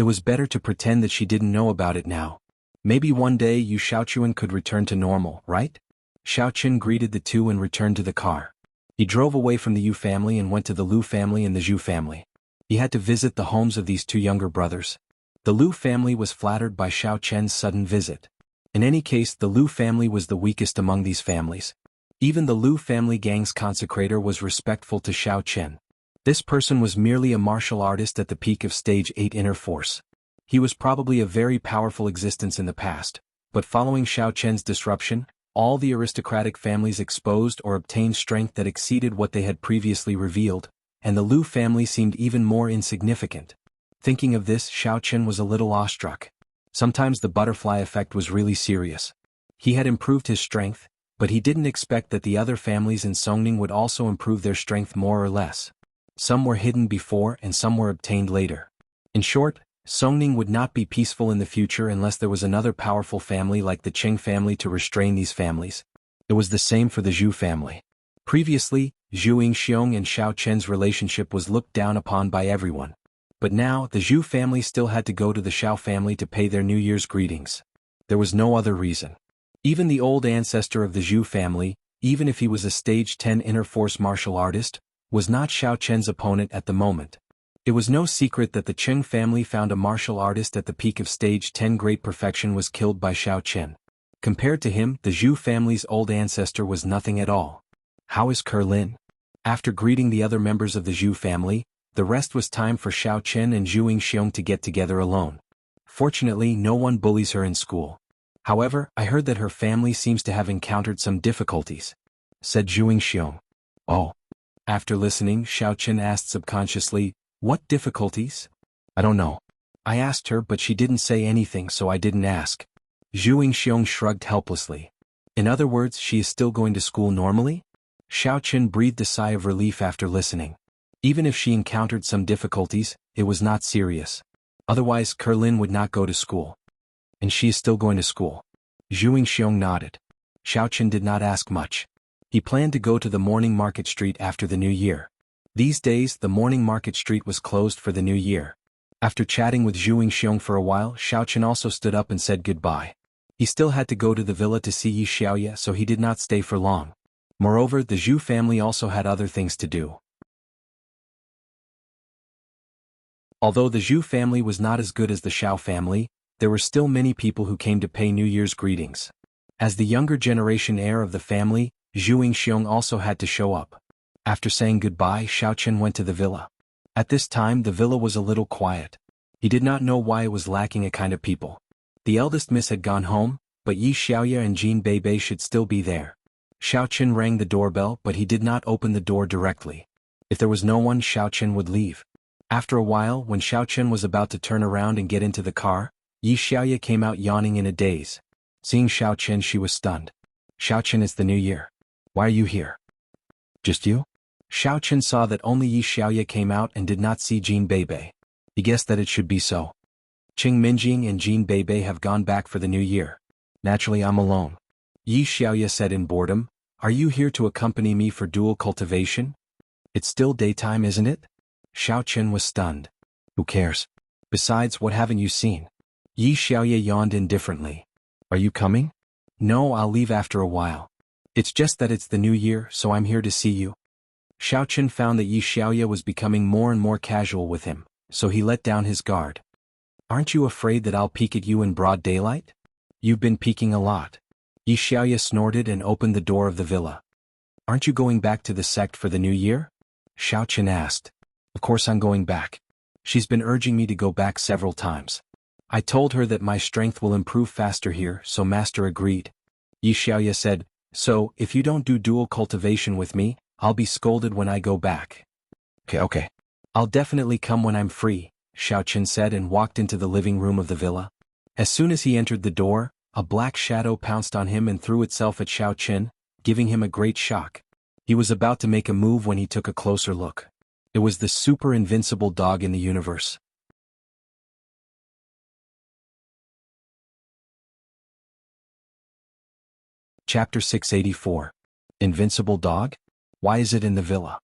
[SPEAKER 1] It was better to pretend that she didn't know about it now. Maybe one day Yu Xiaochuan could return to normal, right? Xiao Chen greeted the two and returned to the car. He drove away from the Yu family and went to the Lu family and the Zhu family. He had to visit the homes of these two younger brothers. The Lu family was flattered by Xiao Chen's sudden visit. In any case, the Lu family was the weakest among these families. Even the Lu family gang's consecrator was respectful to Xiao Chen. This person was merely a martial artist at the peak of Stage 8 inner force. He was probably a very powerful existence in the past, but following Xiao Chen's disruption, all the aristocratic families exposed or obtained strength that exceeded what they had previously revealed, and the Lu family seemed even more insignificant. Thinking of this, Xiao Chen was a little awestruck. Sometimes the butterfly effect was really serious. He had improved his strength, but he didn't expect that the other families in Songning would also improve their strength more or less. Some were hidden before and some were obtained later. In short, Songning would not be peaceful in the future unless there was another powerful family like the Qing family to restrain these families. It was the same for the Zhu family. Previously, Zhu Yingxiong and Xiao Chen's relationship was looked down upon by everyone. But now, the Zhu family still had to go to the Xiao family to pay their New Year's greetings. There was no other reason. Even the old ancestor of the Zhu family, even if he was a Stage 10 inner force martial artist, was not Xiao Chen's opponent at the moment. It was no secret that the Qing family found a martial artist at the peak of Stage 10 great perfection was killed by Xiao Chen. Compared to him, the Zhu family's old ancestor was nothing at all. How is Kerlin? After greeting the other members of the Zhu family, the rest was time for Xiao Chen and Zhu Yingxiong to get together alone. Fortunately, no one bullies her in school. However, I heard that her family seems to have encountered some difficulties, said Zhu Yingxiong. Oh. After listening, Xiao Chen asked subconsciously, what difficulties? I don't know. I asked her but she didn't say anything so I didn't ask. Zhu Yingxiong shrugged helplessly. In other words, she is still going to school normally? Xiao Chen breathed a sigh of relief after listening. Even if she encountered some difficulties, it was not serious. Otherwise, Kerlin would not go to school. And she is still going to school. Zhu Yingxiong nodded. Xiao Chen did not ask much. He planned to go to the morning market street after the new year. These days, the morning market street was closed for the new year. After chatting with Zhu Yingxiong for a while, Xiao Chen also stood up and said goodbye. He still had to go to the villa to see Yi Xiaoye, so he did not stay for long. Moreover, the Zhu family also had other things to do. Although the Zhu family was not as good as the Xiao family, there were still many people who came to pay New Year's greetings. As the younger generation heir of the family, Zhu Yingxiong also had to show up. After saying goodbye, Xiao Chen went to the villa. At this time, the villa was a little quiet. He did not know why it was lacking a kind of people. The eldest miss had gone home, but Yi Xiaoye and Jin Beibei should still be there. Xiao Chen rang the doorbell, but he did not open the door directly. If there was no one, Xiao Chen would leave. After a while, when Xiao Chen was about to turn around and get into the car, Yi Xiaoye came out yawning in a daze. Seeing Xiao Chen, she was stunned. Xiao Chen, it's the new year. Why are you here? Just you? Xiao Chen saw that only Yi Xiaoye came out and did not see Jin Beibei. He guessed that it should be so. Qing Minjing and Jin Beibei have gone back for the new year. Naturally, I'm alone. Yi Xiaoye said in boredom, are you here to accompany me for dual cultivation? It's still daytime, isn't it? Xiao Chen was stunned. Who cares? Besides, what haven't you seen? Yi Xiaoye yawned indifferently. Are you coming? No, I'll leave after a while. It's just that it's the new year, so I'm here to see you. Xiao Chen found that Yi Xiaoye was becoming more and more casual with him, so he let down his guard. Aren't you afraid that I'll peek at you in broad daylight? You've been peeking a lot. Yi Xiaoya snorted and opened the door of the villa. Aren't you going back to the sect for the new year? Xiao Qin asked. Of course I'm going back. She's been urging me to go back several times. I told her that my strength will improve faster here, so Master agreed. Yi Xiaoya said, so, if you don't do dual cultivation with me, I'll be scolded when I go back. Okay. I'll definitely come when I'm free, Xiao Qin said and walked into the living room of the villa. As soon as he entered the door, a black shadow pounced on him and threw itself at Xiao Qin, giving him a great shock. He was about to make a move when he took a closer look. It was the super invincible dog in the universe. Chapter 684. Invincible Dog? Why is it in the villa?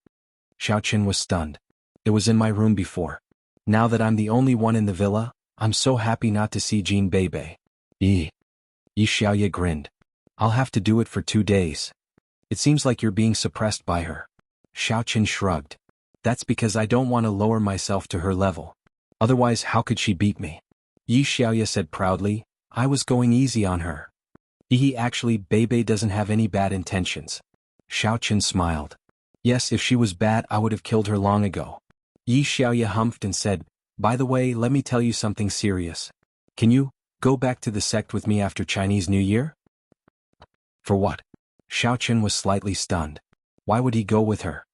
[SPEAKER 1] Xiao Qin was stunned. It was in my room before. Now that I'm the only one in the villa, I'm so happy not to see Jean Bebe. Yi Xiaoya grinned. I'll have to do it for 2 days. It seems like you're being suppressed by her. Xiao Qin shrugged. That's because I don't want to lower myself to her level. Otherwise, how could she beat me? Yi Xiaoya said proudly, I was going easy on her. Actually, Bebe doesn't have any bad intentions. Xiao Qin smiled. Yes, if she was bad, I would have killed her long ago. Yi Xiaoya humphed and said, by the way, let me tell you something serious. Can you go back to the sect with me after Chinese New Year? For what? Xiao Qin was slightly stunned. Why would he go with her?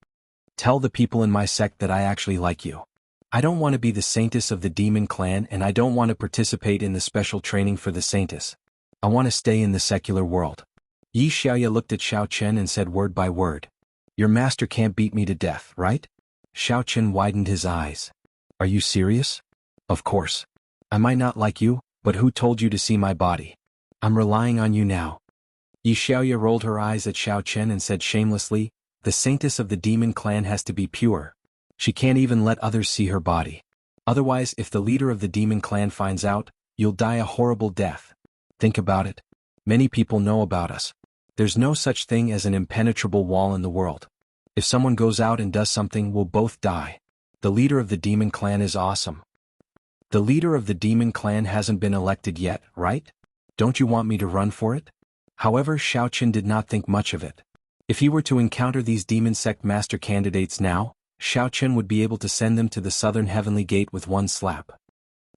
[SPEAKER 1] Tell the people in my sect that I actually like you. I don't want to be the saintess of the demon clan and I don't want to participate in the special training for the saintess. I want to stay in the secular world. Yi Xiaoya looked at Xiao Qin and said word by word. Your master can't beat me to death, right? Xiao Qin widened his eyes. Are you serious? Of course. I might not like you, but who told you to see my body? I'm relying on you now. Yi Xiaoya rolled her eyes at Xiao Qin and said shamelessly, the saintess of the demon clan has to be pure. She can't even let others see her body. Otherwise, if the leader of the demon clan finds out, you'll die a horrible death. Think about it. Many people know about us. There's no such thing as an impenetrable wall in the world. If someone goes out and does something, we'll both die. The leader of the demon clan is awesome. The leader of the demon clan hasn't been elected yet, right? Don't you want me to run for it? However, Xiao Qin did not think much of it. If he were to encounter these demon sect master candidates now, Xiao Qin would be able to send them to the southern heavenly gate with one slap.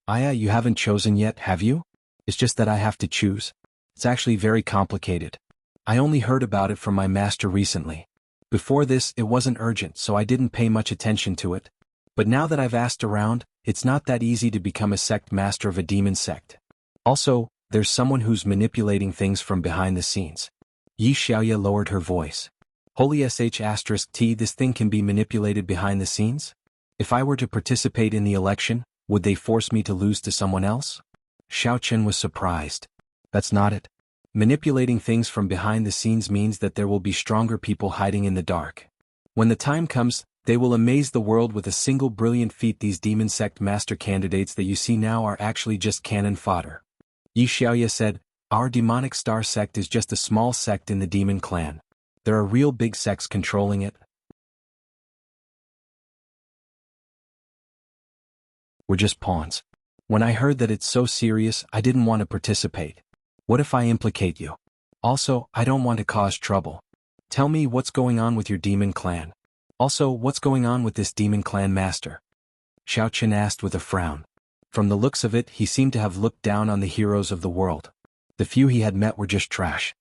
[SPEAKER 1] Aya, you haven't chosen yet, have you? It's just that I have to choose. It's actually very complicated. I only heard about it from my master recently. Before this, it wasn't urgent, so I didn't pay much attention to it. But now that I've asked around, it's not that easy to become a sect master of a demon sect. Also, there's someone who's manipulating things from behind the scenes. Yi Xiaoya lowered her voice. Holy *T, this thing can be manipulated behind the scenes? If I were to participate in the election, would they force me to lose to someone else? Xiao Qin was surprised. That's not it. Manipulating things from behind the scenes means that there will be stronger people hiding in the dark. When the time comes, they will amaze the world with a single brilliant feat. These demon sect master candidates that you see now are actually just cannon fodder. Yi Xiaoya said, our demonic star sect is just a small sect in the demon clan. There are real big sects controlling it. We're just pawns. When I heard that it's so serious, I didn't want to participate. What if I implicate you? Also, I don't want to cause trouble. Tell me what's going on with your demon clan. Also, what's going on with this demon clan master? Xiao Qin asked with a frown. From the looks of it, he seemed to have looked down on the heroes of the world. The few he had met were just trash.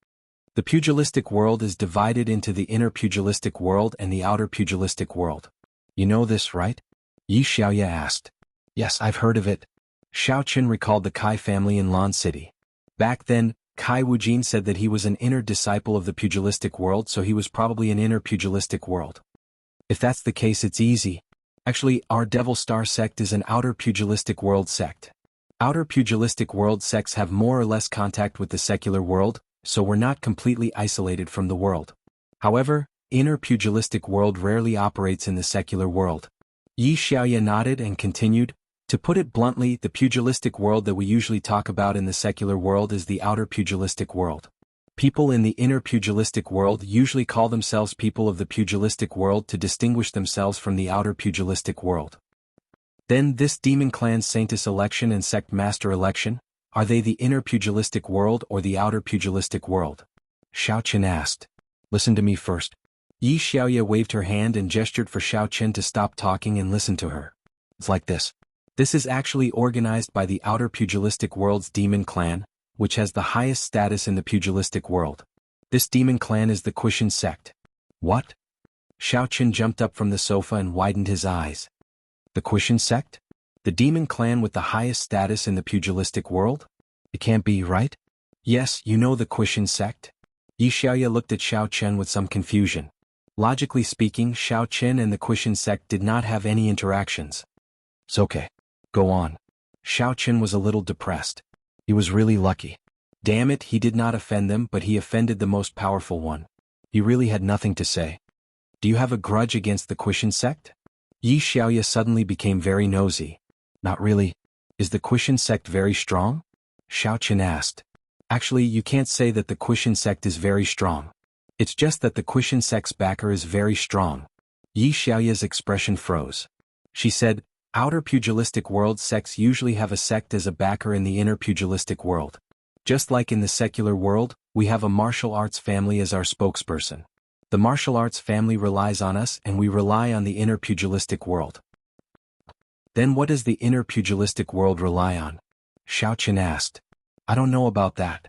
[SPEAKER 1] The pugilistic world is divided into the inner pugilistic world and the outer pugilistic world. You know this, right? Yi Xiaoya asked. Yes, I've heard of it. Xiao Qin recalled the Kai family in Lan City. Back then, Kai Wujin said that he was an inner disciple of the pugilistic world, so he was probably an inner pugilistic world. If that's the case, it's easy. Actually, our Devil Star sect is an outer pugilistic world sect. Outer pugilistic world sects have more or less contact with the secular world, so we're not completely isolated from the world. However, inner pugilistic world rarely operates in the secular world. Yi Xiaoya nodded and continued, to put it bluntly, the pugilistic world that we usually talk about in the secular world is the outer pugilistic world. People in the inner pugilistic world usually call themselves people of the pugilistic world to distinguish themselves from the outer pugilistic world. Then this demon clan's saintess election and sect master election, are they the inner pugilistic world or the outer pugilistic world? Xiao Qin asked. Listen to me first. Yi Xiaoye waved her hand and gestured for Xiao Qin to stop talking and listen to her. It's like this. This is actually organized by the outer pugilistic world's demon clan, which has the highest status in the pugilistic world. This demon clan is the Quishan sect. What? Xiao Qin jumped up from the sofa and widened his eyes. The Quishan sect? The demon clan with the highest status in the pugilistic world? It can't be, right? Yes, you know the Quishan sect. Yi Xiaoye looked at Xiao Qin with some confusion. Logically speaking, Xiao Qin and the Quishan sect did not have any interactions. It's okay. Go on. Xiao Qin was a little depressed. He was really lucky. Damn it, he did not offend them, but he offended the most powerful one. He really had nothing to say. Do you have a grudge against the Quishan sect? Yi Xiaoye suddenly became very nosy. Not really. Is the Quishan sect very strong? Xiao Qin asked. Actually, you can't say that the Quishan sect is very strong. It's just that the Quishan sect's backer is very strong. Yi Xiaoye's expression froze. She said, outer pugilistic world sects usually have a sect as a backer in the inner pugilistic world. Just like in the secular world, we have a martial arts family as our spokesperson. The martial arts family relies on us and we rely on the inner pugilistic world. Then what does the inner pugilistic world rely on? Xiao Qin asked. I don't know about that.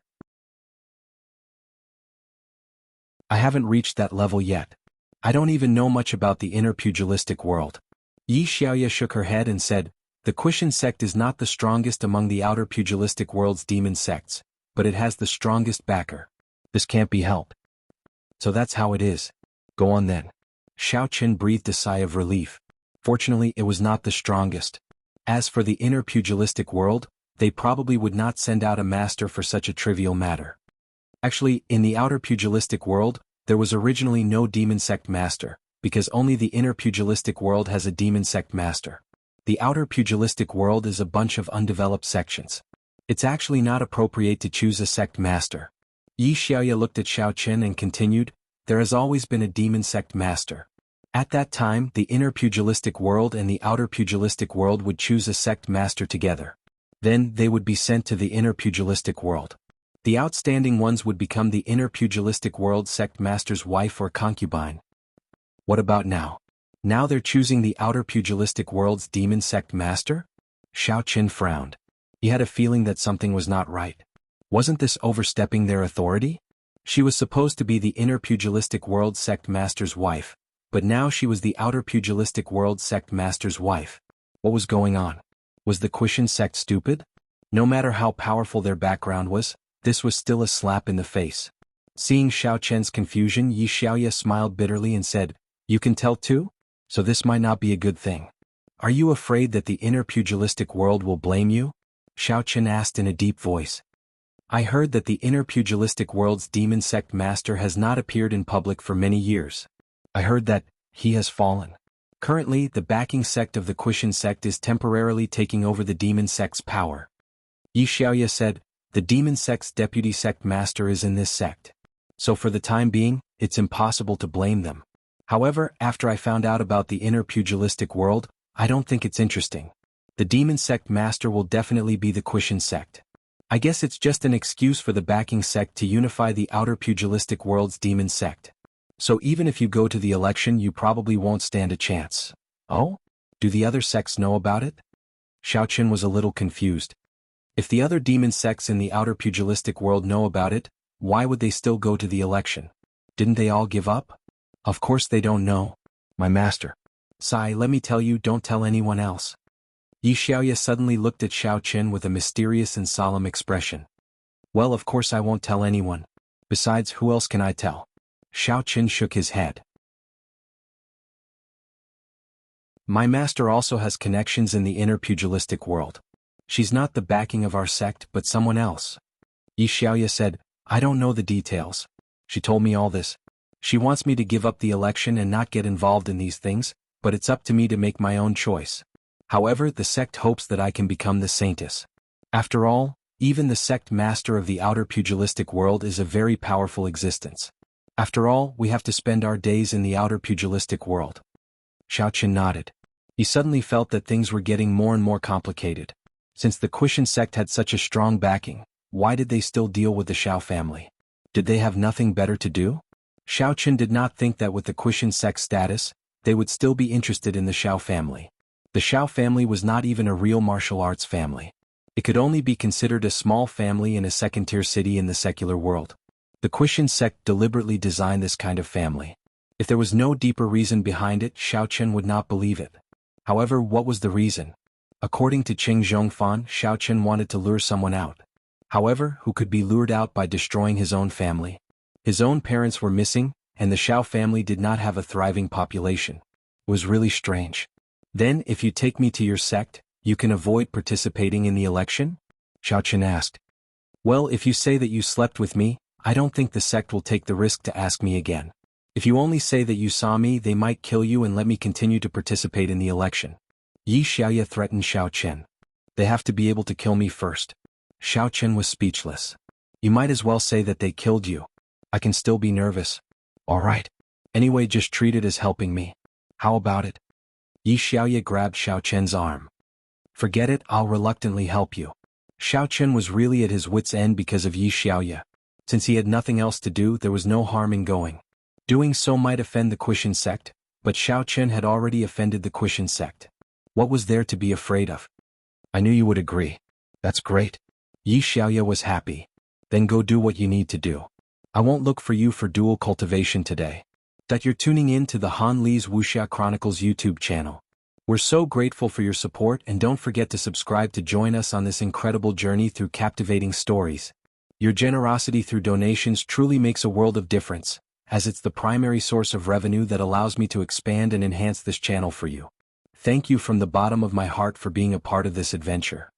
[SPEAKER 1] I haven't reached that level yet. I don't even know much about the inner pugilistic world. Yi Xiaoye shook her head and said, the Quishan sect is not the strongest among the outer pugilistic world's demon sects, but it has the strongest backer. This can't be helped. So that's how it is. Go on then. Xiao Qin breathed a sigh of relief. Fortunately, it was not the strongest. As for the inner pugilistic world, they probably would not send out a master for such a trivial matter. Actually, in the outer pugilistic world, there was originally no demon sect master, because only the inner pugilistic world has a demon sect master. The outer pugilistic world is a bunch of undeveloped sections. It's actually not appropriate to choose a sect master. Yi Xiaoye looked at Xiao Qin and continued, there has always been a demon sect master. At that time, the inner pugilistic world and the outer pugilistic world would choose a sect master together. Then, they would be sent to the inner pugilistic world. The outstanding ones would become the inner pugilistic world sect master's wife or concubine. What about now? Now they're choosing the outer pugilistic world's demon sect master? Xiao Qin frowned. He had a feeling that something was not right. Wasn't this overstepping their authority? She was supposed to be the inner pugilistic world sect master's wife, but now she was the outer pugilistic world sect master's wife. What was going on? Was the Quishan sect stupid? No matter how powerful their background was, this was still a slap in the face. Seeing Xiao Qin's confusion, Yi Xiaoye smiled bitterly and said, you can tell too? So this might not be a good thing. Are you afraid that the inner pugilistic world will blame you? Xiao Qin asked in a deep voice. I heard that the inner pugilistic world's demon sect master has not appeared in public for many years. I heard that he has fallen. Currently, the backing sect of the Quishan sect is temporarily taking over the demon sect's power. Yi Xiaoye said, the demon sect's deputy sect master is in this sect. So for the time being, it's impossible to blame them. However, after I found out about the inner pugilistic world, I don't think it's interesting. The demon sect master will definitely be the Quishan sect. I guess it's just an excuse for the backing sect to unify the outer pugilistic world's demon sect. So even if you go to the election, you probably won't stand a chance. Oh? Do the other sects know about it? Xiao Qin was a little confused. If the other demon sects in the outer pugilistic world know about it, why would they still go to the election? Didn't they all give up? Of course they don't know. My master. Sai, let me tell you, don't tell anyone else. Yi Xiaoye suddenly looked at Xiao Qin with a mysterious and solemn expression. Well, of course I won't tell anyone. Besides, who else can I tell? Xiao Qin shook his head. My master also has connections in the inner pugilistic world. She's not the backing of our sect but someone else. Yi Xiaoye said, I don't know the details. She told me all this. She wants me to give up the election and not get involved in these things, but it's up to me to make my own choice. However, the sect hopes that I can become the saintess. After all, even the sect master of the outer pugilistic world is a very powerful existence. After all, we have to spend our days in the outer pugilistic world. Xiao Qin nodded. He suddenly felt that things were getting more and more complicated. Since the Quishan sect had such a strong backing, why did they still deal with the Xiao family? Did they have nothing better to do? Xiao Chen did not think that with the Quishan sect status, they would still be interested in the Xiao family. The Xiao family was not even a real martial arts family. It could only be considered a small family in a second-tier city in the secular world. The Quishan sect deliberately designed this kind of family. If there was no deeper reason behind it, Xiao Chen would not believe it. However, what was the reason? According to Qing Zhongfan, Xiao Chen wanted to lure someone out. However, who could be lured out by destroying his own family? His own parents were missing, and the Xiao family did not have a thriving population. It was really strange. Then, if you take me to your sect, you can avoid participating in the election? Xiao Chen asked. Well, if you say that you slept with me, I don't think the sect will take the risk to ask me again. If you only say that you saw me, they might kill you and let me continue to participate in the election. Yi Xiaoya threatened Xiao Chen. They have to be able to kill me first. Xiao Chen was speechless. You might as well say that they killed you. I can still be nervous. All right. Anyway, just treat it as helping me. How about it? Yi Xiaoya grabbed Xiao Chen's arm. Forget it, I'll reluctantly help you. Xiao Chen was really at his wit's end because of Yi Xiaoya. Since he had nothing else to do, there was no harm in going. Doing so might offend the Quishan sect, but Xiao Chen had already offended the Quishan sect. What was there to be afraid of? I knew you would agree. That's great. Yi Xiaoya was happy. Then go do what you need to do. I won't look for you for dual cultivation today. That you're tuning in to the Han Li's Wuxia Chronicles YouTube channel. We're so grateful for your support, and don't forget to subscribe to join us on this incredible journey through captivating stories. Your generosity through donations truly makes a world of difference, as it's the primary source of revenue that allows me to expand and enhance this channel for you. Thank you from the bottom of my heart for being a part of this adventure.